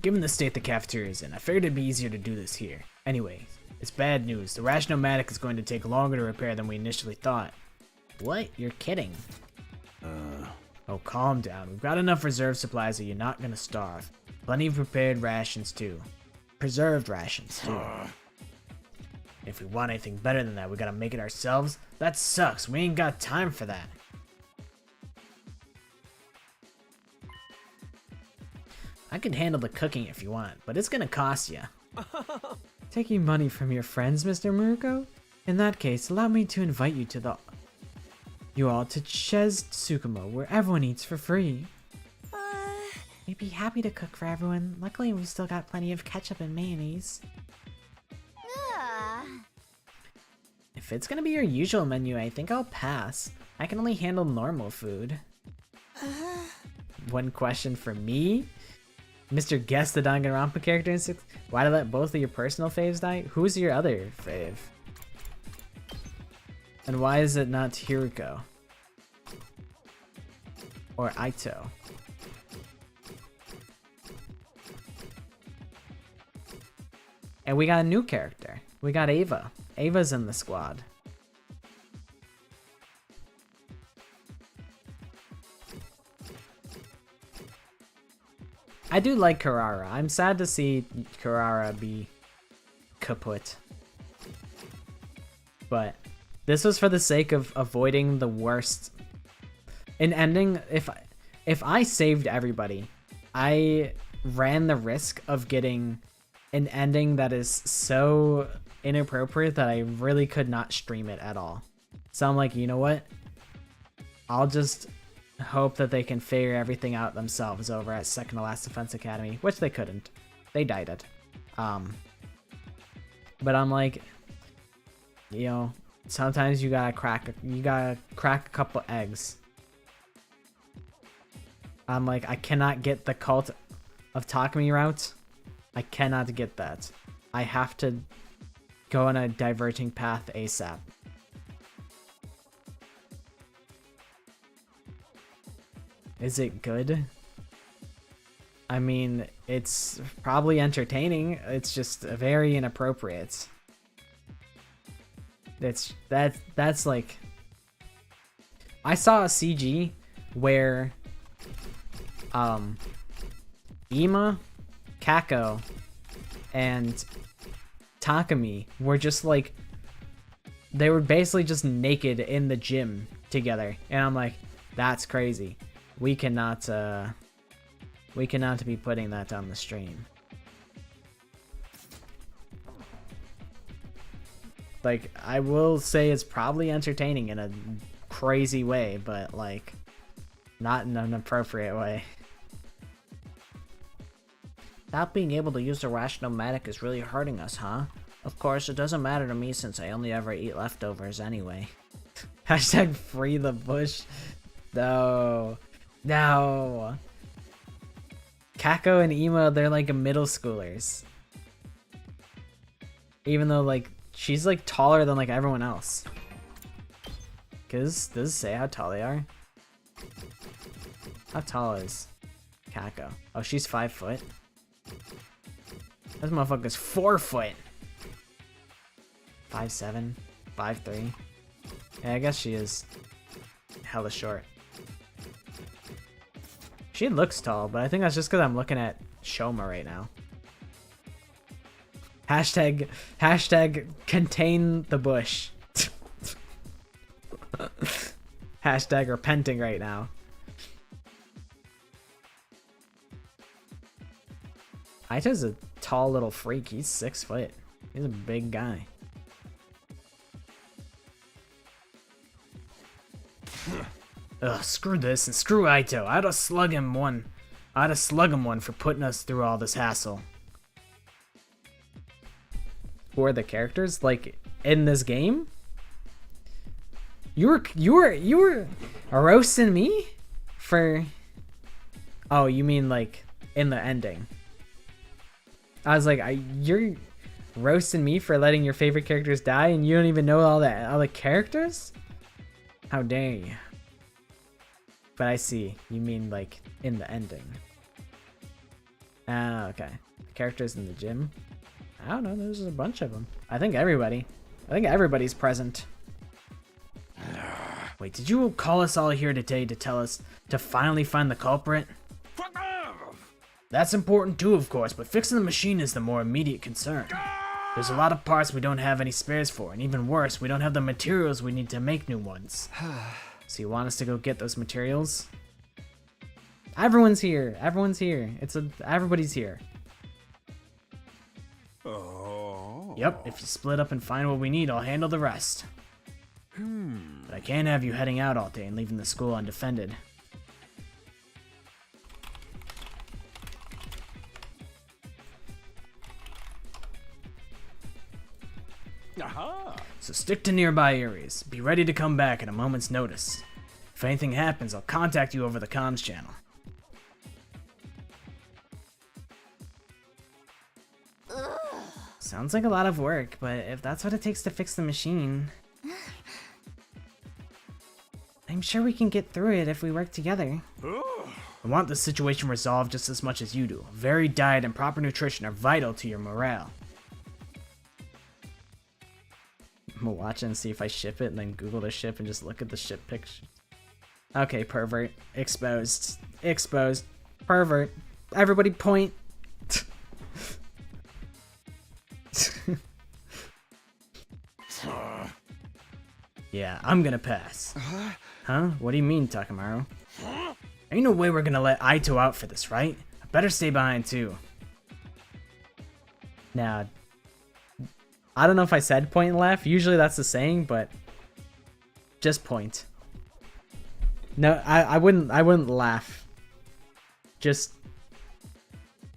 Given the state the cafeteria is in, I figured it'd be easier to do this here. Anyway, it's bad news. The Rash-O-Matic is going to take longer to repair than we initially thought. What? You're kidding. Oh, calm down. We've got enough reserve supplies that you're not gonna starve. Plenty of prepared rations too. Preserved rations too. If we want anything better than that, we gotta make it ourselves? That sucks. We ain't got time for that. I can handle the cooking if you want, but it's gonna cost you. Taking money from your friends, Mr. Muruko? In that case, allow me to invite you to you all to Ches Tsukumo, where everyone eats for free. We'd be happy to cook for everyone. Luckily, we've still got plenty of ketchup and mayonnaise. If it's gonna be your usual menu, I think I'll pass. I can only handle normal food. One question for me? Mr. Guess the Danganronpa character in 6. Why did I let both of your personal faves die? Who's your other fave? And why is it not Hiruko? Or Aito? And we got a new character. We got Ava. Ava's in the squad. I do like Karara. I'm sad to see Karara be kaput. But this was for the sake of avoiding the worst. In ending, if I saved everybody, I ran the risk of getting an ending that is so inappropriate that I really could not stream it at all. So I'm like, you know what? I'll just hope that they can figure everything out themselves over at Second to Last Defense Academy, which they couldn't. They died it. But I'm like, you know, sometimes you gotta crack a couple eggs. I'm like, I cannot get the Cult of Takumi route. I cannot get that. I have to go on a diverging path ASAP. Is it good? I mean, it's probably entertaining. It's just very inappropriate. That's like, I saw a CG where Ima, Kako, and Takumi were just like, they were basically just naked in the gym together, and I'm like, that's crazy. We cannot be putting that on the stream. Like, I will say it's probably entertaining in a crazy way, but like, not in an appropriate way. Not being able to use the Rash-O-Matic is really hurting us, huh? Of course, it doesn't matter to me since I only ever eat leftovers anyway. Hashtag free the bush. No. No. Kako and Emo, they're like middle schoolers. Even though like she's like taller than like everyone else. Does it say how tall they are? How tall is Kako? Oh, she's 5 foot. This motherfucker's 4 foot. 5'7", 5'3". Yeah, I guess she is hella short. She looks tall, but I think that's just because I'm looking at Shoma right now. Hashtag contain the bush. Hashtag repenting right now. Aito's a tall little freak. He's 6 foot. He's a big guy. Ugh, screw this and screw Aito. I'd have slug him one for putting us through all this hassle. Who are the characters? Like, in this game? You were roasting me? For... Oh, you mean like, in the ending. I was like, you're roasting me for letting your favorite characters die and you don't even know all the characters? How dare you? But I see. You mean like in the ending. Ah, okay. Characters in the gym? I don't know. There's a bunch of them. I think everybody's present. Wait, did you call us all here today to tell us to finally find the culprit? That's important too, of course, but fixing the machine is the more immediate concern. There's a lot of parts we don't have any spares for, and even worse, we don't have the materials we need to make new ones. So you want us to go get those materials? Everyone's here. Everyone's here. Everybody's here. Oh. Yep, if you split up and find what we need, I'll handle the rest. But I can't have you heading out all day and leaving the school undefended. Aha. So stick to nearby areas. Be ready to come back at a moment's notice. If anything happens, I'll contact you over the comms channel. Sounds like a lot of work, but if that's what it takes to fix the machine... I'm sure we can get through it if we work together. I want the situation resolved just as much as you do. Varied diet and proper nutrition are vital to your morale. I'm gonna watch it and see if I ship it and then Google the ship and just look at the ship picture. Okay, pervert. Exposed. Exposed. Pervert. Everybody point. Yeah, I'm gonna pass. Huh? What do you mean, Takamaru? Ain't no way we're gonna let Aito out for this, right? I better stay behind too. Now, I don't know if I said point and laugh. Usually that's the saying, but just point. No, I wouldn't laugh. Just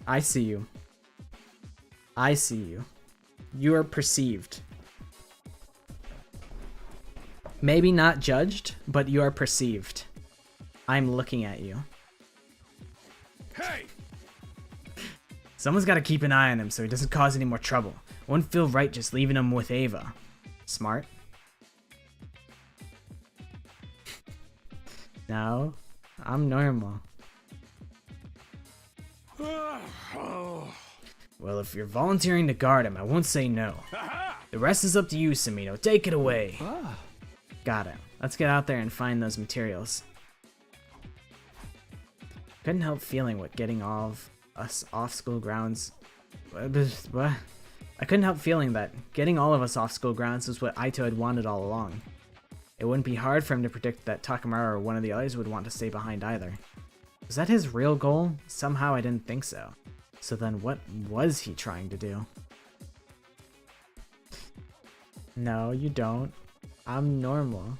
I see you. I see you. You are perceived. Maybe not judged, but you are perceived. I'm looking at you. Hey! Someone's got to keep an eye on him so he doesn't cause any more trouble. Wouldn't feel right just leaving him with Ava. Smart. No, I'm normal. Well, if you're volunteering to guard him, I won't say no. The rest is up to you, Samino. Take it away. Got it. Let's get out there and find those materials. Couldn't help feeling what getting all of us off school grounds... What? I couldn't help feeling that getting all of us off school grounds was what Aito had wanted all along. It wouldn't be hard for him to predict that Takamaru or one of the others would want to stay behind either. Was that his real goal? Somehow I didn't think so. So then what was he trying to do? No, you don't. I'm normal.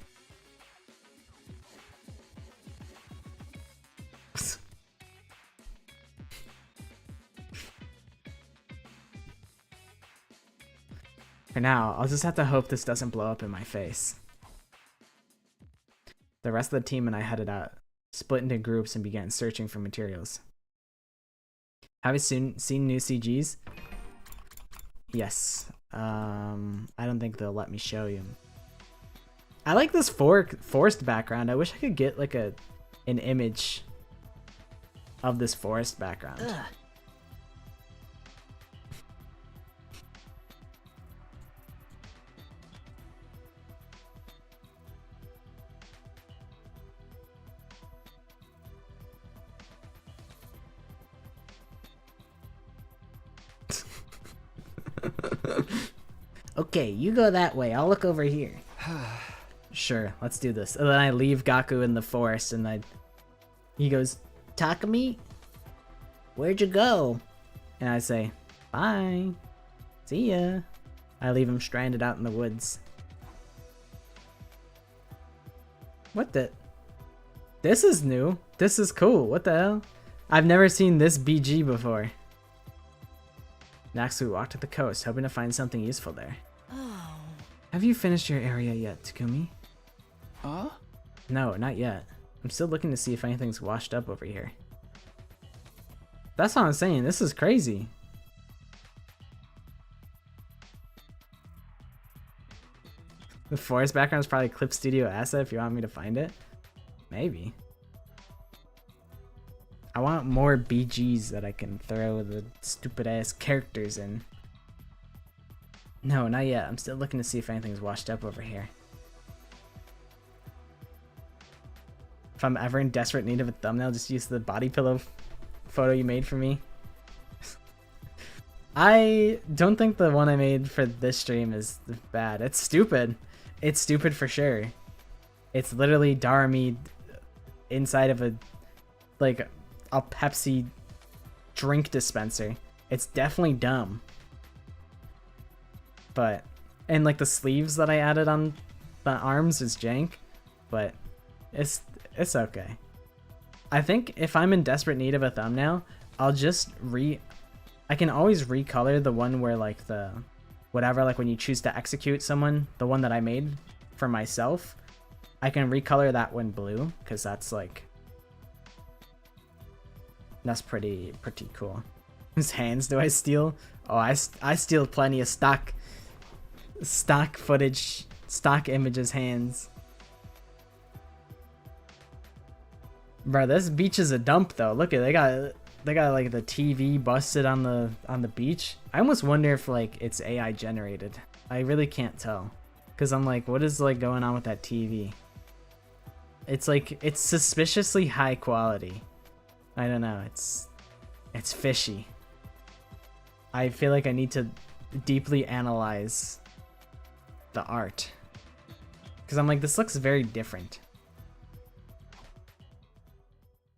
For now, I'll just have to hope this doesn't blow up in my face. The rest of the team and I headed out, split into groups, and began searching for materials. Have you seen new CGs? Yes. I don't think they'll let me show you. I like this forest background. I wish I could get like an image of this forest background. Ugh. Okay, you go that way. I'll look over here. Sure, let's do this. And then I leave Gaku in the forest, and he goes, "Takumi, where'd you go?" And I say, "Bye. See ya." I leave him stranded out in the woods. What the? This is new. This is cool. What the hell? I've never seen this BG before. Next, we walk to the coast, hoping to find something useful there. Oh. Have you finished your area yet, Takumi? Huh? No, not yet. I'm still looking to see if anything's washed up over here. That's what I'm saying. This is crazy. The forest background is probably Clip Studio asset if you want me to find it. Maybe. I want more BGs that I can throw the stupid ass characters in. No, not yet. I'm still looking to see if anything's washed up over here. If I'm ever in desperate need of a thumbnail, just use the body pillow photo you made for me. I don't think the one I made for this stream is bad. It's stupid. It's stupid for sure. It's literally Darami inside of a Pepsi drink dispenser. It's definitely dumb. But, and like the sleeves that I added on the arms is jank, but it's okay. I think if I'm in desperate need of a thumbnail, I'll just I can always recolor the one where like the whatever, like when you choose to execute someone, the one that I made for myself, I can recolor that one blue, because that's like that's pretty cool. Whose hands do I steal? Oh, I steal plenty of stock footage, stock images hands. Bro, this beach is a dump though. Look at they got like the TV busted on the beach. I almost wonder if like it's AI generated. I really can't tell, cuz I'm like, what is like going on with that TV? It's like it's suspiciously high quality. I don't know, it's fishy. I feel like I need to deeply analyze the art, cuz I'm like, this looks very different.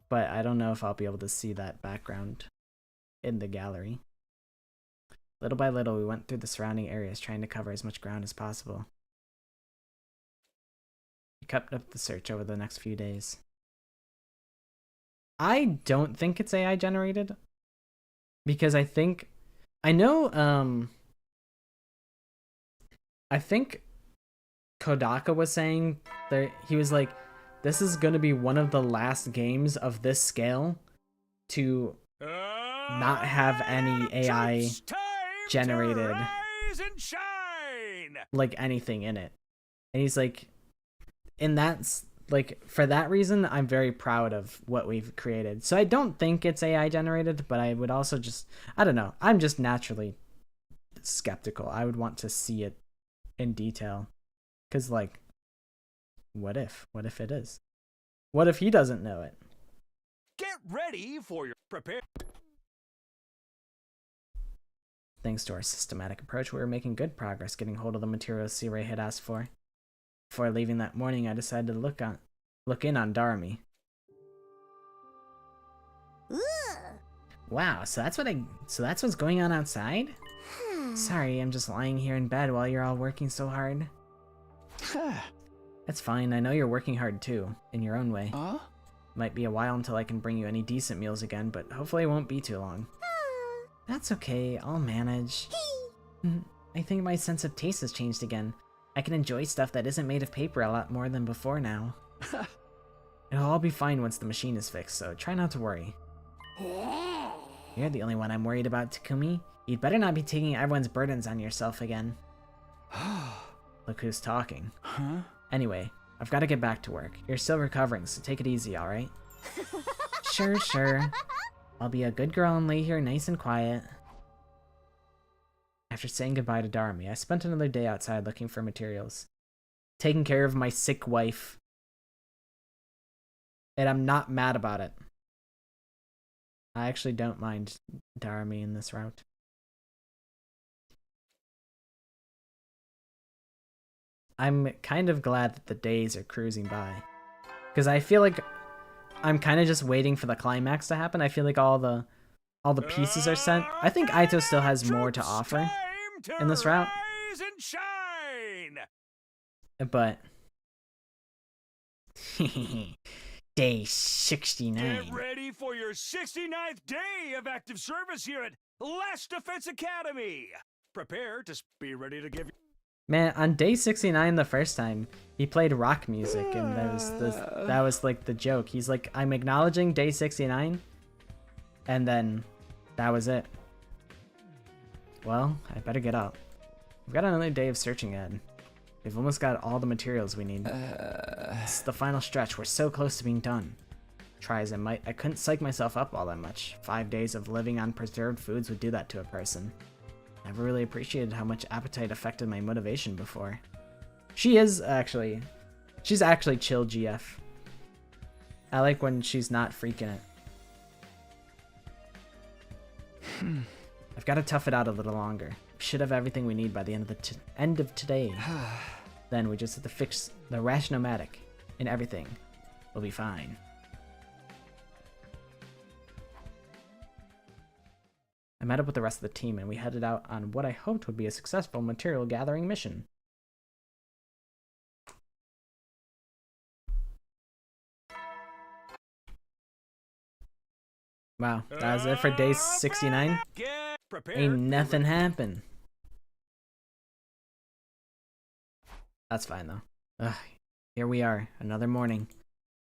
But I don't know if I'll be able to see that background in the gallery. Little by little, we went through the surrounding areas, trying to cover as much ground as possible. We kept up the search over the next few days. I don't think it's AI generated, because I think I think Kodaka was saying that he was like, this is going to be one of the last games of this scale to not have any AI generated like anything in it. And he's like, and that's like, for that reason, I'm very proud of what we've created. So I don't think it's AI generated, but I would also just, I don't know, I'm just naturally skeptical. I would want to see it in detail, because like, what if it is? What if he doesn't know it? Get ready for your prepare. Thanks to our systematic approach, we were making good progress getting hold of the materials C-Ray had asked for. Before leaving that morning, I decided to look in on Darami. Wow, so that's what's going on outside? Sorry, I'm just lying here in bed while you're all working so hard. That's fine, I know you're working hard too, in your own way. Might be a while until I can bring you any decent meals again, but hopefully it won't be too long. That's okay, I'll manage. I think my sense of taste has changed again. I can enjoy stuff that isn't made of paper a lot more than before now. It'll all be fine once the machine is fixed, so try not to worry. You're the only one I'm worried about, Takumi. You'd better not be taking everyone's burdens on yourself again. Look who's talking. Huh? Anyway, I've got to get back to work. You're still recovering, so take it easy, alright? Sure. I'll be a good girl and lay here nice and quiet. After saying goodbye to Darmi, I spent another day outside looking for materials. Taking care of my sick wife. And I'm not mad about it. I actually don't mind Darmi in this route. I'm kind of glad that the days are cruising by. Because I feel like I'm kind of just waiting for the climax to happen. I feel like all the pieces are sent. I think Aito still has more to offer in this route. But Day 69. Get ready for your 69th day of active service here at Last Defense Academy. Prepare to be ready to give. Man, on day 69 the first time, he played rock music, and that was like the joke. He's like, I'm acknowledging day 69, and then that was it. Well, I better get up. We've got another day of searching ahead. We've almost got all the materials we need. This is the final stretch. We're so close to being done. Try as I might, I couldn't psych myself up all that much. 5 days of living on preserved foods would do that to a person. Never really appreciated how much appetite affected my motivation before. She's actually chill GF. I like when she's not freaking it. I've got to tough it out a little longer. We should have everything we need by the end of today. Then we just have to fix the Rashnomatic, and everything will be fine. I met up with the rest of the team, and we headed out on what I hoped would be a successful material gathering mission. Wow, that was it for day 69? Ain't nothing happened. That's fine, though. Ugh, here we are, another morning.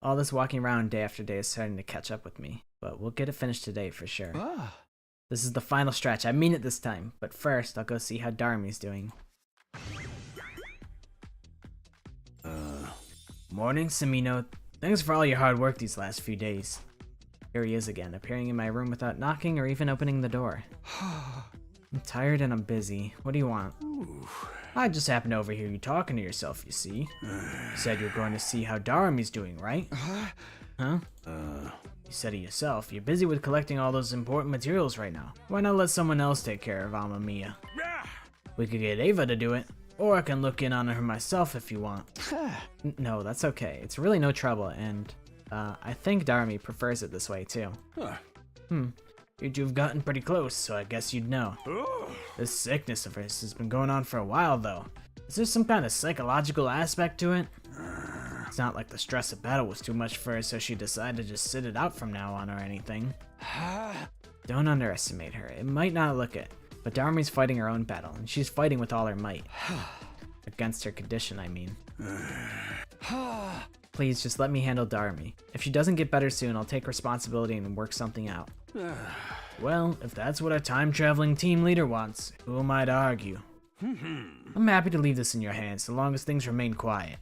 All this walking around day after day is starting to catch up with me, but we'll get it finished today for sure. This is the final stretch, I mean it this time, but first I'll go see how Darmi's doing. Morning, Samino. Thanks for all your hard work these last few days. Here he is again, appearing in my room without knocking or even opening the door. I'm tired and I'm busy. What do you want? I just happened to overhear you talking to yourself, you see. You said you were going to see how Darmi's doing, right? Huh? You said it yourself. You're busy with collecting all those important materials right now. Why not let someone else take care of Alma Mia? We could get Ava to do it, or I can look in on her myself if you want. No, that's okay. It's really no trouble, and I think Darmi prefers it this way too. You've gotten pretty close, so I guess you'd know. This sickness of hers has been going on for a while, though. Is there some kind of psychological aspect to it? It's not like the stress of battle was too much for her, so she decided to just sit it out from now on or anything. Don't underestimate her. It might not look it, but Darmi's fighting her own battle, and she's fighting with all her might. Against her condition, I mean. Please, just let me handle Darmi. If she doesn't get better soon, I'll take responsibility and work something out. Well, if that's what a time-traveling team leader wants, who am I to argue? I'm happy to leave this in your hands so long as things remain quiet.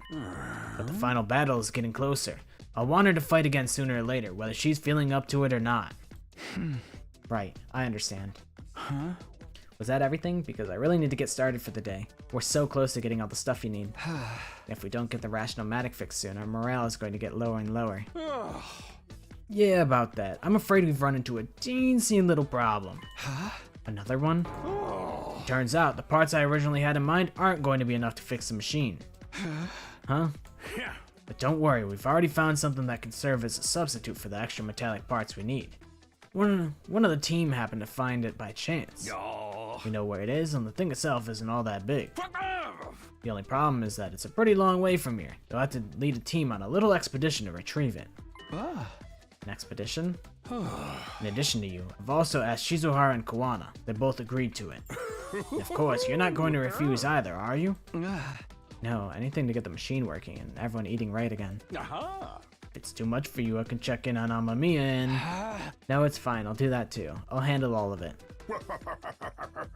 But the final battle is getting closer. I'll want her to fight again sooner or later, whether she's feeling up to it or not. Right, I understand. Was that everything? Because I really need to get started for the day. We're so close to getting all the stuff you need. If we don't get the Rashnomatic fixed soon, our morale is going to get lower and lower. Yeah, about that. I'm afraid we've run into a teensy little problem. Another one? Turns out the parts I originally had in mind aren't going to be enough to fix the machine. Huh? But don't worry, we've already found something that can serve as a substitute for the extra metallic parts we need. One of the team happened to find it by chance. We know where it is, and the thing itself isn't all that big. The only problem is that it's a pretty long way from here. You'll have to lead a team on a little expedition to retrieve it. An expedition? In addition to you, I've also asked Shizuhara and Kawana. They both agreed to it. Of course, you're not going to refuse either, are you? No, anything to get the machine working and everyone eating right again. Aha! If it's too much for you, I can check in on Amamiya and... No, it's fine. I'll do that too. I'll handle all of it.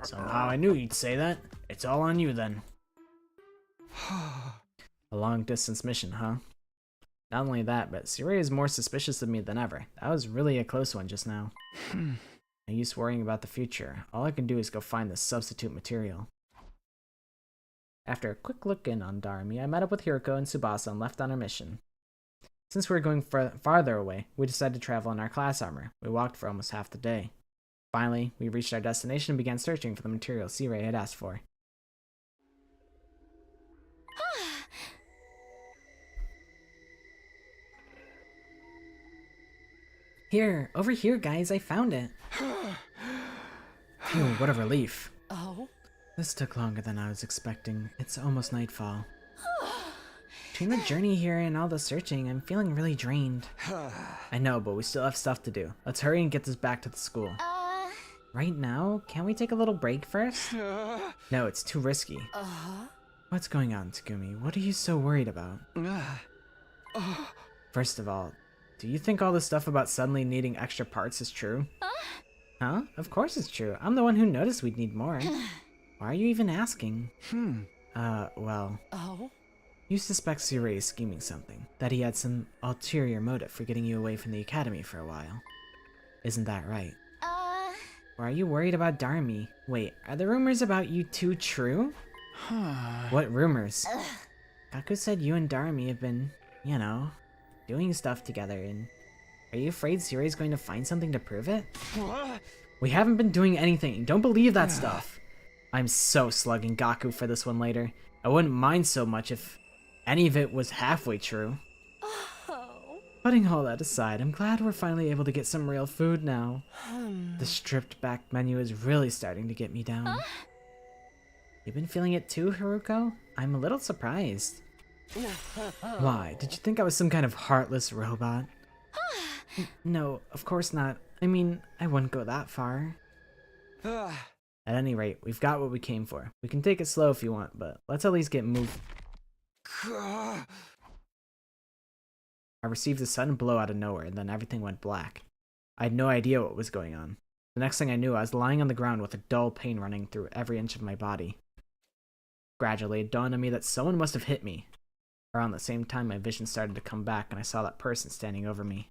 Somehow I knew you'd say that. It's all on you then. A long-distance mission, huh? Not only that, but Siri is more suspicious of me than ever. That was really a close one just now. No use worrying about the future. All I can do is go find this substitute material. After a quick look in on Darumi, I met up with Hiroko and Tsubasa and left on our mission. Since we were going farther away, we decided to travel in our class armor. We walked for almost half the day. Finally, we reached our destination and began searching for the material Siri had asked for. Here, over here, guys, I found it. Phew, what a relief. Oh? This took longer than I was expecting. It's almost nightfall. Between the journey here and all the searching, I'm feeling really drained. I know, but we still have stuff to do. Let's hurry and get this back to the school. Right now? Can't we take a little break first? No, it's too risky. What's going on, Takumi? What are you so worried about? First of all, do you think all this stuff about suddenly needing extra parts is true? Huh? Of course it's true. I'm the one who noticed we'd need more. Why are you even asking? Well... Oh? You suspect Sirei is scheming something. That he had some ulterior motive for getting you away from the academy for a while. Isn't that right? Or are you worried about Darumi? Wait, are the rumors about you two true? What rumors? Gaku said you and Darumi have been, you know, doing stuff together, and are you afraid Sirei's going to find something to prove it? We haven't been doing anything. Don't believe that stuff. I'm so slugging Gaku for this one later. I wouldn't mind so much if any of it was halfway true. Putting all that aside, I'm glad we're finally able to get some real food now. The stripped back menu is really starting to get me down. You been feeling it too, Haruko? I'm a little surprised. Why? Did you think I was some kind of heartless robot? No, of course not. I mean, I wouldn't go that far. At any rate, we've got what we came for. We can take it slow if you want, but let's at least get moving. I received a sudden blow out of nowhere, and then everything went black. I had no idea what was going on. The next thing I knew, I was lying on the ground with a dull pain running through every inch of my body. Gradually, it dawned on me that someone must have hit me. Around the same time, my vision started to come back, and I saw that person standing over me.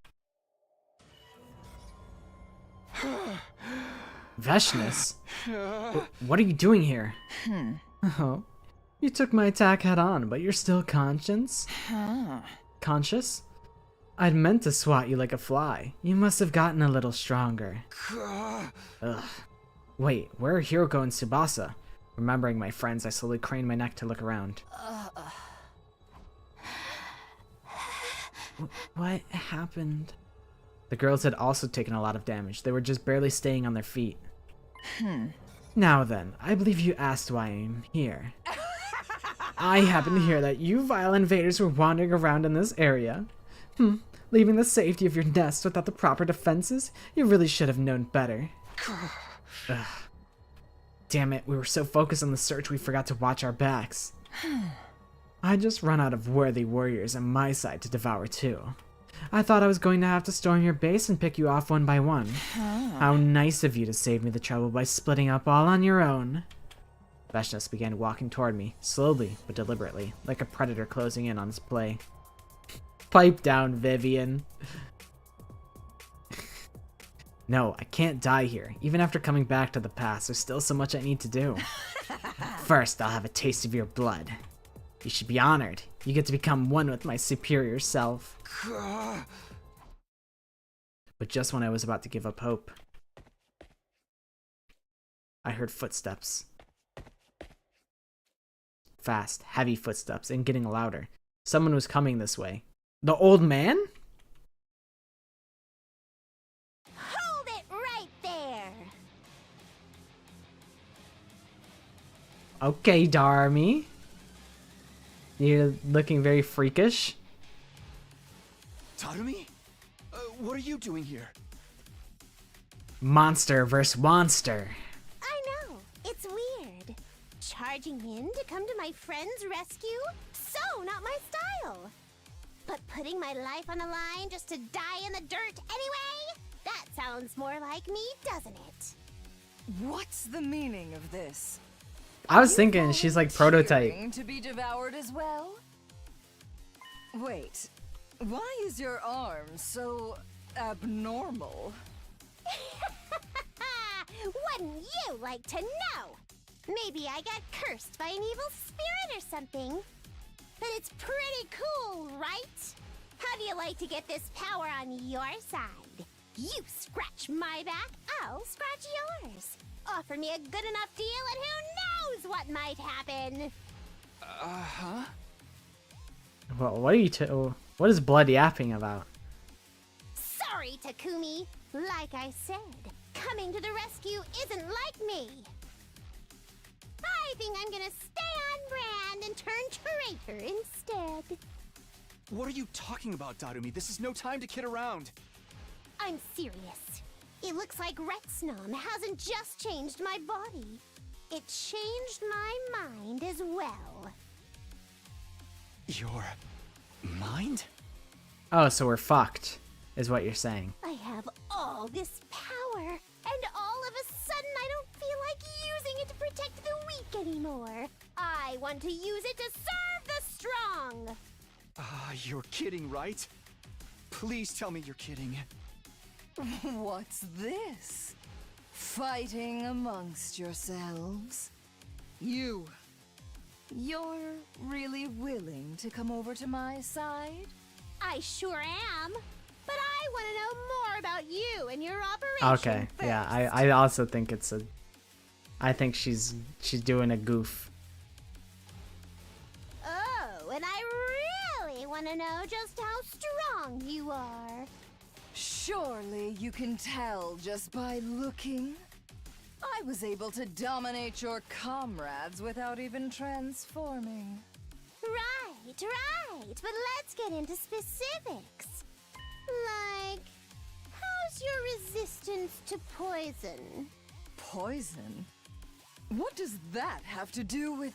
Veshness? What are you doing here? Oh, you took my attack head on, but you're still conscious? Conscious? I'd meant to swat you like a fly. You must have gotten a little stronger. Ugh. Wait, where are Hiroko and Tsubasa? Remembering my friends, I slowly craned my neck to look around. What happened? The girls had also taken a lot of damage. They were just barely staying on their feet. Now then, I believe you asked why I'm here. I happen to hear that you vile invaders were wandering around in this area. Leaving the safety of your nest without the proper defenses? You really should have known better. Ugh. Damn it, we were so focused on the search we forgot to watch our backs. I just run out of worthy warriors on my side to devour too. I thought I was going to have to storm your base and pick you off one by one. How nice of you to save me the trouble by splitting up all on your own. Veshness began walking toward me, slowly but deliberately, like a predator closing in on its prey. Pipe down, Vivian. No, I can't die here. Even after coming back to the past, there's still so much I need to do. First, I'll have a taste of your blood. You should be honored. You get to become one with my superior self. But just when I was about to give up hope, I heard footsteps. Fast, heavy footsteps, and getting louder. Someone was coming this way. The old man? Hold it right there! Okay, Darumi. You're looking very freakish. Tarumi? What are you doing here? Monster versus monster. I know, it's weird. charging in to come to my friend's rescue? So not my style. But putting my life on the line just to die in the dirt anyway? That sounds more like me, doesn't it? What's the meaning of this? I was thinking she's like prototype. To be devoured as well? Wait, why is your arm so abnormal? Wouldn't you like to know? Maybe I got cursed by an evil spirit or something. But it's pretty cool, right? How do you like to get this power on your side? You scratch my back, I'll scratch yours. Offer me a good enough deal and who knows what might happen. Uh-huh. Well, what are you what is blood yapping about? Sorry, Takumi. Like I said, coming to the rescue isn't like me. I think I'm gonna stay on brand and turn traitor instead. What are you talking about, Darumi? This is no time to kid around. I'm serious. It looks like Retsnom hasn't just changed my body. It changed my mind as well. Your mind? Oh, so we're fucked, is what you're saying. I have all this power, and all of a sudden I don't feel like using it to protect the weak anymore. I want to use it to serve the strong. You're kidding, right? Please tell me you're kidding. What's this? Fighting amongst yourselves? You're really willing to come over to my side? I sure am. But I want to know more about you and your operation. Okay, first. yeah, I also think it's a... I think she's doing a goof. Oh, and I really want to know just how strong you are. Surely you can tell just by looking. I was able to dominate your comrades without even transforming. Right. But let's get into specifics. Like, how's your resistance to poison? Poison? What does that have to do with...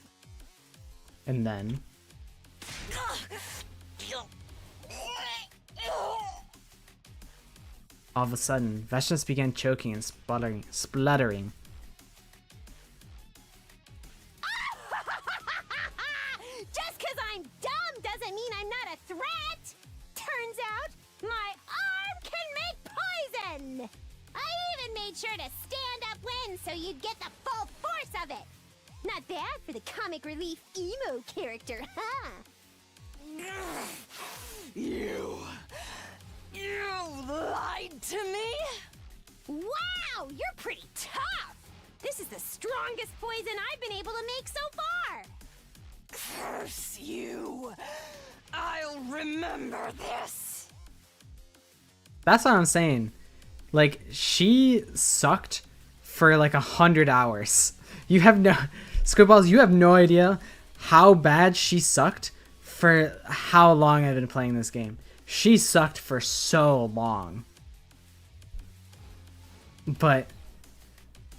And then... All of a sudden, Veshnas began choking and spluttering. Just because I'm dumb doesn't mean I'm not a threat! Turns out, my arm can make poison! I even made sure to stand upwind so you'd get the full force of it! Not bad for the comic relief emo character, huh? You lied to me? Wow, you're pretty tough! This is the strongest poison I've been able to make so far! Curse you! I'll remember this! That's what I'm saying. Like, she sucked for like 100 hours. You have no... Squidballs, you have no idea how bad she sucked for how long I've been playing this game. She sucked for so long. But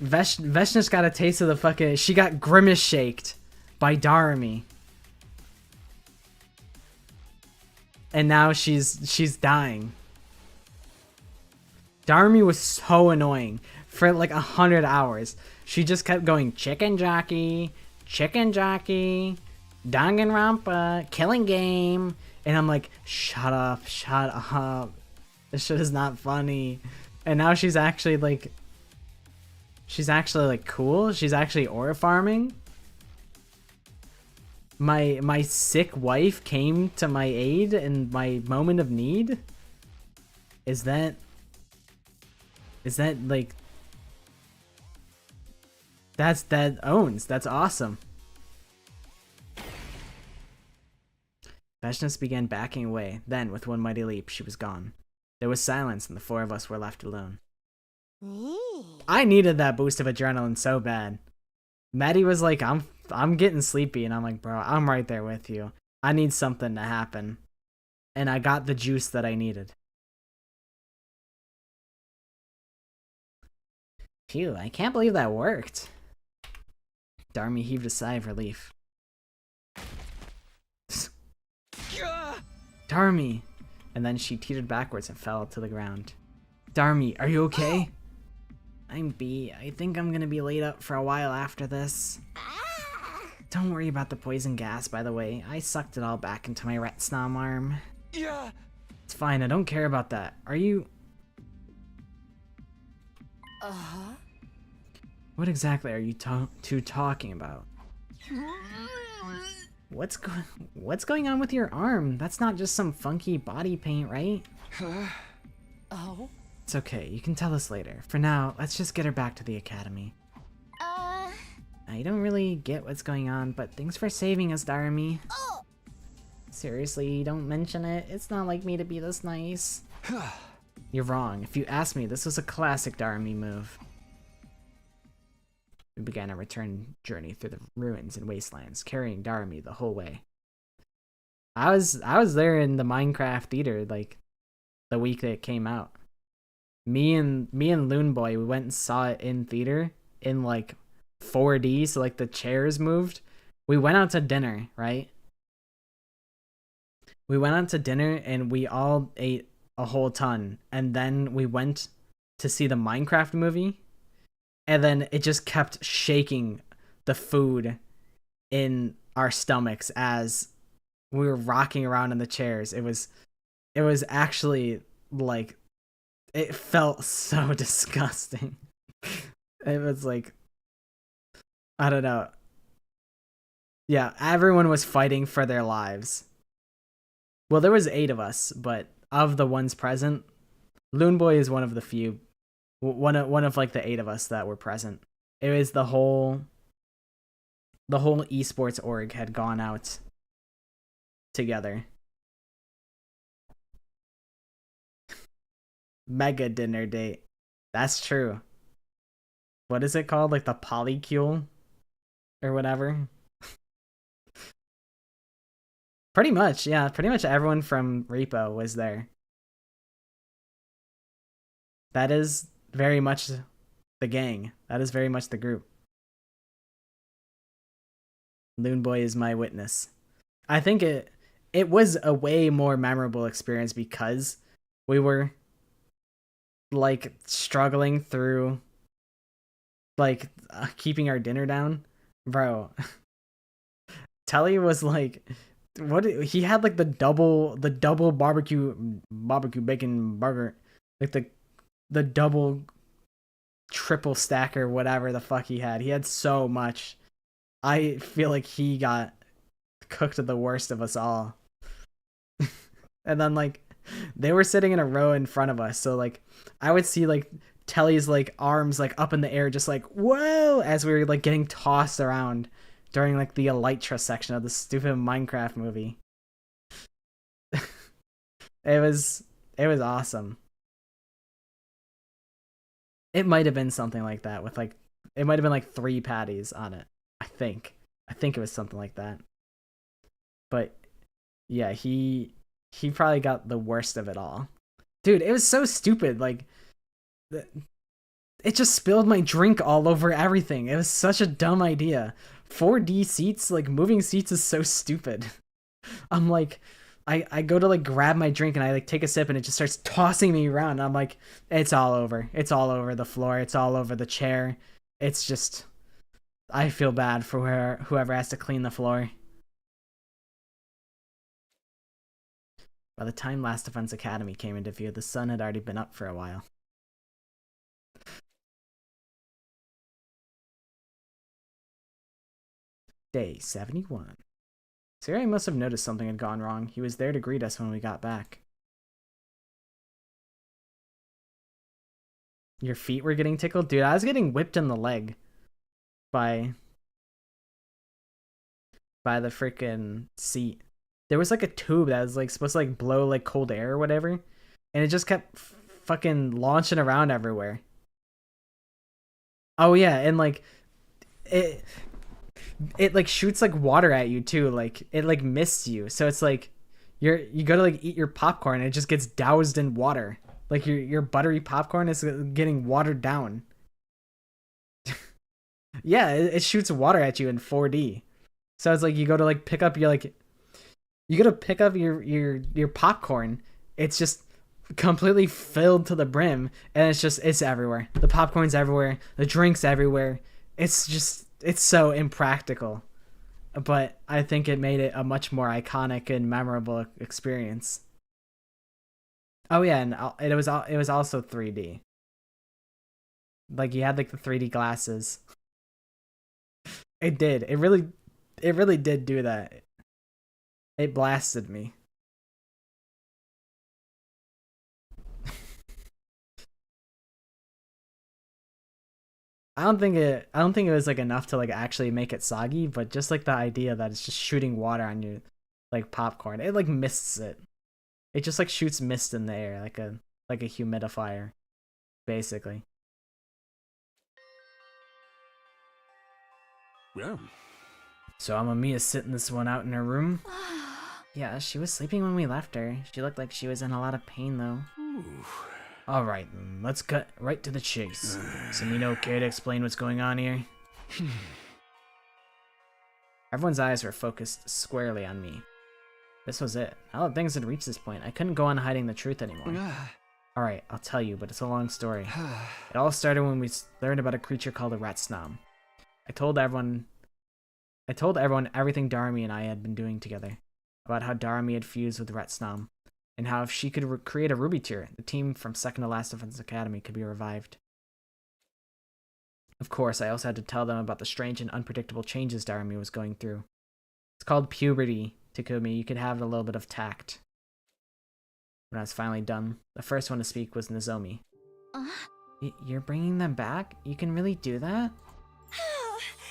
Veshnas got a taste of the fucking... She got grimace shaked by Darumi. And now she's dying. Darumi was so annoying for like 100 hours. She just kept going chicken jockey, Danganronpa, killing game. And I'm like, shut up. This shit is not funny. And now she's actually like cool. She's actually aura farming. My sick wife came to my aid in my moment of need. Is that like... That owns. That's awesome. Veshnas began backing away. Then, with one mighty leap, she was gone. There was silence, and the four of us were left alone. I needed that boost of adrenaline so bad. Maddie was like, I'm getting sleepy, and I'm like, bro, I'm right there with you. I need something to happen. And I got the juice that I needed. Phew, I can't believe that worked. Darmy heaved a sigh of relief. Darmy! And then she teetered backwards and fell to the ground. Darmy, are you okay? I'm B. I think I'm gonna be laid up for a while after this. Don't worry about the poison gas, by the way. I sucked it all back into my Retsnom arm. Yeah. It's fine, I don't care about that. Are you... Uh-huh. What exactly are you two talking about? What's going on with your arm? That's not just some funky body paint, right? Oh? It's okay, you can tell us later. For now, let's just get her back to the academy. I don't really get what's going on, but thanks for saving us, Darmy. Seriously, don't mention it. It's not like me to be this nice. You're wrong. If you ask me, this was a classic Darmy move. We began a return journey through the ruins and wastelands, carrying Darmy the whole way. I was there in the Minecraft theater, like, the week that it came out. Me and Loon Boy, we went and saw it in theater in like 4D, so like the chairs moved. We went out to dinner, right? We went out to dinner and we all ate a whole ton, and then we went to see the Minecraft movie, and then it just kept shaking the food in our stomachs as we were rocking around in the chairs. It was actually like, it felt so disgusting. It was like, I don't know. Yeah, everyone was fighting for their lives. Well, there was 8 of us, but of the ones present, Loon Boy is one of the few, one of like the 8 of us that were present. It was the whole esports org had gone out together. Mega dinner date. That's true. What is it called? Like the polycule? Or whatever? Pretty much, yeah. Pretty much everyone from Repo was there. That is very much the gang. That is very much the group. Loon Boy is my witness. I think it was a way more memorable experience because we were like struggling through like keeping our dinner down. Bro, Telly was like, what he had like the double barbecue bacon burger, like the double triple stacker, whatever the fuck he had so much. I feel like he got cooked the worst of us all. And then like they were sitting in a row in front of us, so like I would see like Telly's like arms like up in the air, just like whoa, as we were like getting tossed around during like the Elytra section of the stupid Minecraft movie. It was awesome. It might have been something like that with like, it might have been like 3 patties on it. I think it was something like that. But yeah, he probably got the worst of it all. Dude, it was so stupid. Like, it just spilled my drink all over everything. It was such a dumb idea. 4D seats, like moving seats is so stupid. I'm like, I go to like grab my drink and I like take a sip and it just starts tossing me around. I'm like, it's all over. It's all over the floor. It's all over the chair. It's just, I feel bad for whoever has to clean the floor. By the time Last Defense Academy came into view, the sun had already been up for a while. Day 71. Siri must have noticed something had gone wrong. He was there to greet us when we got back. Your feet were getting tickled? Dude, I was getting whipped in the leg by the freaking seat. There was like a tube that was like supposed to like blow like cold air or whatever, and it just kept fucking launching around everywhere. Oh yeah, and like it like shoots like water at you too. Like it like mists you, so it's like you go to like eat your popcorn and it just gets doused in water. Like your buttery popcorn is getting watered down. Yeah, it shoots water at you in 4D. So it's like you go to like pick up your your popcorn. It's just completely filled to the brim, and it's everywhere. The popcorn's everywhere. The drink's everywhere. It's so impractical. But I think it made it a much more iconic and memorable experience. Oh yeah, and it was also 3D. Like you had like the 3D glasses. It did. It really did do that. It blasted me. I don't think it was like enough to like actually make it soggy, but just like the idea that it's just shooting water on your like popcorn. It like mists it. It just like shoots mist in the air like a humidifier, basically. Yeah. So Amamiya's sitting this one out in her room. Yeah, she was sleeping when we left her. She looked like she was in a lot of pain though. Alright, let's cut right to the chase. Samino, care to explain what's going on here? Everyone's eyes were focused squarely on me. This was it. Now that things had reached this point, I couldn't go on hiding the truth anymore. Alright, I'll tell you, but it's a long story. It all started when we learned about a creature called a rat snom. I told everyone everything Darami and I had been doing together. About how Darami had fused with Rat Snom, and how if she could create a Ruby tier, the team from second to last Defense Academy could be revived. Of course, I also had to tell them about the strange and unpredictable changes Darami was going through. It's called puberty, Takumi. You could have a little bit of tact. When I was finally done, the first one to speak was Nozomi. You're bringing them back? You can really do that?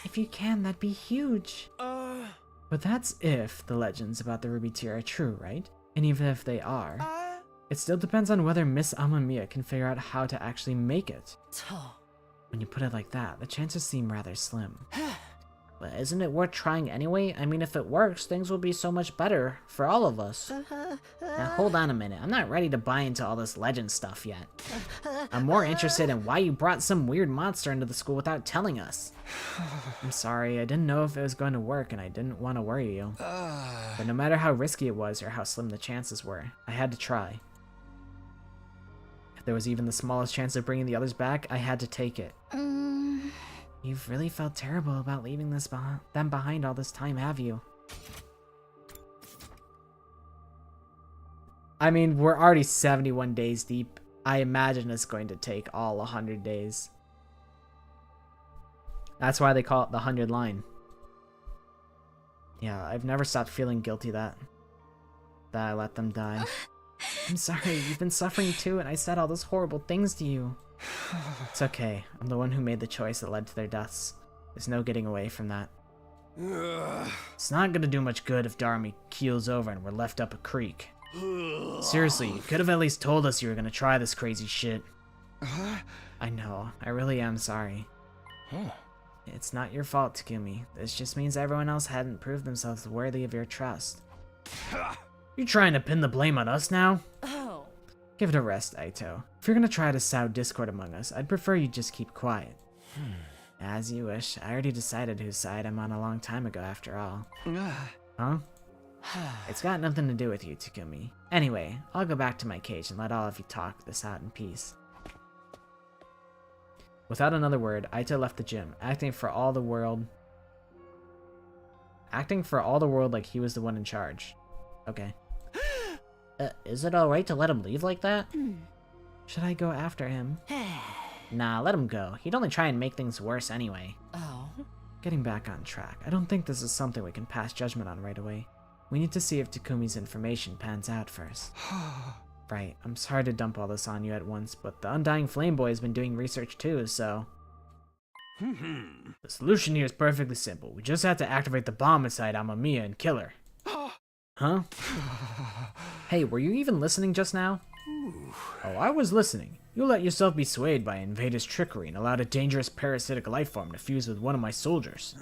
If you can, that'd be huge. But that's if the legends about the Ruby tier are true, right? And even if they are, it still depends on whether Miss Amamiya can figure out how to actually make it. When you put it like that, the chances seem rather slim. But isn't it worth trying anyway? I mean, if it works, things will be so much better for all of us. Now hold on a minute, I'm not ready to buy into all this legend stuff yet. I'm more interested in why you brought some weird monster into the school without telling us. I'm sorry, I didn't know if it was going to work and I didn't want to worry you. But no matter how risky it was or how slim the chances were, I had to try. If there was even the smallest chance of bringing the others back, I had to take it. You've really felt terrible about leaving them behind all this time, have you? I mean, we're already 71 days deep. I imagine it's going to take all 100 days. That's why they call it the 100 line. Yeah, I've never stopped feeling guilty that I let them die. I'm sorry, you've been suffering too, and I said all those horrible things to you. It's okay. I'm the one who made the choice that led to their deaths. There's no getting away from that. It's not gonna do much good if Darami keels over and we're left up a creek. Seriously, you could have at least told us you were gonna try this crazy shit. I know. I really am sorry. It's not your fault, Takumi. This just means everyone else hadn't proved themselves worthy of your trust. You trying to pin the blame on us now? Give it a rest, Aito. If you're gonna try to sow discord among us, I'd prefer you just keep quiet. As you wish. I already decided whose side I'm on a long time ago, after all. Huh? It's got nothing to do with you, Takumi. Anyway, I'll go back to my cage and let all of you talk this out in peace. Without another word, Aito left the gym, acting for all the world like he was the one in charge. Okay. Is it alright to let him leave like that? Should I go after him? Nah, let him go. He'd only try and make things worse anyway. Getting back on track, I don't think this is something we can pass judgment on right away. We need to see if Takumi's information pans out first. Right, I'm sorry to dump all this on you at once, but the Undying Flame Boy has been doing research too, so... The solution here is perfectly simple. We just have to activate the bomb inside Amamiya and kill her. Huh? Hey, were you even listening just now? Oh, I was listening. You let yourself be swayed by Invader's trickery and allowed a dangerous parasitic life form to fuse with one of my soldiers.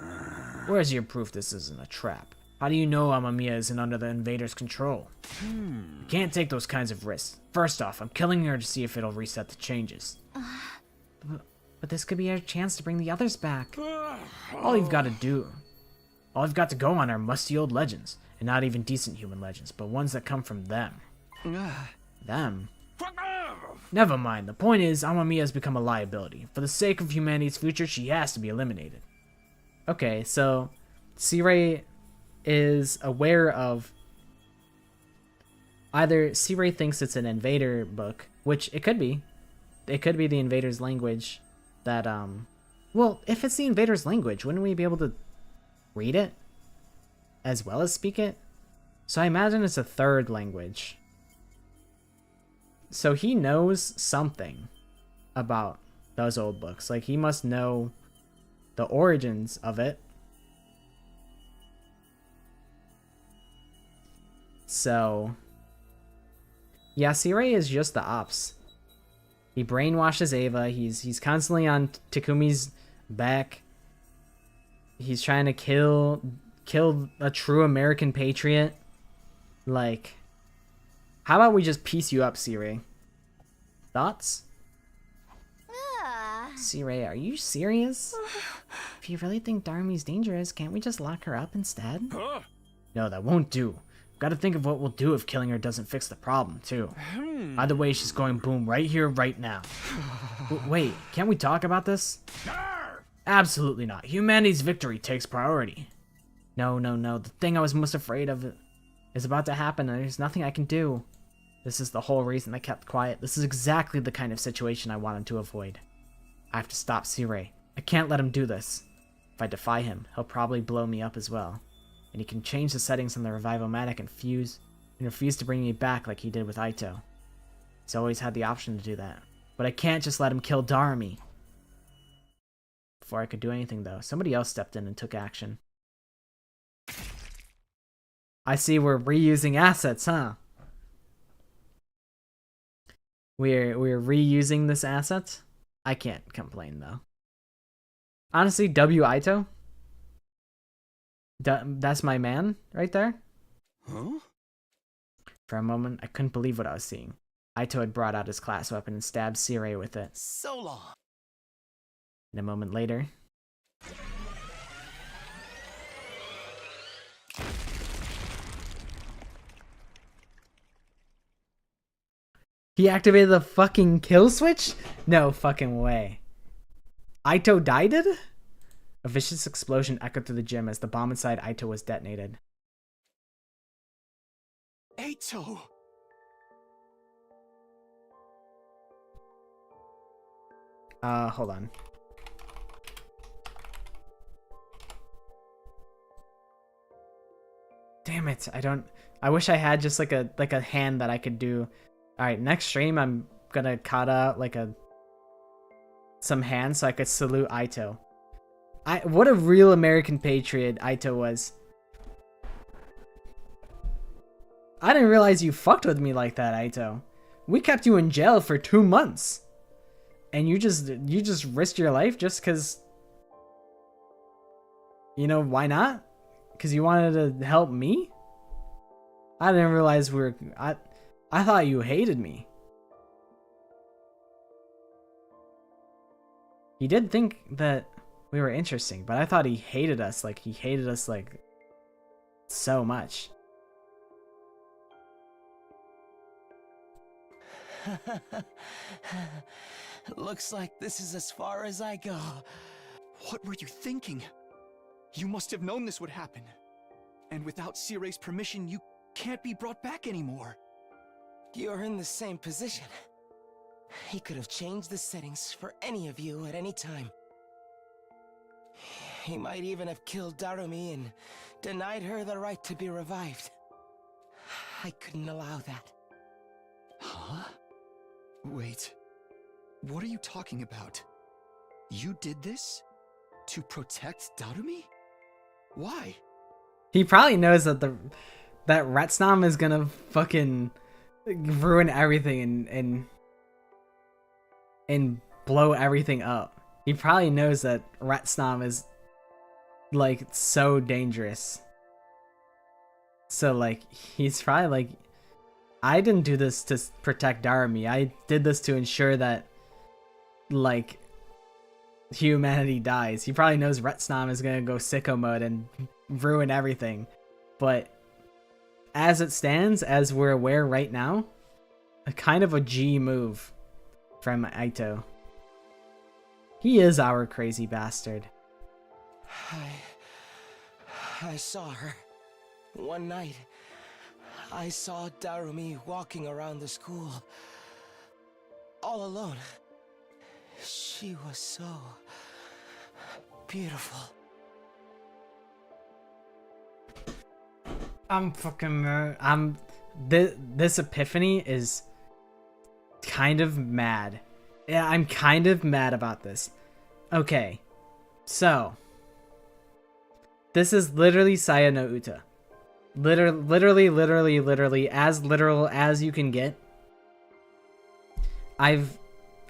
Where's your proof this isn't a trap? How do you know Amamiya isn't under the Invader's control? You can't take those kinds of risks. First off, I'm killing her to see if it'll reset the changes. But this could be our chance to bring the others back. All I've got to go on are musty old legends. And not even decent human legends, but ones that come from them. Them? Never mind. The point is, Amamiya has become a liability. For the sake of humanity's future, she has to be eliminated. Okay, so C-Ray is aware of... Either C-Ray thinks it's an invader book, which it could be. It could be the invader's language that, Well, if it's the invader's language, wouldn't we be able to read it? As well as speak it? So I imagine it's a third language. So he knows something about those old books. Like, he must know the origins of it. So, yeah, C-Ray is just the ops. He brainwashes Ava. He's constantly on Takumi's back. He's trying to kill a true American patriot. Like, how about we just piece you up, C-Ray? Thoughts? C-Ray, are you serious? If you really think Darumi's dangerous, can't we just lock her up instead? No, that won't do. Gotta think of what we'll do if killing her doesn't fix the problem, too. Either way, she's going boom right here, right now. Wait, can't we talk about this? Absolutely not. Humanity's victory takes priority. No. The thing I was most afraid of is about to happen, and there's nothing I can do. This is the whole reason I kept quiet. This is exactly the kind of situation I wanted to avoid. I have to stop C-Ray. I can't let him do this. If I defy him, he'll probably blow me up as well. And he can change the settings on the Revivomatic and refuse to bring me back like he did with Aito. He's always had the option to do that. But I can't just let him kill Darumi. Before I could do anything, though, somebody else stepped in and took action. I see we're reusing assets, huh? We're reusing this asset? I can't complain, though. Honestly, W. Aito? That's my man right there. Huh? For a moment, I couldn't believe what I was seeing. Aito had brought out his class weapon and stabbed C-Ray with it. So long. And a moment later... He activated the fucking kill switch? No fucking way. Aito died? A vicious explosion echoed through the gym as the bomb inside Aito was detonated. Aito! Hold on. Damn it, I wish I had just like a hand that I could do. Alright, next stream I'm gonna cut out like some hands so I could salute Aito. What a real American patriot Aito was. I didn't realize you fucked with me like that, Aito. We kept you in jail for 2 months. And you just risked your life just cause, you know, why not? Cause you wanted to help me? I didn't realize I thought you hated me. He did think that we were interesting, but I thought he hated us like so much. Looks like this is as far as I go. What were you thinking? You must have known this would happen. And without C-Ray's permission, you can't be brought back anymore. You're in the same position. He could have changed the settings for any of you at any time. He might even have killed Darumi and denied her the right to be revived. I couldn't allow that. Huh? Wait. What are you talking about? You did this? To protect Darumi? Why? He probably knows that that Retsnam is gonna fucking ruin everything and blow everything up. He probably knows that Retsnam is like so dangerous. So like he's probably like, I didn't do this to protect Darumi. I did this to ensure that like humanity dies. He probably knows Retsnam is gonna go sicko mode and ruin everything. But as it stands, as we're aware right now, a kind of a G move from Aito. He is our crazy bastard. I saw her. One night, I saw Darumi walking around the school. All alone. She was so beautiful. This epiphany is kind of mad. Yeah, I'm kind of mad about this. Okay, so this is literally Saya no Uta. Literally as literal as you can get. I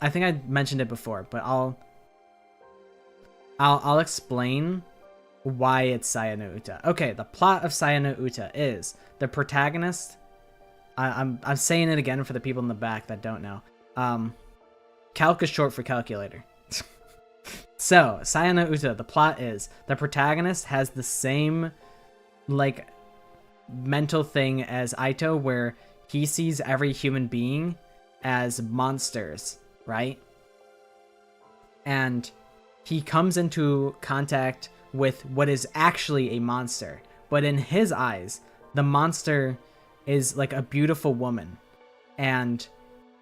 think I mentioned it before, but I'll explain why it's Saya no Uta. Okay, the plot of Saya no Uta is the protagonist. I'm saying it again for the people in the back that don't know. Calc is short for calculator. So, Saya no Uta, the plot is the protagonist has the same like mental thing as Aito, where he sees every human being as monsters, right? And he comes into contact with what is actually a monster, but in his eyes, the monster is like a beautiful woman, and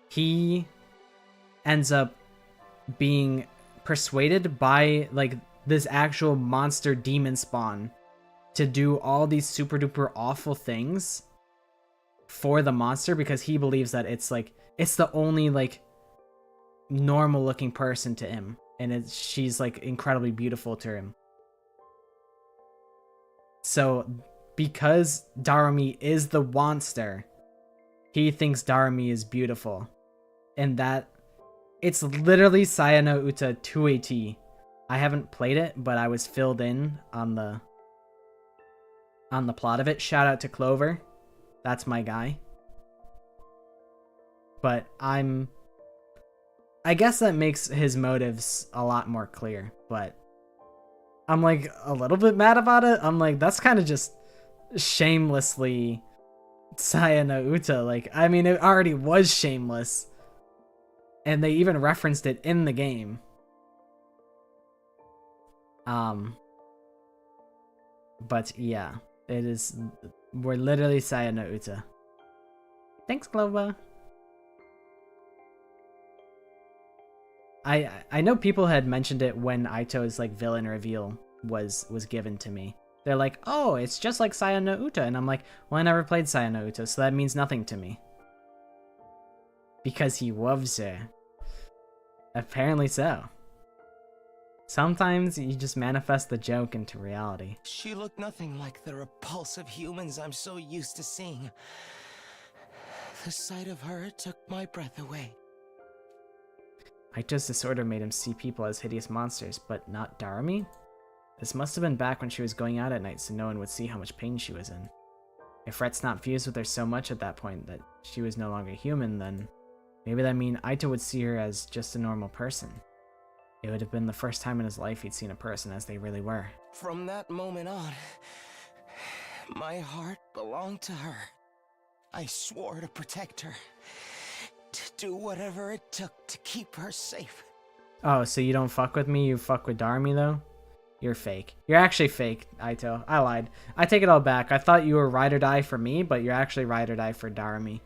he ends up being persuaded by like this actual monster demon spawn to do all these super duper awful things for the monster, because he believes that it's the only like normal looking person to him, and she's like incredibly beautiful to him. So because Darumi is the monster, he thinks Darumi is beautiful, and that it's literally Saya no Uta to a T. I haven't played it, but I was filled in on the plot of it. Shout out to Clover. That's my guy. But I guess that makes his motives a lot more clear, but I'm like a little bit mad about it. I'm like, that's kind of just shamelessly Saya no Uta. Like, I mean, it already was shameless, and they even referenced it in the game. But yeah, we're literally Saya no Uta. Thanks, Clover. I know people had mentioned it when Aito's like villain reveal was given to me. They're like, oh, it's just like Saya no Uta, and I'm like, well, I never played Saya no Uta, so that means nothing to me. Because he loves her. Apparently so. Sometimes you just manifest the joke into reality. She looked nothing like the repulsive humans I'm so used to seeing. The sight of her took my breath away. Aito's disorder made him see people as hideous monsters, but not Darumi? This must have been back when she was going out at night, so no one would see how much pain she was in. If Ret's not fused with her so much at that point that she was no longer human, then maybe that mean Aito would see her as just a normal person. It would have been the first time in his life he'd seen a person as they really were. From that moment on, my heart belonged to her. I swore to protect her, to do whatever it took to keep her safe. Oh, so you don't fuck with me, you fuck with Darumi though? You're fake. You're actually fake, Aito. I lied. I take it all back. I thought you were ride or die for me, but you're actually ride or die for Darumi.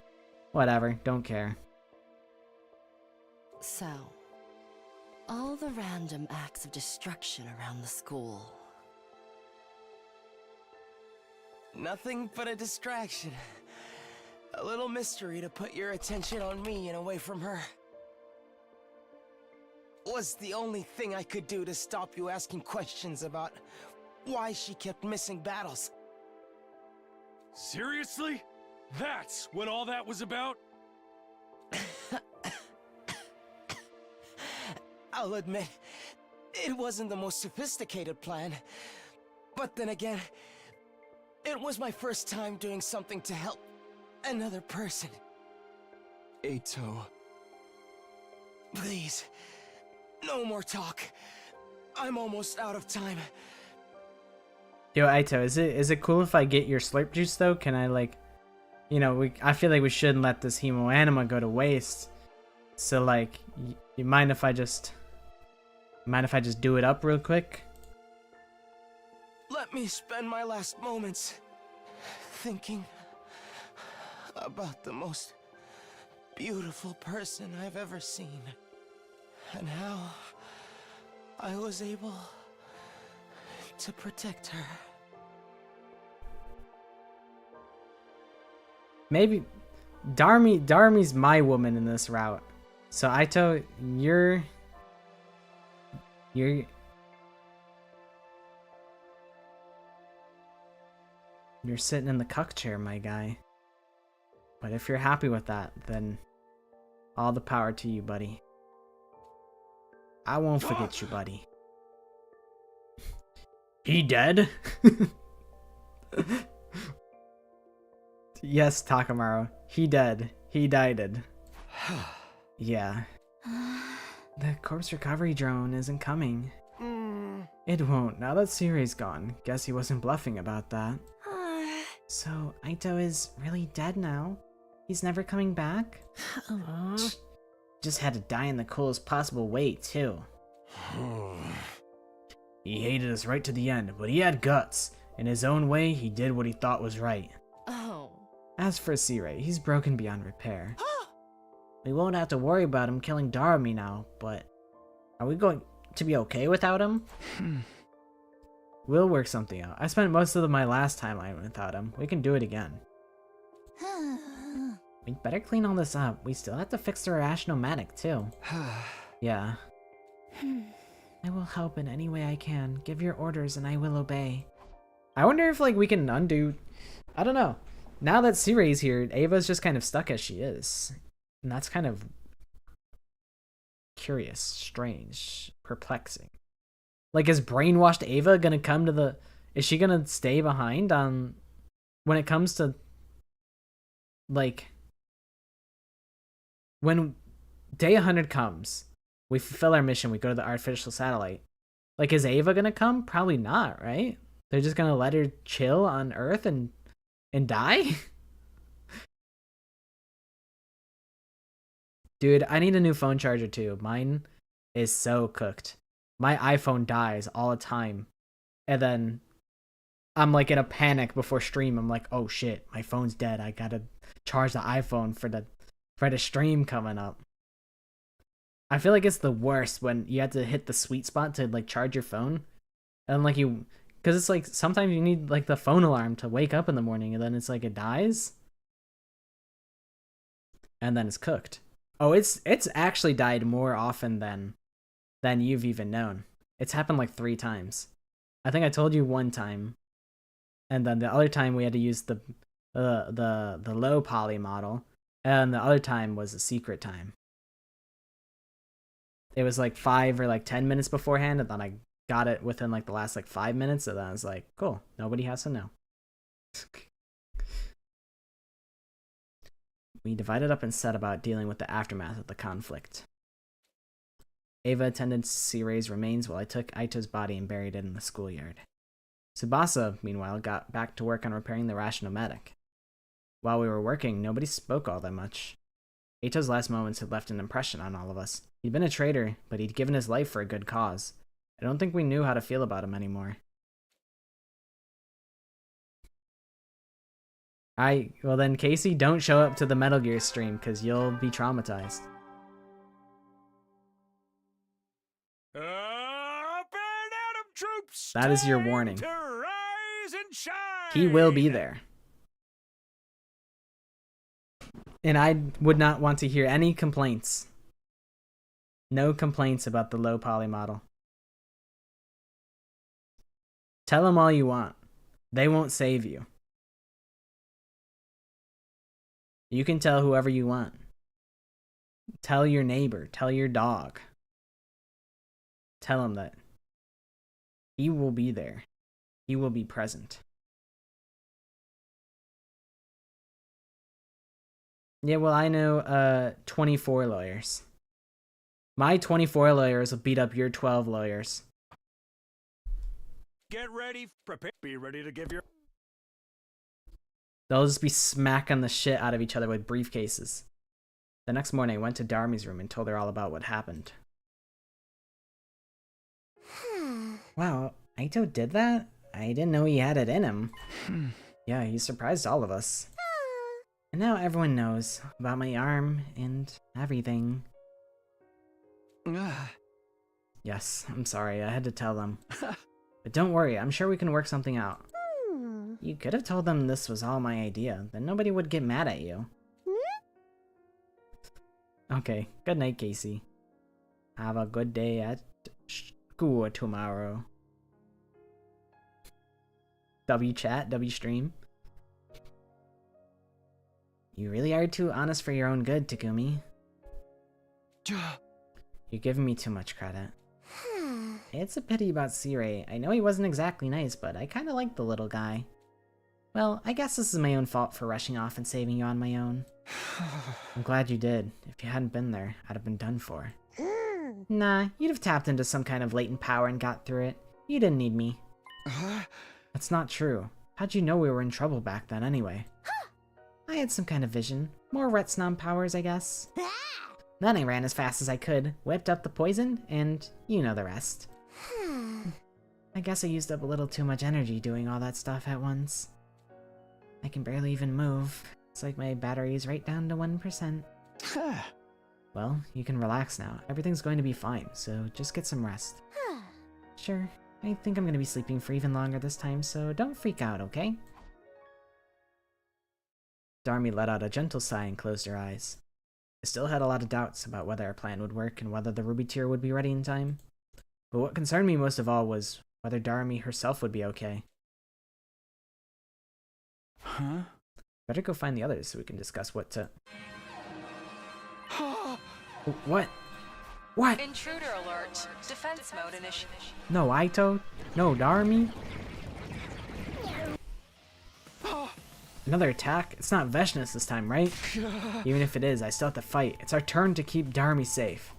Whatever, don't care. So, all the random acts of destruction around the school. Nothing but a distraction. A little mystery to put your attention on me and away from her. Was the only thing I could do to stop you asking questions about why she kept missing battles. Seriously? That's what all that was about? I'll admit, it wasn't the most sophisticated plan. But then again, it was my first time doing something to help another person. Aito. Please, no more talk. I'm almost out of time. Yo, Aito, is it cool if I get your slurp juice though? Can I like, you know, I feel like we shouldn't let this hemo anima go to waste. So like, you mind if I just do it up real quick? Let me spend my last moments thinking about the most beautiful person I've ever seen, and how I was able to protect her. Maybe Darmi's my woman in this route. So Aito, you're sitting in the cuck chair, my guy. But if you're happy with that, then all the power to you, buddy. I won't forget you, buddy. He dead? Yes, Takamaru. He dead. He died. Yeah. The corpse recovery drone isn't coming. It won't. Now that Siri's gone. Guess he wasn't bluffing about that. So, Aito is really dead now? He's never coming back? Just had to die in the coolest possible way, too. He hated us right to the end, but he had guts. In his own way, he did what he thought was right. Oh. As for Sire, he's broken beyond repair. We won't have to worry about him killing Darami now, but are we going to be okay without him? We'll work something out. I spent most of my last timeline without him. We can do it again. We'd better clean all this up. We still have to fix the Irrational-matic too. Yeah. I will help in any way I can. Give your orders and I will obey. I wonder if like we can undo... I don't know. Now that Sirei's here, Ava's just kind of stuck as she is. And that's kind of curious, strange, perplexing. Like, is brainwashed Ava gonna come to the... Is she gonna stay behind on... When it comes to... Like... When day 100 comes, we fulfill our mission, we go to the artificial satellite. Like, is Ava gonna come? Probably not, right? They're just gonna let her chill on Earth and die? Dude, I need a new phone charger too. Mine is so cooked. My iPhone dies all the time. And then I'm like in a panic before stream. I'm like, oh shit, my phone's dead. I gotta charge the iPhone for the stream coming up. I feel like it's the worst when you have to hit the sweet spot to like charge your phone. And like you, because it's like sometimes you need like the phone alarm to wake up in the morning and then it's like it dies. And then it's cooked. Oh, it's actually died more often than you've even known. It's happened like 3 times. I think I told you one time. And then the other time we had to use the low poly model. And the other time was a secret time. It was like 5 or like 10 minutes beforehand, and then I got it within like the last like 5 minutes, and then I was like, cool, nobody has to know. We divided up and set about dealing with the aftermath of the conflict. Ava attended Sirei's remains while I took Aito's body and buried it in the schoolyard. Tsubasa, meanwhile, got back to work on repairing the Irrational-matic. While we were working, nobody spoke all that much. Aito's last moments had left an impression on all of us. He'd been a traitor, but he'd given his life for a good cause. I don't think we knew how to feel about him anymore. Well then, Casey, don't show up to the Metal Gear stream, because you'll be traumatized. Troops, that is your warning. to rise and shine. He will be there. And I would not want to hear any complaints. No complaints about the low poly model. Tell them all you want. They won't save you. You can tell whoever you want. Tell your neighbor. Tell your dog. Tell him that he will be there. He will be present. Yeah, well, I know 24 lawyers. My 24 lawyers will beat up your 12 lawyers. Get ready, prepare, be ready to give your... They'll just be smacking the shit out of each other with briefcases. The next morning, I went to Darmi's room and told her all about what happened. Wow, Aito did that? I didn't know he had it in him. Yeah, he surprised all of us. And now everyone knows about my arm and everything. Yes, I'm sorry, I had to tell them. But don't worry, I'm sure we can work something out. You could have told them this was all my idea, then nobody would get mad at you. Okay, good night, Casey. Have a good day at school tomorrow. W chat, W stream. You really are too honest for your own good, Takumi. You're giving me too much credit. It's a pity about Sirei. I know he wasn't exactly nice, but I kinda like the little guy. Well, I guess this is my own fault for rushing off and saving you on my own. I'm glad you did. If you hadn't been there, I'd have been done for. Nah, you'd have tapped into some kind of latent power and got through it. You didn't need me. That's not true. How'd you know we were in trouble back then anyway? I had some kind of vision. More Retsnom powers, I guess. Then I ran as fast as I could, whipped up the poison, and you know the rest. I guess I used up a little too much energy doing all that stuff at once. I can barely even move. It's like my battery's right down to 1%. Well, you can relax now. Everything's going to be fine, so just get some rest. Sure, I think I'm gonna be sleeping for even longer this time, so don't freak out, okay? Darmi let out a gentle sigh and closed her eyes. I still had a lot of doubts about whether our plan would work and whether the ruby tier would be ready in time. But what concerned me most of all was whether Darmi herself would be okay. Better go find the others so we can discuss what to... What? What? Intruder alert. Defense mode initiated. No, Aito? No, Darmi? Another attack? It's not Veshness this time, right? Even if it is, I still have to fight. It's our turn to keep Darmi safe.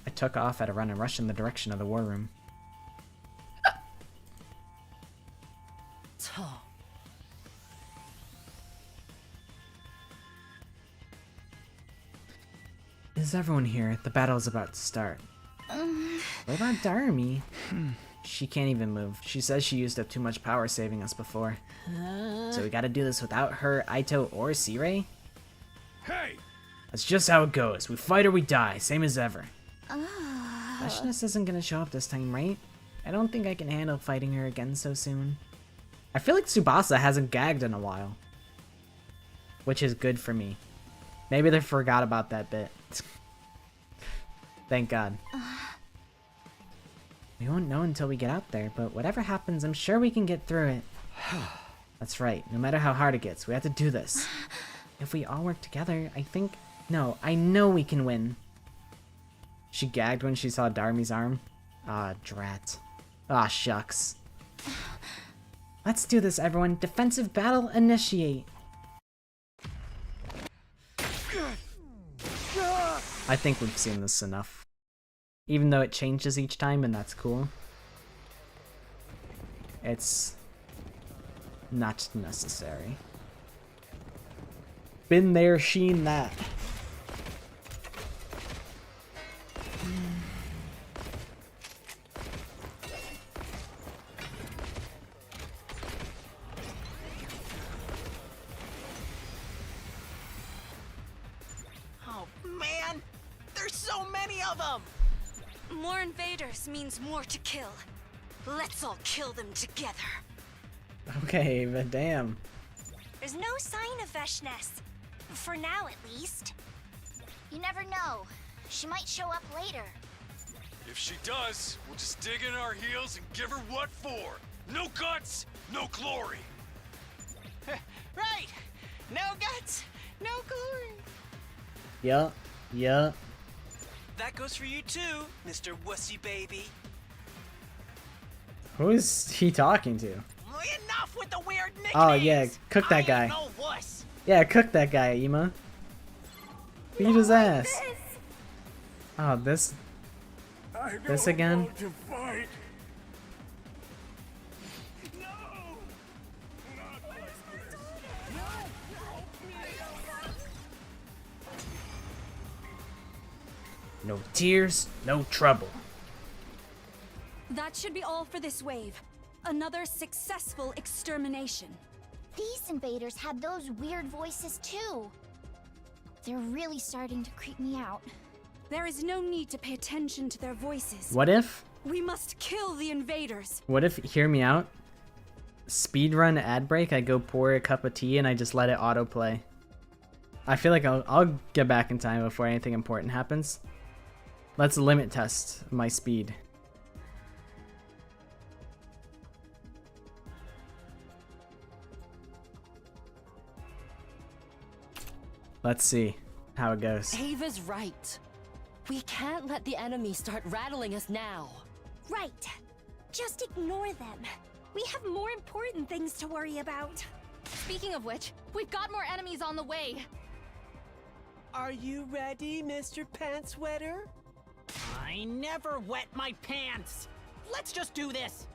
I took off at a run and rushed in the direction of the war room. Is everyone here? The battle is about to start. What about Darmi? She can't even move. She says she used up too much power saving us before. So we gotta do this without her, Aito, or Sirei? Hey! That's just how it goes. We fight or we die, same as ever. Veshness isn't gonna show up this time, right? I don't think I can handle fighting her again so soon. I feel like Tsubasa hasn't gagged in a while. Which is good for me. Maybe they forgot about that bit. Thank God. We won't know until we get out there, but whatever happens, I'm sure we can get through it. That's right, no matter how hard it gets, we have to do this. If we all work together, I think... No, I know we can win. She gagged when she saw Darmi's arm. Ah, drat. Ah, shucks. Let's do this, everyone. Defensive battle initiate. I think we've seen this enough. Even though it changes each time, and that's cool. It's not necessary. Been there, seen that. Oh man, there's so many of them! More invaders means more to kill. Let's all kill them together. Okay, but damn. There's no sign of Veshness. For now, at least. You never know. She might show up later. If she does, we'll just dig in our heels and give her what for. No guts, no glory. Right! No guts, no glory. Yeah, yeah. That goes for you too, Mr. Wussy Baby. Who is he talking to? Enough with the weird nicknames. Oh yeah, cook that guy. No wuss. Yeah, cook that guy, Ima. Beat his ass. Oh, this again? No tears, no trouble. That should be all for this wave. Another successful extermination. These invaders had those weird voices too. They're really starting to creep me out. There is no need to pay attention to their voices. What if? We must kill the invaders. What if, hear me out, speedrun ad break, I go pour a cup of tea and I just let it autoplay. I feel like I'll get back in time before anything important happens. Let's limit test my speed. Let's see how it goes. Ava's right. We can't let the enemy start rattling us now. Right. Just ignore them. We have more important things to worry about. Speaking of which, we've got more enemies on the way. Are you ready, Mr. Pants Wetter? I never wet my pants. Let's just do this.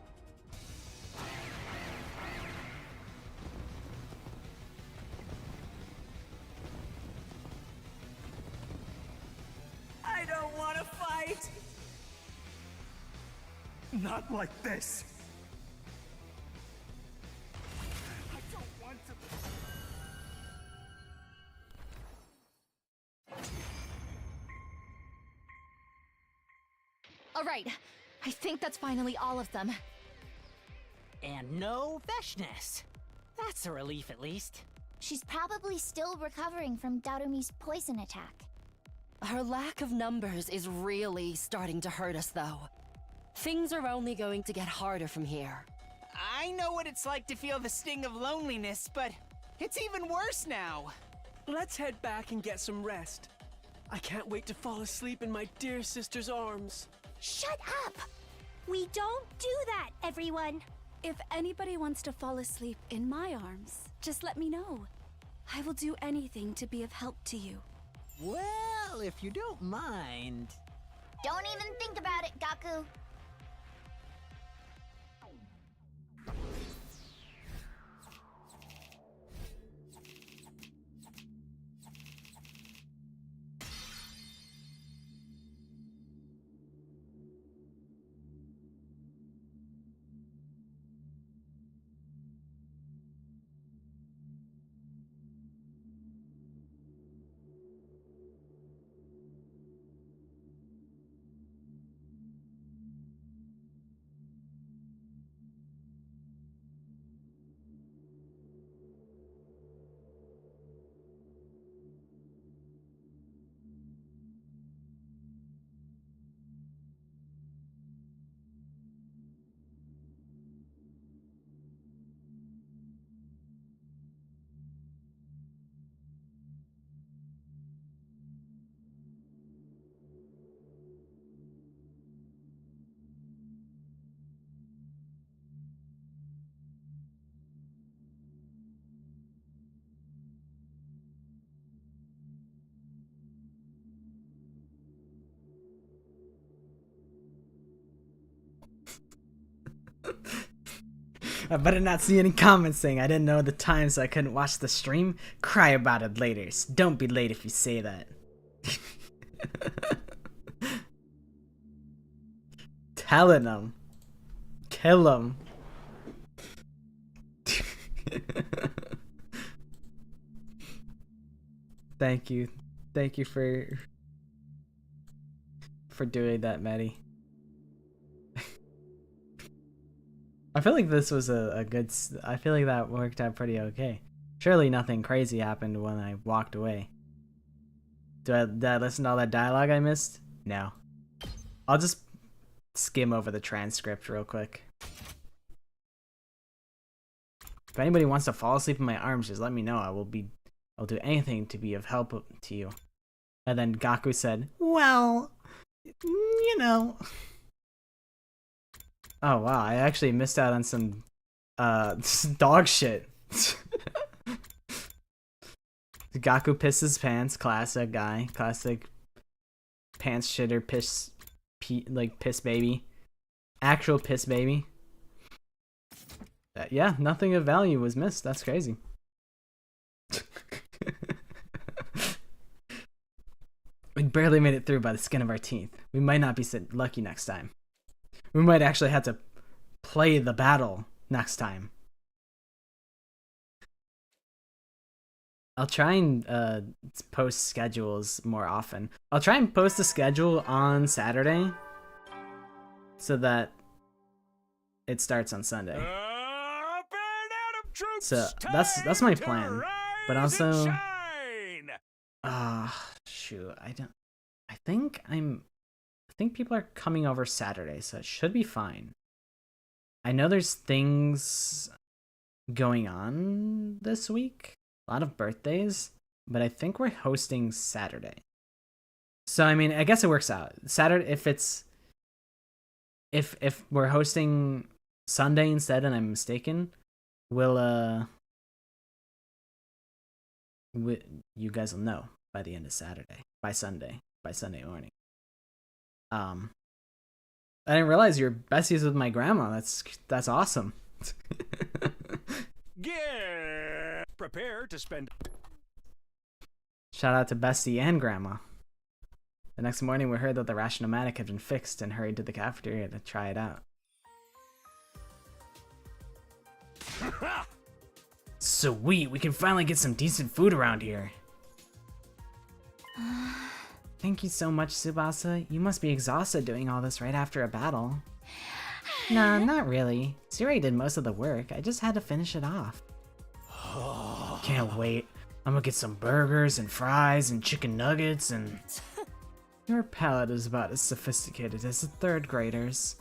I don't want to fight. Not like this. I don't want to. All right, I think that's finally all of them. And no Veshness. That's a relief at least. She's probably still recovering from Darumi's poison attack. Her lack of numbers is really starting to hurt us, though. Things are only going to get harder from here. I know what it's like to feel the sting of loneliness, but it's even worse now. Let's head back and get some rest. I can't wait to fall asleep in my dear sister's arms. Shut up! We don't do that, everyone. If anybody wants to fall asleep in my arms, just let me know. I will do anything to be of help to you. Well, if you don't mind. Don't even think about it, Gaku. I better not see any comments saying I didn't know the time so I couldn't watch the stream. Cry about it later. So don't be late if you say that. Telling them. Kill them. Thank you. Thank you for doing that, Maddie. I feel like this was a good... I feel like that worked out pretty okay. Surely nothing crazy happened when I walked away. Did I listen to all that dialogue I missed? No. I'll just skim over the transcript real quick. If anybody wants to fall asleep in my arms, just let me know. I'll do anything to be of help to you. And then Gaku said, well, you know... Oh wow, I actually missed out on some dog shit. Gaku pisses pants, classic guy, classic pants shitter, piss baby, actual piss baby. Yeah, nothing of value was missed. That's crazy. barely made it through by the skin of our teeth. We might not be lucky next time. We might actually have to play the battle next time. I'll try and post schedules more often. I'll try and post a schedule on Saturday so that it starts on Sunday. So that's my plan. But also, shoot, I think people are coming over Saturday, so it should be fine. I know there's things going on this week. A lot of birthdays, but I think we're hosting Saturday. So I mean, I guess it works out. Saturday, if we're hosting Sunday instead and I'm mistaken, you guys will know by the end of Saturday, by Sunday morning. I didn't realize you're besties with my grandma. That's awesome. Yeah, prepare to spend. Shout out to Bestie and Grandma. The next morning, we heard that the Ration-O-Matic had been fixed and hurried to the cafeteria to try it out. Sweet, we can finally get some decent food around here. Thank you so much, Tsubasa. You must be exhausted doing all this right after a battle. Nah, not really. Siri did most of the work. I just had to finish it off. Can't wait. I'm gonna get some burgers and fries and chicken nuggets and... Your palate is about as sophisticated as a third grader's.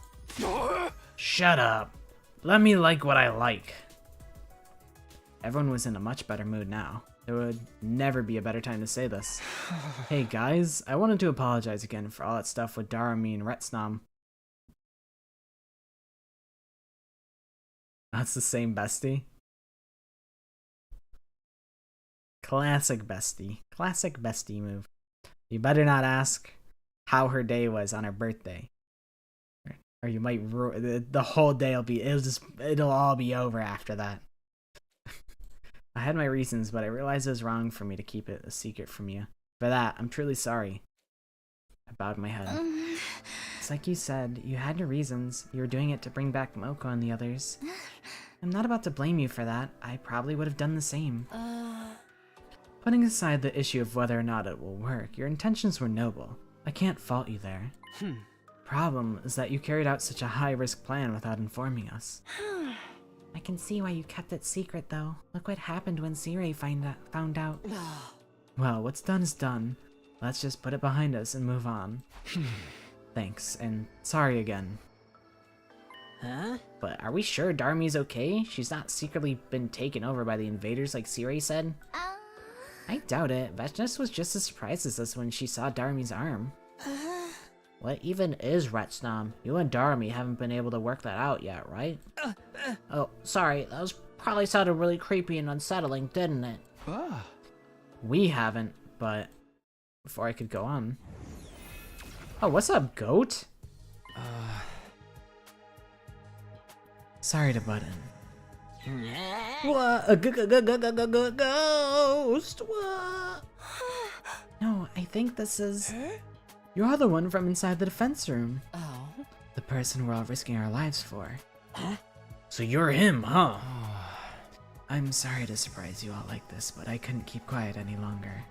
Shut up. Let me like what I like. Everyone was in a much better mood now. There would never be a better time to say this. Hey guys, I wanted to apologize again for all that stuff with Darami and Retsnam. That's the same bestie. Classic bestie. Classic bestie move. You better not ask how her day was on her birthday. Or you might the whole day it'll all be over after that. I had my reasons, but I realized it was wrong for me to keep it a secret from you. For that, I'm truly sorry. I bowed my head. It's like you said, you had your reasons. You were doing it to bring back Moko and the others. I'm not about to blame you for that. I probably would have done the same. Putting aside the issue of whether or not it will work, your intentions were noble. I can't fault you there. Problem is that you carried out such a high-risk plan without informing us. I can see why you kept it secret, though. Look what happened when Sirei found out. Well, what's done is done. Let's just put it behind us and move on. Thanks, and sorry again. Huh? But are we sure Darmi's okay? She's not secretly been taken over by the invaders like Sirei said? I doubt it. Veshnes was just as surprised as us when she saw Darmi's arm. What even is Retsnam? You and Darmi haven't been able to work that out yet, right? Oh, sorry. That was probably sounded really creepy and unsettling, didn't it? We haven't, but... Before I could go on... Oh, what's up, goat? Sorry to butt in. What? A ghost? What? No, I think this is... You're the one from inside the defense room. Oh? The person we're all risking our lives for. So you're him, huh? I'm sorry to surprise you all like this, but I couldn't keep quiet any longer.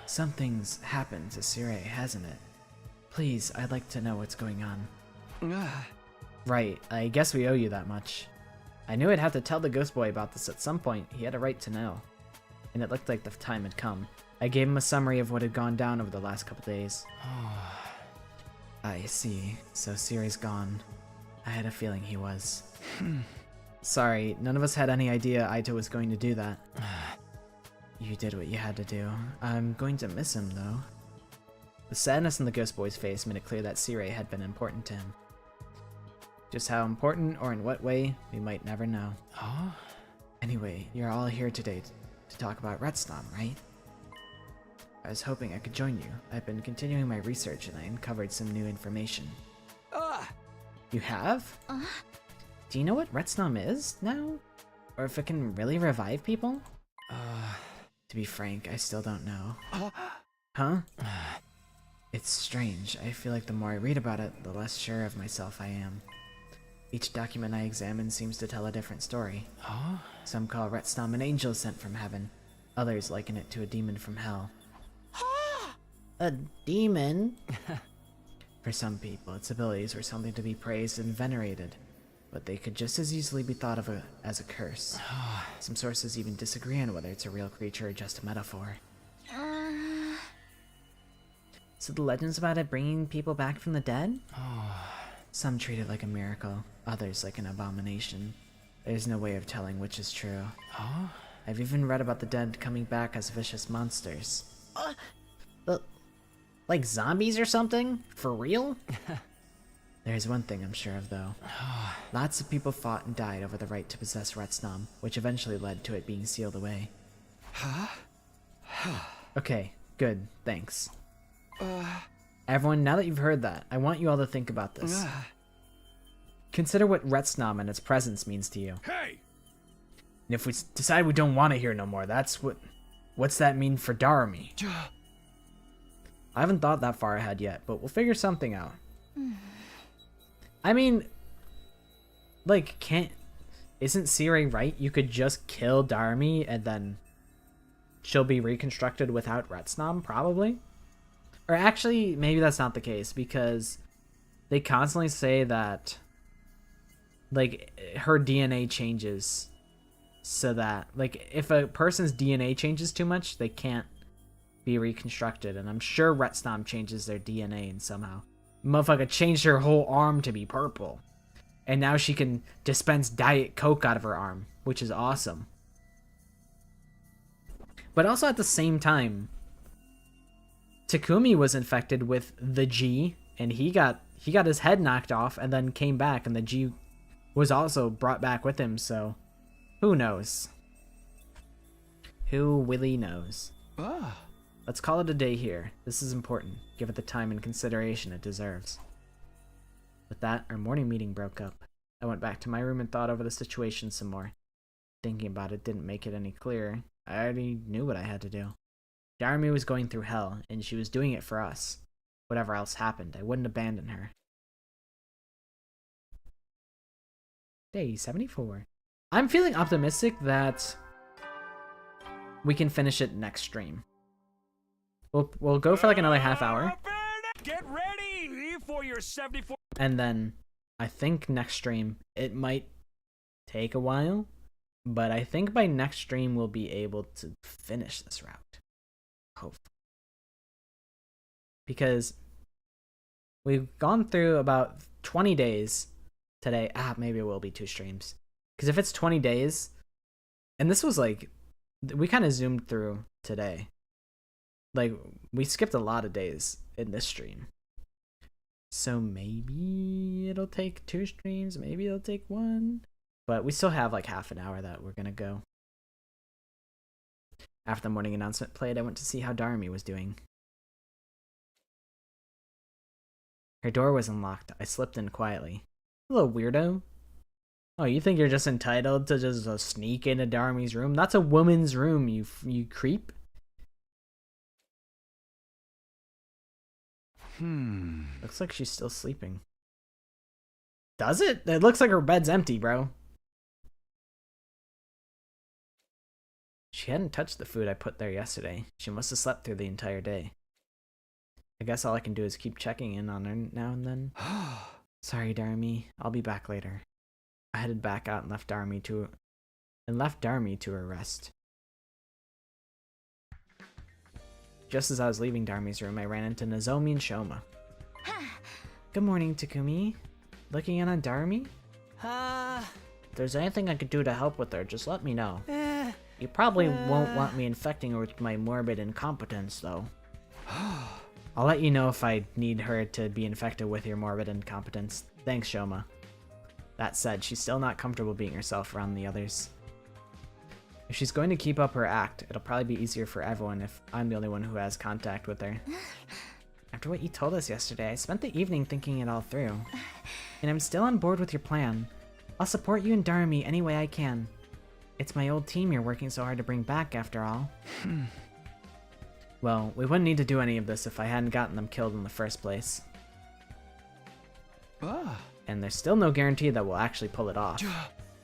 Something's happened to Sirei, hasn't it? Please, I'd like to know what's going on. Right, I guess we owe you that much. I knew I'd have to tell the Ghost Boy about this at some point. He had a right to know. And it looked like the time had come. I gave him a summary of what had gone down over the last couple days. I see. So Sirei's gone. I had a feeling he was. Sorry, none of us had any idea Aito was going to do that. You did what you had to do. I'm going to miss him, though. The sadness in the Ghost Boy's face made it clear that Sirei had been important to him. Just how important or in what way, we might never know. Anyway, you're all here today to talk about Retsnam, right? I was hoping I could join you. I've been continuing my research and I uncovered some new information. You have? Do you know what Retsnam is now? Or if it can really revive people? To be frank, I still don't know. Huh? It's strange. I feel like the more I read about it, the less sure of myself I am. Each document I examine seems to tell a different story. Huh? Some call Retsnam an angel sent from heaven. Others liken it to a demon from hell. A demon? For some people, its abilities were something to be praised and venerated, but they could just as easily be thought of as a curse. Some sources even disagree on whether it's a real creature or just a metaphor. So the legends about it bringing people back from the dead? Some treat it like a miracle, others like an abomination. There's no way of telling which is true. I've even read about the dead coming back as vicious monsters. Like zombies or something? For real? There's one thing I'm sure of, though. Lots of people fought and died over the right to possess Retsnam, which eventually led to it being sealed away. Okay, good, thanks. Everyone, now that you've heard that, I want you all to think about this. Consider what Retsnam and its presence means to you. Hey! And if we decide we don't want to hear no more, what's that mean for Darumi? I haven't thought that far ahead yet, but we'll figure something out. I mean, like, isn't Sirei right? You could just kill Darumi and then she'll be reconstructed without Retsnam, probably? Or actually, maybe that's not the case, because they constantly say that, like, her DNA changes so that, like, if a person's DNA changes too much, they can't be reconstructed, and I'm sure Retsnam changes their DNA and somehow. Motherfucker changed her whole arm to be purple. And now she can dispense Diet Coke out of her arm, which is awesome. But also at the same time, Takumi was infected with the G, and he got his head knocked off and then came back, and the G was also brought back with him, so who knows? Who really knows? Let's call it a day here. This is important. Give it the time and consideration it deserves. With that, our morning meeting broke up. I went back to my room and thought over the situation some more. Thinking about it didn't make it any clearer. I already knew what I had to do. Darumi was going through hell, and she was doing it for us. Whatever else happened, I wouldn't abandon her. Day 74. I'm feeling optimistic that we can finish it next stream. We'll go for like another half hour. Get ready for your 74. And then I think next stream, it might take a while, but I think by next stream we'll be able to finish this route. Hopefully. Because we've gone through about 20 days today. Maybe it will be 2 streams. Because if it's 20 days, and this was like, we kind of zoomed through today. Like, we skipped a lot of days in this stream. So maybe it'll take 2 streams, maybe it'll take 1. But we still have like half an hour that we're gonna go. After the morning announcement played, I went to see how Darumi was doing. Her door was unlocked. I slipped in quietly. Hello, weirdo. Oh, you think you're just entitled to just sneak into Darumi's room? That's a woman's room, you creep. Looks like she's still sleeping. Does it? It looks like her bed's empty, bro. She hadn't touched the food I put there yesterday. She must have slept through the entire day. I guess all I can do is keep checking in on her now and then. Sorry, Darumi. I'll be back later. I headed back out and left Darumi to her rest. Just as I was leaving Darumi's room, I ran into Nozomi and Shoma. Good morning, Takumi. Looking in on Darumi? If there's anything I could do to help with her, just let me know. You probably won't want me infecting her with my morbid incompetence, though. I'll let you know if I need her to be infected with your morbid incompetence. Thanks, Shoma. That said, she's still not comfortable being herself around the others. If she's going to keep up her act, it'll probably be easier for everyone if I'm the only one who has contact with her. After what you told us yesterday, I spent the evening thinking it all through. And I'm still on board with your plan. I'll support you and Darumi any way I can. It's my old team you're working so hard to bring back, after all. Well, we wouldn't need to do any of this if I hadn't gotten them killed in the first place. And there's still no guarantee that we'll actually pull it off.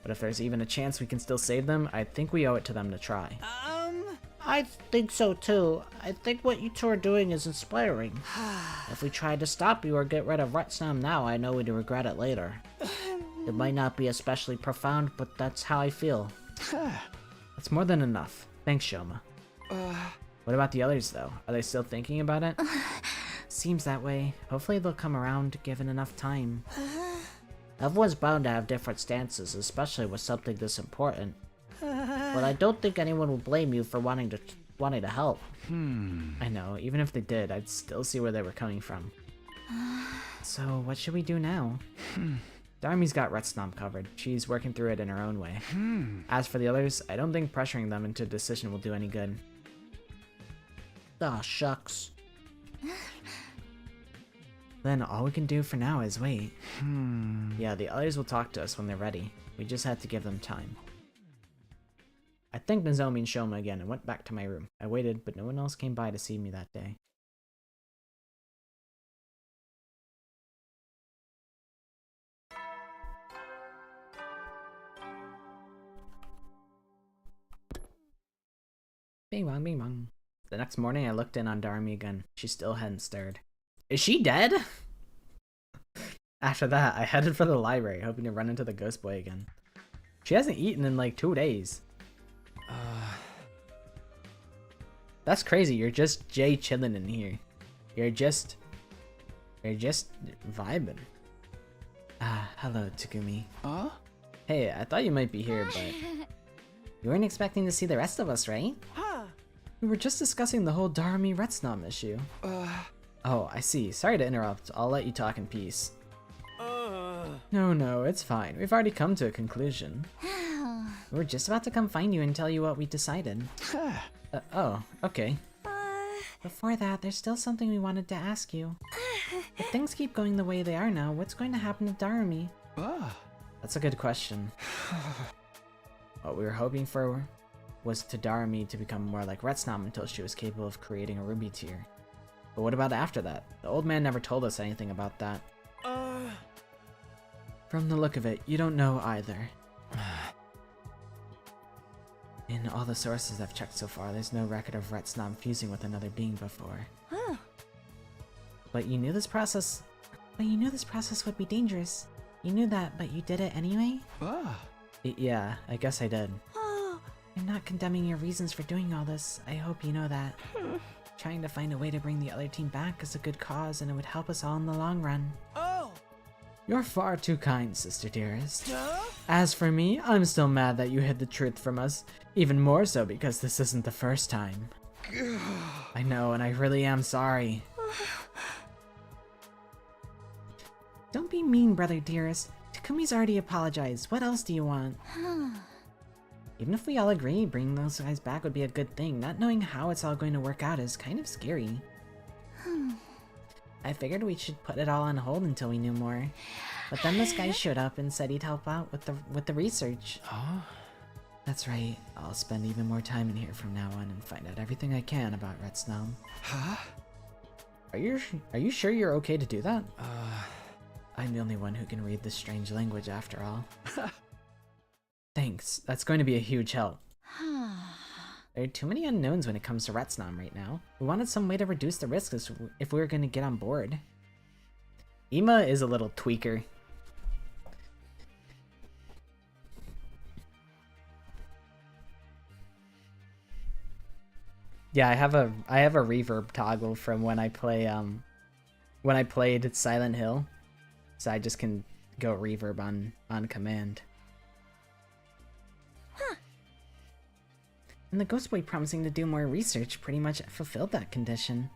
But if there's even a chance we can still save them, I think we owe it to them to try. I think so too. I think what you two are doing is inspiring. If we tried to stop you or get rid of Retsnam now, I know we'd regret it later. It might not be especially profound, but that's how I feel. That's more than enough. Thanks, Shoma. What about the others, though? Are they still thinking about it? Seems that way. Hopefully they'll come around given enough time. Everyone's bound to have different stances, especially with something this important. But I don't think anyone will blame you for wanting to help. I know, even if they did, I'd still see where they were coming from. So, what should we do now? Darmi's got Retsnam covered. She's working through it in her own way. As for the others, I don't think pressuring them into a decision will do any good. Aw, shucks. Then all we can do for now is wait. Yeah, the others will talk to us when they're ready. We just had to give them time. I thanked Nozomi and Shoma again and went back to my room. I waited, but no one else came by to see me that day. Bing bong, bing bong. The next morning I looked in on Darmi again. She still hadn't stirred. Is she dead? After that, I headed for the library, hoping to run into the ghost boy again. She hasn't eaten in like 2 days. That's crazy. You're just chilling in here. You're just vibing. Hello, Takumi. Hey, I thought you might be here, but you weren't expecting to see the rest of us, right? We were just discussing the whole Darmi Retsnam issue. Oh, I see. Sorry to interrupt. I'll let you talk in peace. No, it's fine. We've already come to a conclusion. We were just about to come find you and tell you what we decided. Oh, okay. Before that, there's still something we wanted to ask you. If things keep going the way they are now, what's going to happen to Darmi? That's a good question. What we were hoping for was to Darmi to become more like Retsnam until she was capable of creating a ruby tier. But what about after that? The old man never told us anything about that. From the look of it, you don't know either. In all the sources I've checked so far, there's no record of Retsnam fusing with another being before. But you knew this process would be dangerous. You knew that, but you did it anyway? Yeah, I guess I did. I'm not condemning your reasons for doing all this. I hope you know that. Trying to find a way to bring the other team back is a good cause, and it would help us all in the long run. You're far too kind, sister dearest. As for me, I'm still mad that you hid the truth from us. Even more so because this isn't the first time. I know, and I really am sorry. Don't be mean, brother dearest. Takumi's already apologized. What else do you want? Even if we all agree, bringing those guys back would be a good thing. Not knowing how it's all going to work out is kind of scary. I figured we should put it all on hold until we knew more. But then this guy showed up and said he'd help out with the research. That's right. I'll spend even more time in here from now on and find out everything I can about Retsnam. Are you sure you're okay to do that? I'm the only one who can read this strange language after all. Thanks. That's going to be a huge help. There are too many unknowns when it comes to Retsnam right now. We wanted some way to reduce the risks if we were going to get on board. Ima is a little tweaker. Yeah, I have a reverb toggle from when I play when I played Silent Hill, so I just can go reverb on command. And the Ghost Boy promising to do more research pretty much fulfilled that condition.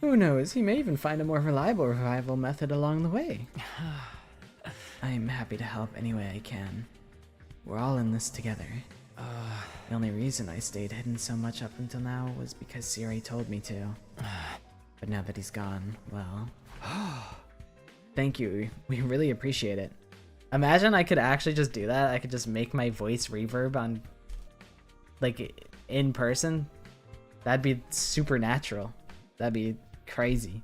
Who knows, he may even find a more reliable revival method along the way. I am happy to help any way I can. We're all in this together. The only reason I stayed hidden so much up until now was because Siri told me to. But now that he's gone, well... Thank you, we really appreciate it. Imagine I could actually just do that. I could just make my voice reverb on... like, in person. That'd be supernatural. That'd be crazy.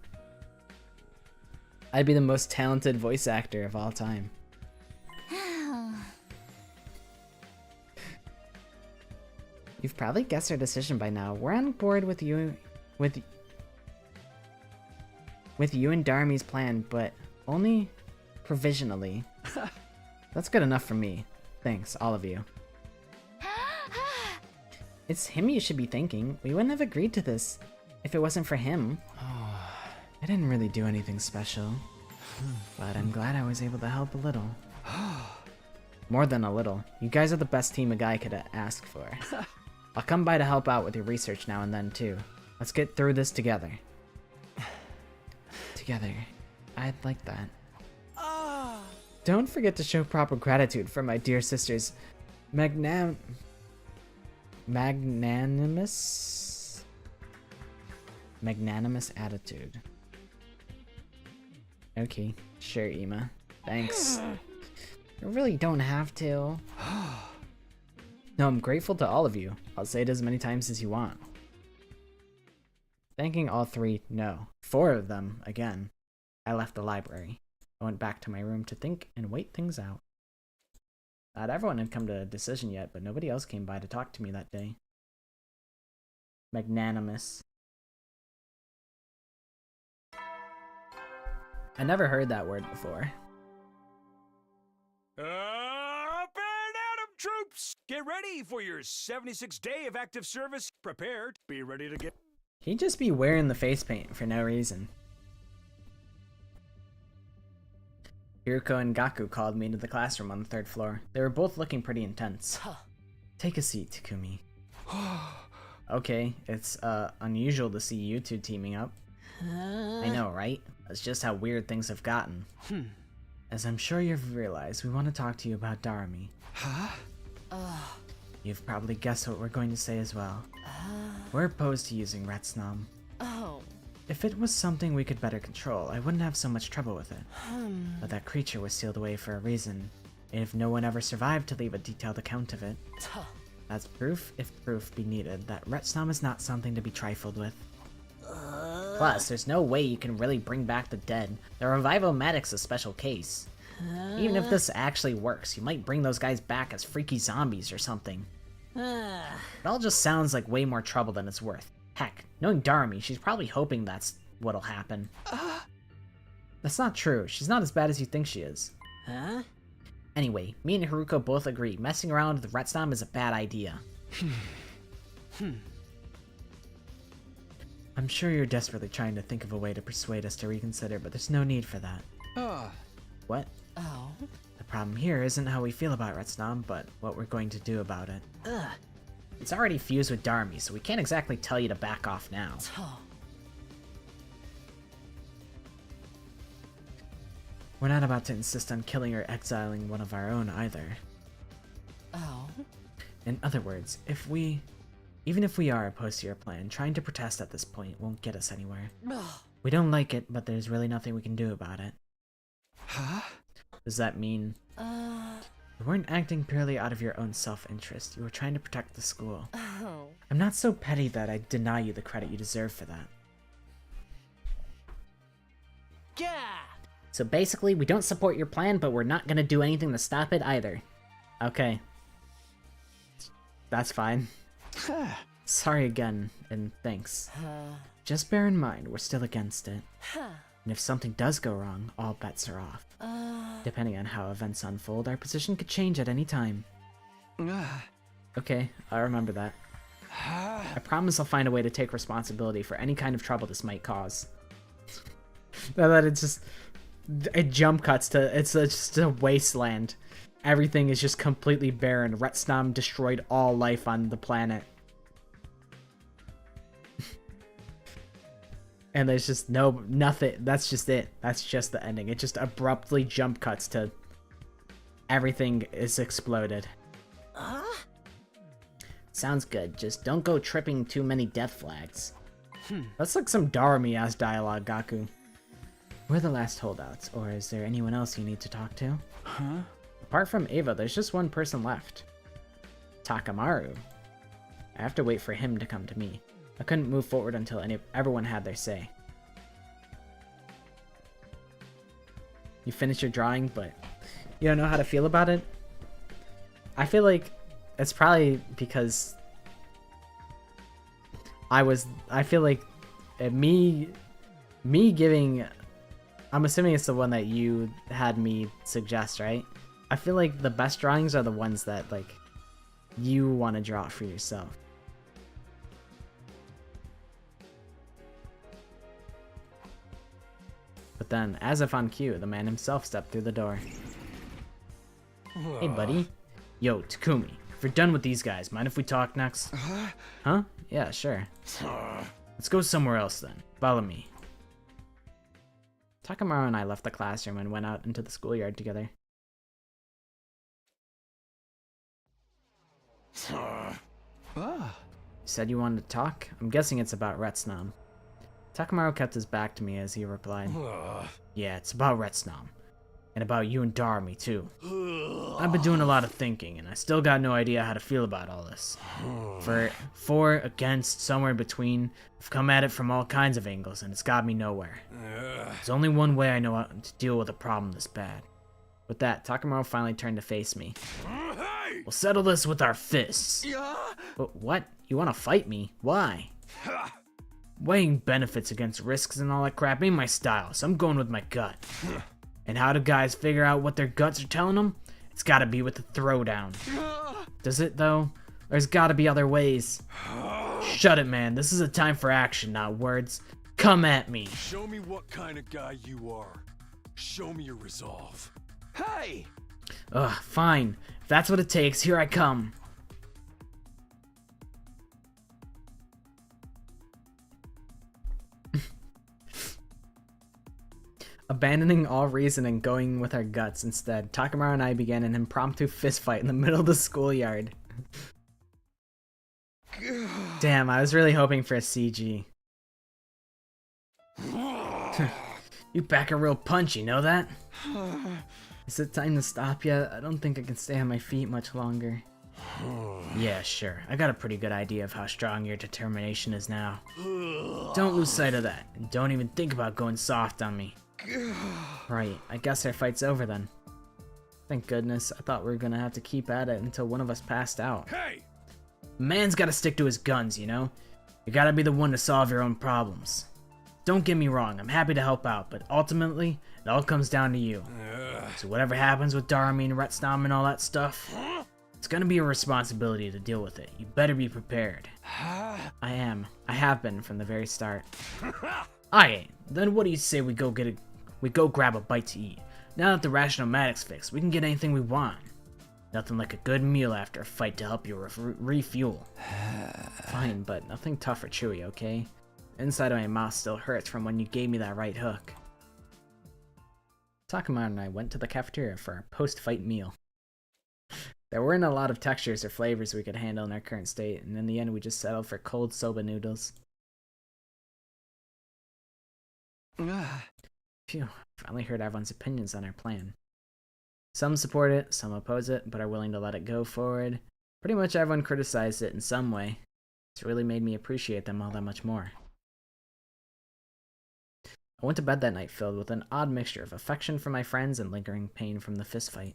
I'd be the most talented voice actor of all time. You've probably guessed our decision by now. We're on board with you and Darmi's plan, but only provisionally. That's good enough for me. Thanks, all of you. It's him you should be thanking. We wouldn't have agreed to this if it wasn't for him. I didn't really do anything special, but I'm glad I was able to help a little. More than a little. You guys are the best team a guy could ask for. I'll come by to help out with your research now and then, too. Let's get through this together. Together. I'd like that. Don't forget to show proper gratitude for my dear sister's magnanimous attitude. Okay, sure, Ema. Thanks. You really don't have to. No, I'm grateful to all of you. I'll say it as many times as you want. Thanking all three, no. 4 of them, again. I left the library. I went back to my room to think and wait things out. Not everyone had come to a decision yet, but nobody else came by to talk to me that day. Magnanimous. I never heard that word before. Up and at 'em, troops! Get ready for your 76th day of active service. Prepared. Be ready to get... He'd just be wearing the face paint for no reason. Hiruko and Gaku called me into the classroom on the 3rd floor. They were both looking pretty intense. Take a seat, Takumi. Okay, it's unusual to see you two teaming up. I know, right? That's just how weird things have gotten. As I'm sure you've realized, we want to talk to you about Darami. You've probably guessed what we're going to say as well. We're opposed to using Retsnam. If it was something we could better control, I wouldn't have so much trouble with it. But that creature was sealed away for a reason, and if no one ever survived to leave a detailed account of it, that's proof, if proof be needed, that Retsnam is not something to be trifled with. Plus, there's no way you can really bring back the dead. The Revivomatic's a special case. Even if this actually works, you might bring those guys back as freaky zombies or something. It all just sounds like way more trouble than it's worth. Heck, knowing Darami, she's probably hoping that's what'll happen. That's not true. She's not as bad as you think she is. Anyway, me and Haruko both agree messing around with Retsnam is a bad idea. I'm sure you're desperately trying to think of a way to persuade us to reconsider, but there's no need for that. What? The problem here isn't how we feel about Retsnam, but what we're going to do about it. It's already fused with Darami, so we can't exactly tell you to back off now. We're not about to insist on killing or exiling one of our own either. In other words, even if we are opposed to your plan, trying to protest at this point won't get us anywhere. We don't like it, but there's really nothing we can do about it. Does that mean... You weren't acting purely out of your own self-interest. You were trying to protect the school. I'm not so petty that I deny you the credit you deserve for that. So basically, we don't support your plan, but we're not gonna do anything to stop it either. Okay. That's fine. Sorry again, and thanks. Just bear in mind, we're still against it. And if something does go wrong, all bets are off. Depending on how events unfold, our position could change at any time. Okay, I'll remember that. I promise I'll find a way to take responsibility for any kind of trouble this might cause. Now that it jump cuts to, it's just a wasteland. Everything is just completely barren. Retsnam destroyed all life on the planet. And there's just nothing. That's just it. That's just the ending. It just abruptly jump cuts to everything is exploded. Sounds good. Just don't go tripping too many death flags. That's like some Darami-ass dialogue, Gaku. We're the last holdouts, or is there anyone else you need to talk to? Apart from Ava, there's just one person left. Takamaru. I have to wait for him to come to me. I couldn't move forward until everyone had their say. You finished your drawing, but you don't know how to feel about it? I feel like it's probably because I feel like me giving, I'm assuming it's the one that you had me suggest, right? I feel like the best drawings are the ones that like you want to draw for yourself. But then, as if on cue, the man himself stepped through the door. Hey, buddy. Yo, Takumi, if we're done with these guys, mind if we talk next? Huh? Yeah, sure. Let's go somewhere else then. Follow me. Takamaru and I left the classroom and went out into the schoolyard together. You said you wanted to talk? I'm guessing it's about Retsnam. Takamaru kept his back to me as he replied. Yeah, it's about Retsnam. And about you and Darmi, too. I've been doing a lot of thinking, and I still got no idea how to feel about all this. For, against, somewhere in between, I've come at it from all kinds of angles, and it's got me nowhere. There's only one way I know how to deal with a problem this bad. With that, Takamaru finally turned to face me. We'll settle this with our fists. But what? You want to fight me? Why? Weighing benefits against risks and all that crap ain't my style, so I'm going with my gut. And how do guys figure out what their guts are telling them? It's gotta be with a throwdown. Does it, though? Or there's gotta be other ways. Shut it, man. This is a time for action, not words. Come at me. Show me what kind of guy you are. Show me your resolve. Hey! Ugh, fine. If that's what it takes, here I come. Abandoning all reason and going with our guts instead, Takamaru and I began an impromptu fistfight in the middle of the schoolyard. Damn, I was really hoping for a CG. You pack a real punch, you know that? Is it time to stop yet? I don't think I can stay on my feet much longer. Yeah, sure. I got a pretty good idea of how strong your determination is now. Don't lose sight of that, and don't even think about going soft on me. Right, I guess our fight's over then. Thank goodness, I thought we were gonna have to keep at it until one of us passed out. Hey! Man's gotta stick to his guns, you know? You gotta be the one to solve your own problems. Don't get me wrong, I'm happy to help out, but ultimately, it all comes down to you. So whatever happens with Darmi and Retsnam and all that stuff, it's gonna be a responsibility to deal with it. You better be prepared. I am. I have been from the very start. Aye, then what do you say we go grab a bite to eat? Now that the rationomatic's fixed, we can get anything we want. Nothing like a good meal after a fight to help you refuel. Fine, but nothing tough or chewy, okay? Inside of my mouth still hurts from when you gave me that right hook. Takamaru and I went to the cafeteria for our post-fight meal. There weren't a lot of textures or flavors we could handle in our current state, and in the end we just settled for cold soba noodles. Phew, finally heard everyone's opinions on our plan. Some support it, some oppose it, but are willing to let it go forward. Pretty much everyone criticized it in some way. It's really made me appreciate them all that much more. I went to bed that night filled with an odd mixture of affection for my friends and lingering pain from the fistfight.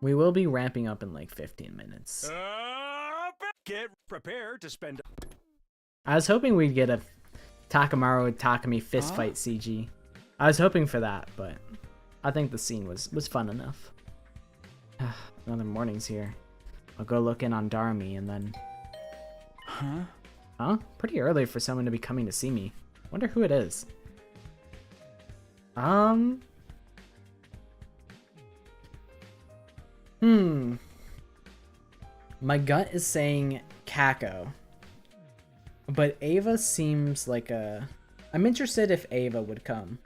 We will be ramping up in like 15 minutes. Get prepared to spend. I was hoping we'd get a Takamaru Takumi fistfight CG. I was hoping for that, but I think the scene was fun enough. Another morning's here. I'll go look in on Darmi and then... Huh? Pretty early for someone to be coming to see me. Wonder who it is. My gut is saying Kako. But Ava seems like a... I'm interested if Ava would come.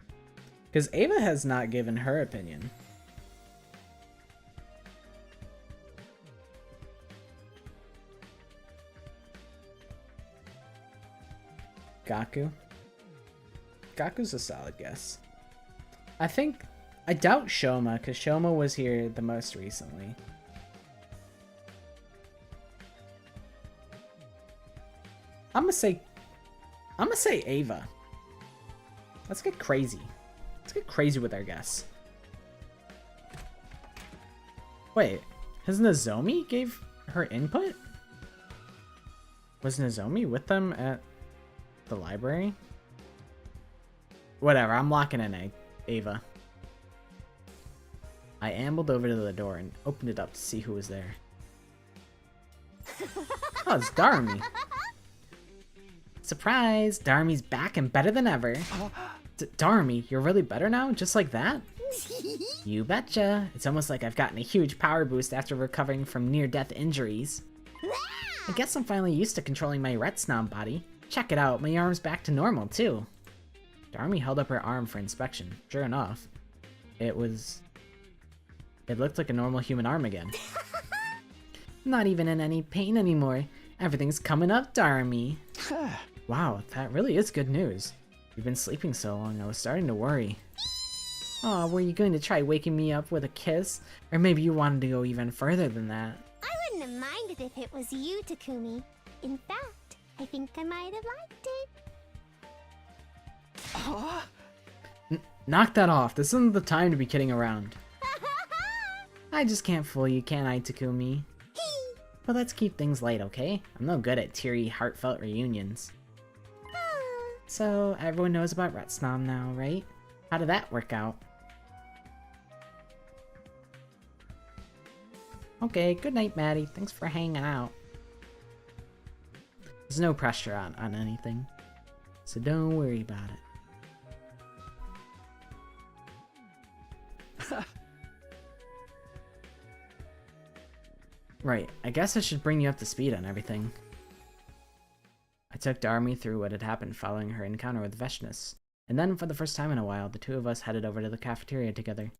Because Ava has not given her opinion. Gaku? Gaku's a solid guess. I think I doubt Shoma, because Shoma was here the most recently. I'm gonna say Ava. Let's get crazy. Let's get crazy with our guess. Wait, has Nozomi gave her input? Was Nozomi with them at the library? Whatever, I'm locking in Ava. I ambled over to the door and opened it up to see who was there. Oh, it's Darmy. Surprise! Darmy's back and better than ever. Darmy, you're really better now? Just like that? You betcha. It's almost like I've gotten a huge power boost after recovering from near-death injuries. I guess I'm finally used to controlling my Retsnom body. Check it out, my arm's back to normal, too. Darmy held up her arm for inspection. Sure enough, it looked like a normal human arm again. Not even in any pain anymore. Everything's coming up, Darmy. Wow, that really is good news. You've been sleeping so long, I was starting to worry. Aw, were you going to try waking me up with a kiss? Or maybe you wanted to go even further than that? I wouldn't have minded if it was you, Takumi. In fact, I think I might have liked it. Knock that off. This isn't the time to be kidding around. I just can't fool you, can I, Takumi? But let's keep things light, okay? I'm no good at teary, heartfelt reunions. So, everyone knows about Retsnom now, right? How did that work out? Okay, good night, Maddie. Thanks for hanging out. There's no pressure on anything, so don't worry about it. Right, I guess I should bring you up to speed on everything. I took Darmy through what had happened following her encounter with Veshnis, and then for the first time in a while, the two of us headed over to the cafeteria together.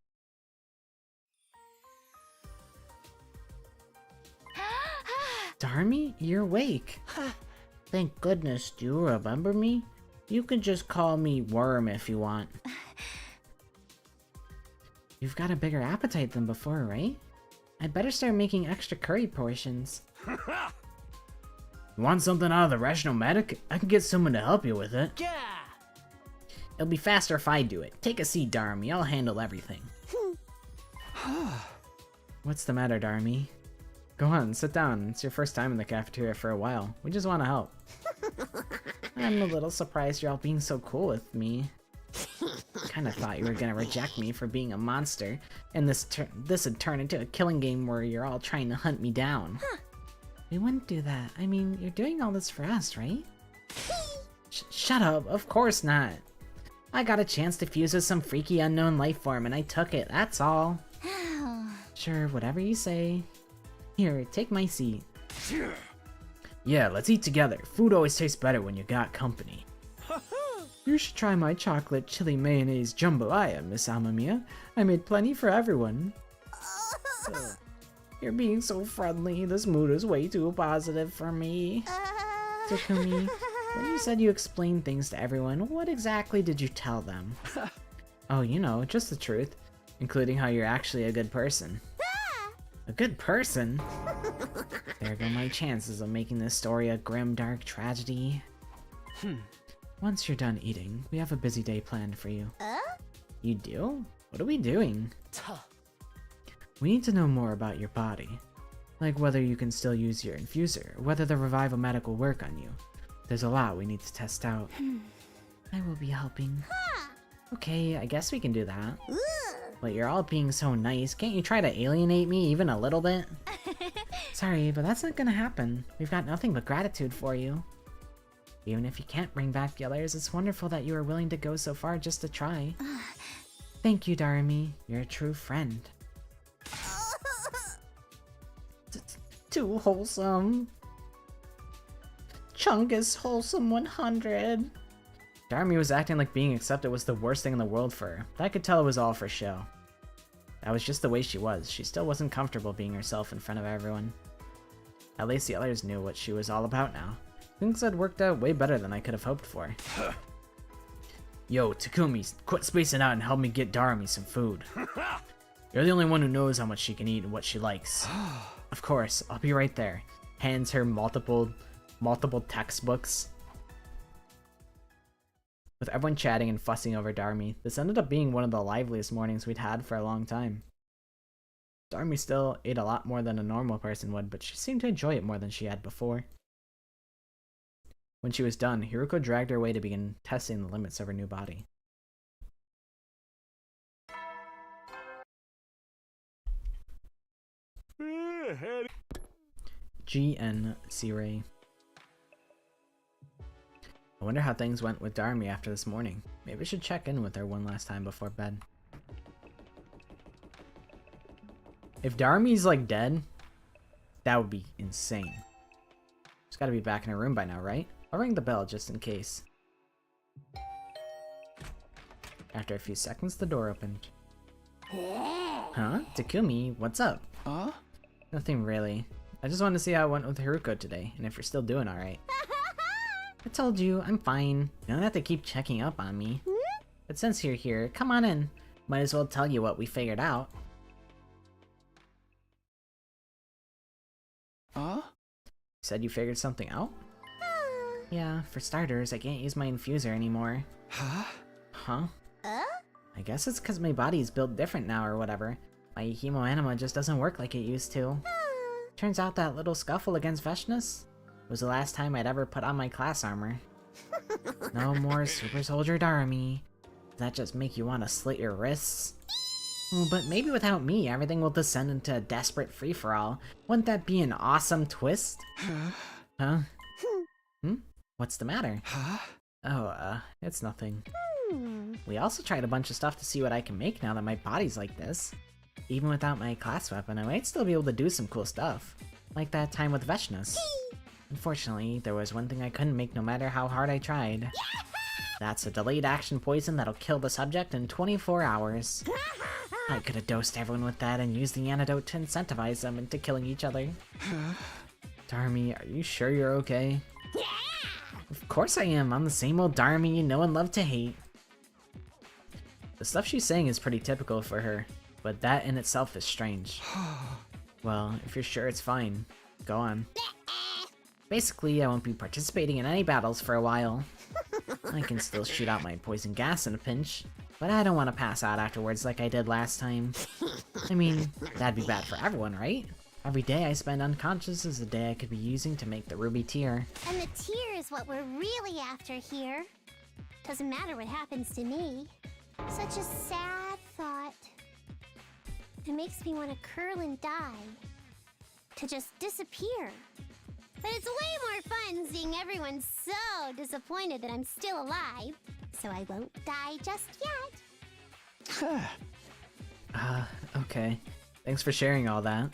Darmy, you're awake. Thank goodness, do you remember me? You can just call me Worm if you want. You've got a bigger appetite than before, right? I'd better start making extra curry portions. You want something out of the rational medic? I can get someone to help you with it. Yeah. It'll be faster if I do it. Take a seat, Darmy. I'll handle everything. What's the matter, Darmy? Go on, sit down. It's your first time in the cafeteria for a while. We just want to help. I'm a little surprised you're all being so cool with me. Kinda thought you were gonna reject me for being a monster, and this would turn into a killing game where you're all trying to hunt me down. We wouldn't do that. I mean, you're doing all this for us, right? Shut up, of course not. I got a chance to fuse with some freaky unknown life form and I took it, that's all. Sure, whatever you say. Here, take my seat. Yeah, let's eat together. Food always tastes better when you got company. You should try my chocolate chili mayonnaise jambalaya, Miss Amamiya. I made plenty for everyone. You're being so friendly. This mood is way too positive for me. Takumi, when you said you explained things to everyone, what exactly did you tell them? Oh, you know, just the truth, including how you're actually a good person. A good person? There go my chances of making this story a grim, dark tragedy. Once you're done eating, we have a busy day planned for you. You do? What are we doing? We need to know more about your body. Like whether you can still use your infuser, or whether the revival medic will work on you. There's a lot we need to test out. I will be helping. Okay, I guess we can do that. But you're all being so nice, can't you try to alienate me even a little bit? Sorry, but that's not gonna happen. We've got nothing but gratitude for you. Even if you can't bring back the others, it's wonderful that you are willing to go so far just to try. Thank you, Darmy. You're a true friend. Too wholesome. Chungus wholesome 100. Darmy was acting like being accepted was the worst thing in the world for her, but I could tell it was all for show. That was just the way she was. She still wasn't comfortable being herself in front of everyone. At least the others knew what she was all about now. Things had worked out way better than I could have hoped for. Yo, Takumi, quit spacing out and help me get Darumi some food. You're the only one who knows how much she can eat and what she likes. Of course, I'll be right there. Hands her multiple textbooks. With everyone chatting and fussing over Darumi, this ended up being one of the liveliest mornings we'd had for a long time. Darumi still ate a lot more than a normal person would, but she seemed to enjoy it more than she had before. When she was done, Hiruko dragged her away to begin testing the limits of her new body. GN C-Ray. I wonder how things went with Darumi after this morning. Maybe I should check in with her one last time before bed. If Darumi's like dead, that would be insane. She's gotta be back in her room by now, right? I'll ring the bell just in case. After a few seconds, the door opened. Huh? Takumi, what's up? Huh? Nothing really. I just wanted to see how it went with Hiruko today, and if you're still doing alright. I told you, I'm fine. You don't have to keep checking up on me. But since you're here, come on in. Might as well tell you what we figured out. Huh? Said you figured something out? Yeah, for starters, I can't use my infuser anymore. Huh? Huh? I guess it's because my body's built different now or whatever. My hemoanima just doesn't work like it used to. Turns out that little scuffle against Veshness was the last time I'd ever put on my class armor. No more Super Soldier Darumi. Does that just make you want to slit your wrists? Oh, but maybe without me, everything will descend into a desperate free-for-all. Wouldn't that be an awesome twist? Huh? What's the matter? Oh, it's nothing. We also tried a bunch of stuff to see what I can make now that my body's like this. Even without my class weapon, I might still be able to do some cool stuff. Like that time with Veshness. Unfortunately, there was one thing I couldn't make no matter how hard I tried. That's a delayed action poison that'll kill the subject in 24 hours. I could have dosed everyone with that and used the antidote to incentivize them into killing each other. Darumi, are you sure you're okay? Of course I am. I'm the same old Darumi you know and love to hate. The stuff she's saying is pretty typical for her, but that in itself is strange. Well, if you're sure it's fine, go on. Basically, I won't be participating in any battles for a while. I can still shoot out my poison gas in a pinch, but I don't want to pass out afterwards like I did last time. I mean, that'd be bad for everyone, right? Every day I spend unconscious is a day I could be using to make the ruby tear. And the tear is what we're really after here. Doesn't matter what happens to me. Such a sad thought. It makes me want to curl and die. To just disappear. But it's way more fun seeing everyone so disappointed that I'm still alive. So I won't die just yet. Okay. Thanks for sharing all that.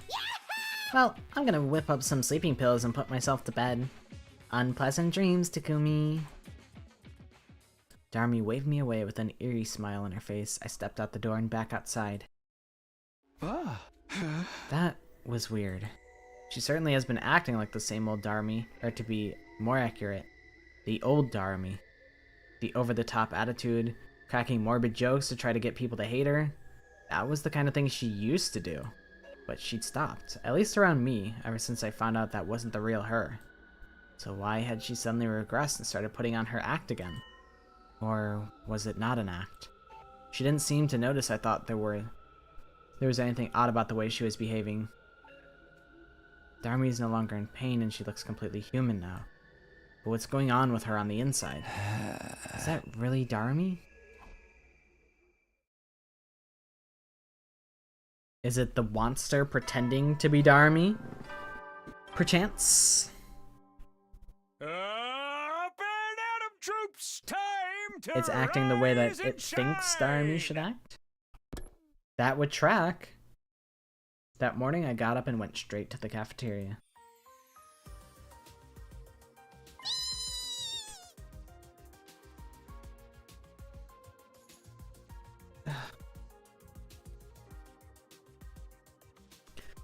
Well, I'm gonna whip up some sleeping pills and put myself to bed. Unpleasant dreams, Takumi. Darumi waved me away with an eerie smile on her face. I stepped out the door and back outside. That was weird. She certainly has been acting like the same old Darumi, or to be more accurate, the old Darumi. The over-the-top attitude, cracking morbid jokes to try to get people to hate her. That was the kind of thing she used to do. But she'd stopped, at least around me, ever since I found out that wasn't the real her. So why had she suddenly regressed and started putting on her act again? Or was it not an act? She didn't seem to notice I thought there was anything odd about the way she was behaving. Darumi is no longer in pain and she looks completely human now. But what's going on with her on the inside? Is that really Darumi? Is it the monster pretending to be Darumi? Perchance? Up and at 'em, troops! Time to It's acting the way that it thinks Darumi should act? That would track. That morning I got up and went straight to the cafeteria.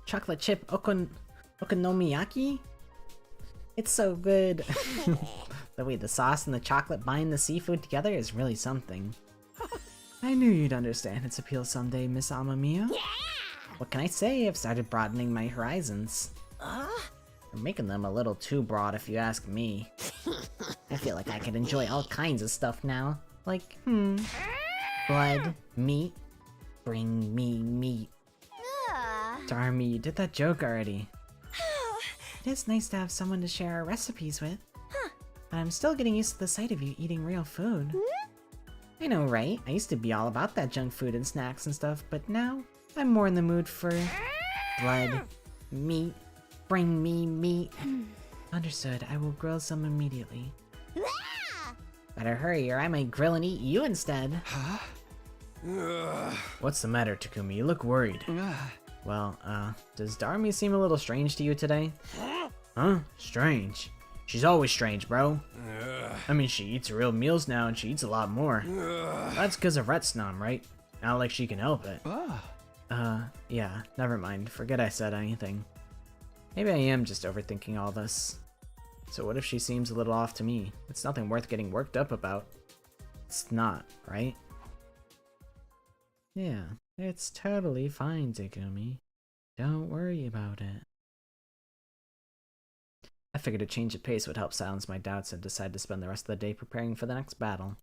Chocolate chip okonomiyaki? It's so good. Wait, the sauce and the chocolate bind the seafood together is really something. I knew you'd understand its appeal someday, Miss Amamiya. Yeah! What can I say? I've started broadening my horizons. You're making them a little too broad if you ask me. I feel like I could enjoy all kinds of stuff now. Like, blood, meat. Bring me meat. Darn me, you did that joke already. It is nice to have someone to share our recipes with. But I'm still getting used to the sight of you eating real food. I know, right? I used to be all about that junk food and snacks and stuff, but now I'm more in the mood for blood, meat. Bring me meat. Understood, I will grill some immediately. Better hurry or I might grill and eat you instead. Huh? What's the matter, Takumi? You look worried. Well, does Darmi seem a little strange to you today? Huh? Strange? She's always strange, bro. I mean, she eats real meals now and she eats a lot more. That's because of Retsnam, right? Not like she can help it. Yeah, never mind. Forget I said anything. Maybe I am just overthinking all this. So what if she seems a little off to me? It's nothing worth getting worked up about. It's not, right? Yeah, it's totally fine, Takumi. Don't worry about it. I figured a change of pace would help silence my doubts and decided to spend the rest of the day preparing for the next battle.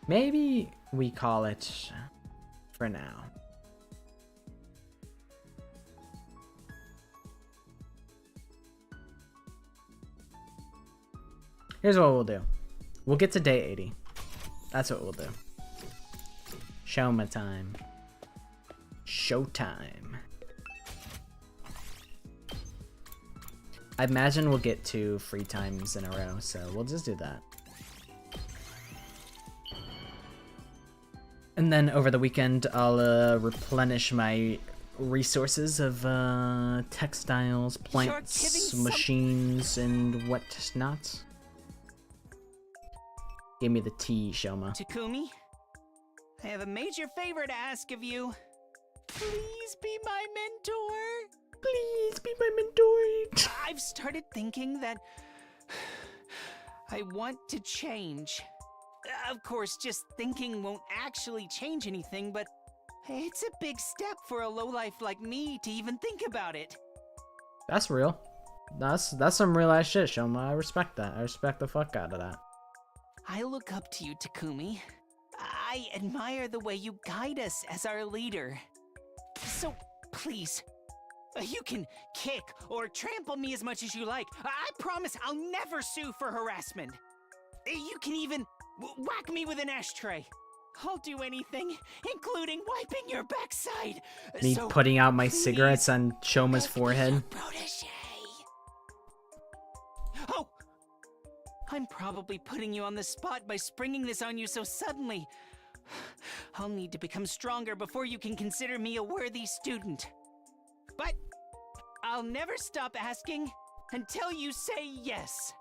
Maybe we call it for now. Here's what we'll do. We'll get to day 80. That's what we'll do. Showma time. Showtime. I imagine we'll get 2 free times in a row, so we'll just do that. And then over the weekend, I'll replenish my resources of textiles, plants, machines, and whatnot. Give me the tea, Shoma. Takumi, I have a major favor to ask of you. Please be my mentor. Please be my mentor. I've started thinking that I want to change. Of course, just thinking won't actually change anything, but it's a big step for a lowlife like me to even think about it. That's real. That's some real ass shit, Shoma. I respect that. I respect the fuck out of that. I look up to you, Takumi. I admire the way you guide us as our leader. So, please, you can kick or trample me as much as you like. I promise I'll never sue for harassment. You can even whack me with an ashtray. I'll do anything, including wiping your backside. Me so putting out my cigarettes on Shoma's forehead. Oh! I'm probably putting you on the spot by springing this on you so suddenly. I'll need to become stronger before you can consider me a worthy student. But I'll never stop asking until you say yes.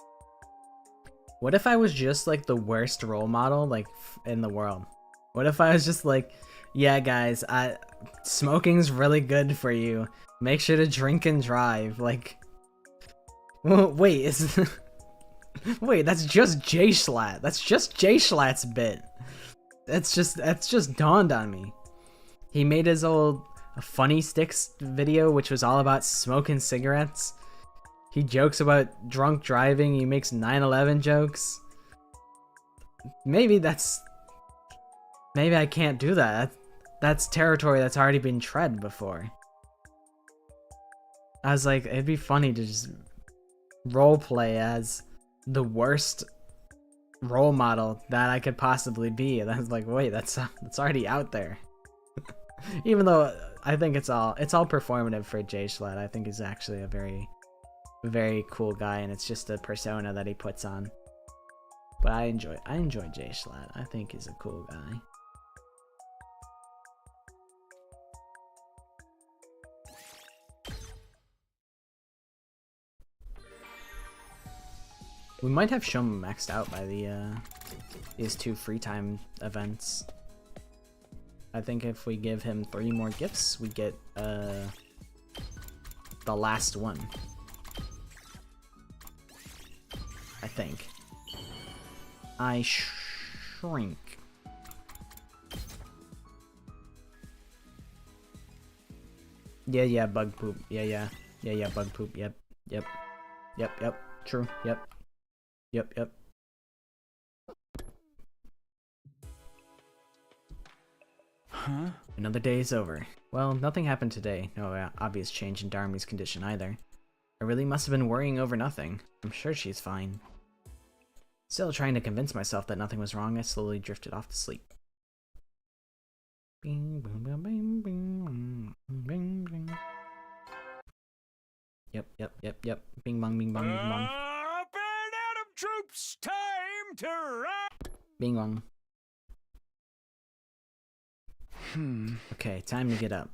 What if I was just like the worst role model like in the world? What if I was just like, yeah guys, smoking's really good for you. Make sure to drink and drive. Like, well, wait, wait, that's just J-Schlatt. That's just J-Schlatt's bit. That's just dawned on me. He made his old Funny Sticks video, which was all about smoking cigarettes. He jokes about drunk driving. He makes 9/11 jokes. Maybe I can't do that. That's territory that's already been tread before. I was like, it'd be funny to just roleplay as the worst role model that I could possibly be. And I was like, wait, that's already out there. Even though I think it's all performative for J-Schlatt. I think he's actually a very, very cool guy, and it's just a persona that he puts on. But I enjoy J-Schlatt. I think he's a cool guy. We might have Shoma maxed out by these 2 free time events. I think if we give him 3 more gifts, we get the last one. I think. I shrink. Yeah, bug poop. Yeah, bug poop. Yep. True. Yep. Huh? Another day is over. Well, nothing happened today. No obvious change in Darmi's condition either. I really must have been worrying over nothing. I'm sure she's fine. Still trying to convince myself that nothing was wrong, I slowly drifted off to sleep. Bing, boom, boom, bing, bing, bing, bing. Yep. Bing bong, bing bong, bing bong. Up and Adam troops, time to ride. Bing bong. Okay, time to get up.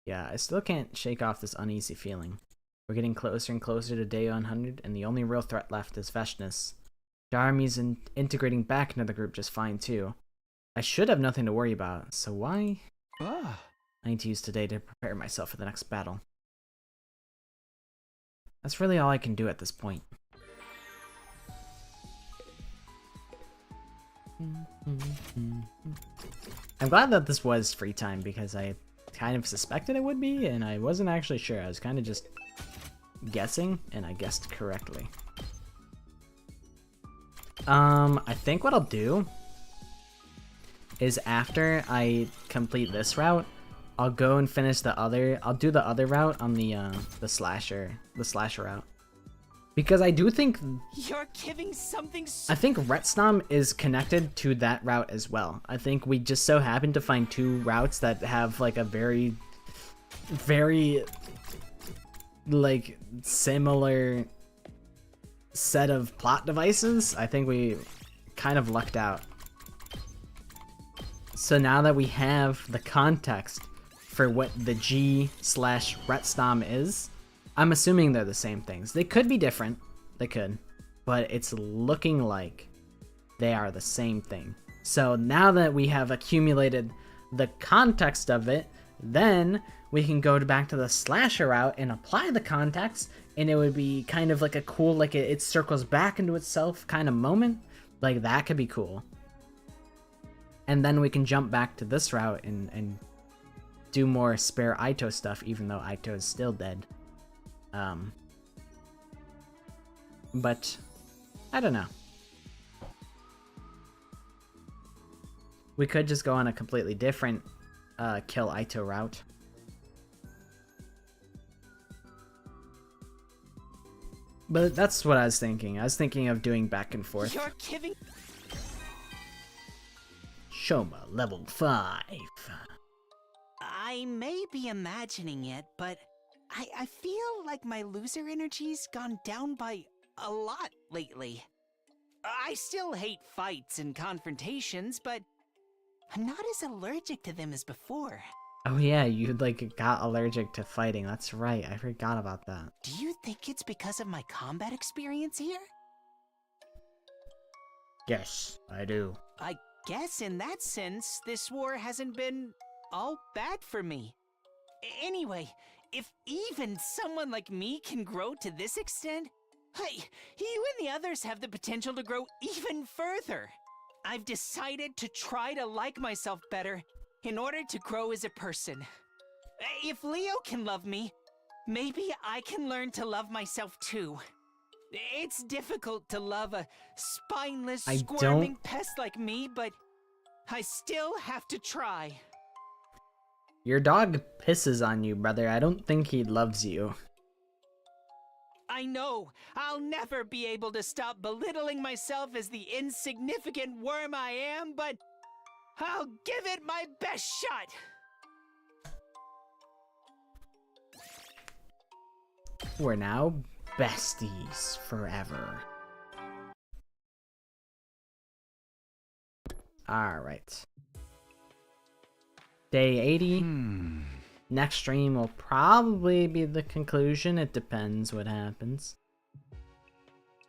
Yeah, I still can't shake off this uneasy feeling. We're getting closer and closer to day 100, and the only real threat left is Veshniss. Darmi's integrating back into the group just fine too. I should have nothing to worry about, so why? I need to use today to prepare myself for the next battle. That's really all I can do at this point. I'm glad that this was free time because I kind of suspected it would be, and I wasn't actually sure. I was kind of just guessing, and I guessed correctly. I think what I'll do is after I complete this route, I'll go and finish the other. I'll do the other route on the slasher route, because I do think You're giving something. I think Retsnam is connected to that route as well. I think we just so happen to find two routes that have like a very like similar set of plot devices. I think we kind of lucked out. So now that we have the context for what the G/Retsnam is, I'm assuming they're the same things. They could be different, they could, but it's looking like they are the same thing. So now that we have accumulated the context of it, then we can go back to the slasher route and apply the context, and it would be kind of like a cool, like it circles back into itself kind of moment. Like that could be cool. And then we can jump back to this route and do more spare Aito stuff, even though Aito is still dead. But I don't know. We could just go on a completely different kill Aito route. But that's what I was thinking. I was thinking of doing back and forth. You're giving. Shoma, level 5. I may be imagining it, but I feel like my loser energy's gone down by a lot lately. I still hate fights and confrontations, but I'm not as allergic to them as before. Oh yeah, you like got allergic to fighting. That's right. I forgot about that. Do you think it's because of my combat experience here? Yes, I do. I guess in that sense, this war hasn't been all bad for me. Anyway, if even someone like me can grow to this extent, hey, you and the others have the potential to grow even further. I've decided to try to like myself better in order to grow as a person. If Leo can love me, maybe I can learn to love myself too. It's difficult to love a spineless, squirming pest like me, but I still have to try. Your dog pisses on you, brother. I don't think he loves you. I know I'll never be able to stop belittling myself as the insignificant worm I am, but I'll give it my best shot. We're now besties forever. Alright. Day 80. Next stream will probably be the conclusion. It depends what happens.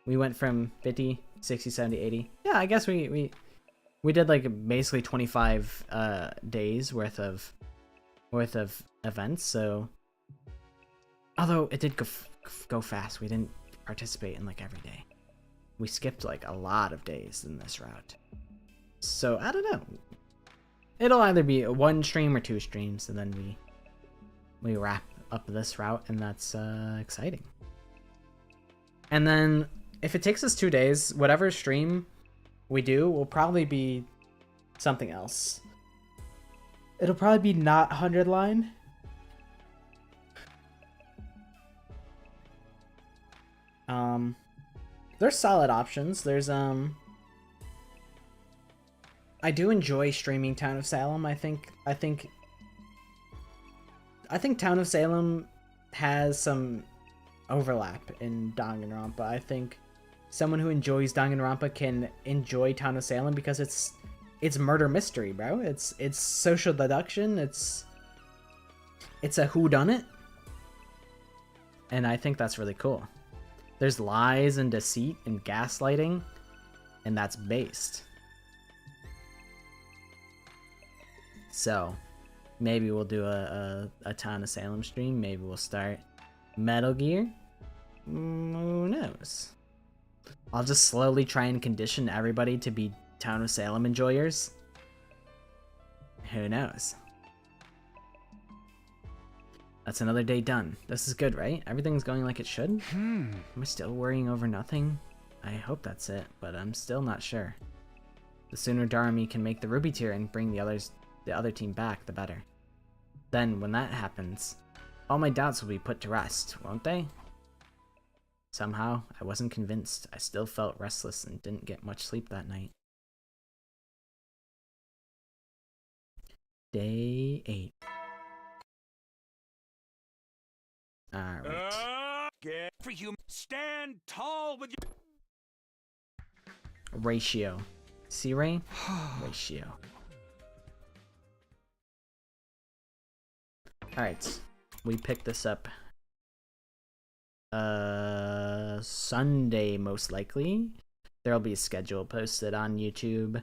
We went from 50, 60, 70, 80. Yeah, I guess we did like basically 25 days worth of events, so Although it did go fast. We didn't participate in like every day. We skipped like a lot of days in this route. So I don't know. It'll either be 1 stream or 2 streams, and then we wrap up this route, and that's exciting. And then if it takes us 2 days, whatever stream we do will probably be something else. It'll probably be not 100 Line. There's solid options. There's I do enjoy streaming Town of Salem. I think Town of Salem has some overlap in Danganronpa. I think someone who enjoys Danganronpa can enjoy Town of Salem because it's murder mystery, bro. It's social deduction. It's a whodunit, and I think that's really cool. There's lies and deceit and gaslighting, and that's based. So, maybe we'll do a Town of Salem stream. Maybe we'll start Metal Gear. Who knows? I'll just slowly try and condition everybody to be Town of Salem enjoyers. Who knows? That's another day done. This is good, right? Everything's going like it should? Am I still worrying over nothing? I hope that's it, but I'm still not sure. The sooner Darami can make the Ruby tier and bring the other team back, the better. Then, when that happens, all my doubts will be put to rest, won't they? Somehow, I wasn't convinced. I still felt restless and didn't get much sleep that night. Day 8. Alright. Get for you. Stand tall with your Ratio. C-Ray? Ratio. Alright. We picked this up Sunday, most likely. There'll be a schedule posted on YouTube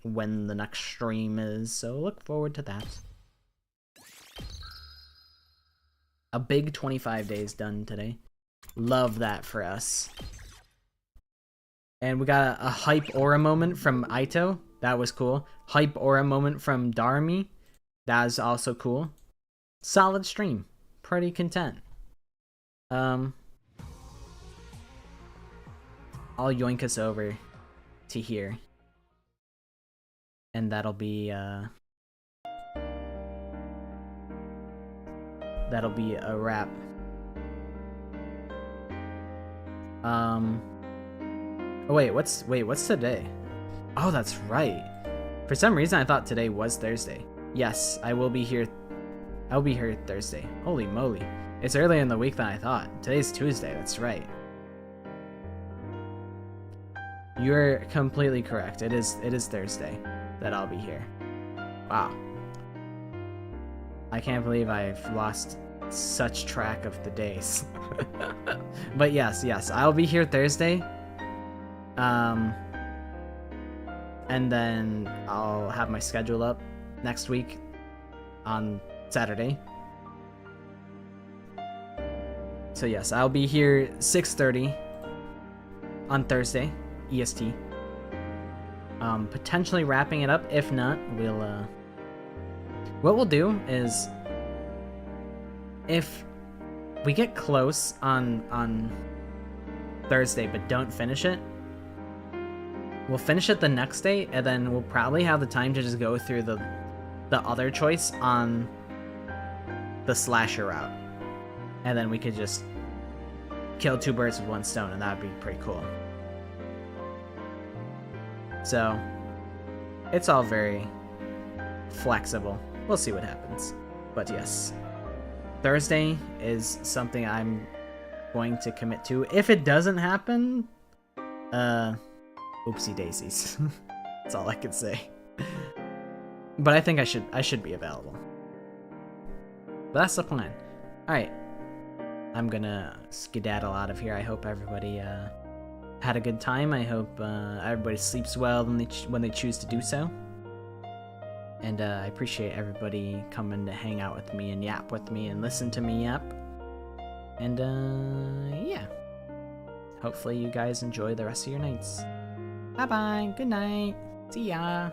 when the next stream is, so look forward to that. A big 25 days done today. Love that for us. And we got a hype aura moment from Aito. That was cool. Hype aura moment from Darami. That was also cool. Solid stream. Pretty content. I'll yoink us over to here. And that'll be a wrap. Oh wait, what's today? Oh, that's right. For some reason I thought today was Thursday. Yes, I will be here. I'll be here Thursday. Holy moly. It's earlier in the week than I thought. Today's Tuesday, that's right. You're completely correct. It is Thursday that I'll be here. Wow. I can't believe I've lost such track of the days. But yes, I'll be here Thursday. And then I'll have my schedule up next week on Saturday. So yes, I'll be here 6:30 on Thursday, EST. Potentially wrapping it up. If not, we'll what we'll do is, if we get close on Thursday but don't finish it, we'll finish it the next day, and then we'll probably have the time to just go through the other choice on the slasher route. And then we could just kill 2 birds with 1 stone, and that would be pretty cool. So, it's all very flexible. We'll see what happens. But yes, Thursday is something I'm going to commit to. If it doesn't happen, oopsie daisies. That's all I can say. But I think I should be available. But that's the plan. Alright. I'm gonna skedaddle out of here. I hope everybody had a good time. I hope everybody sleeps well when they choose to do so. And I appreciate everybody coming to hang out with me and yap with me and listen to me yap. And yeah. Hopefully you guys enjoy the rest of your nights. Bye bye. Good night. See ya.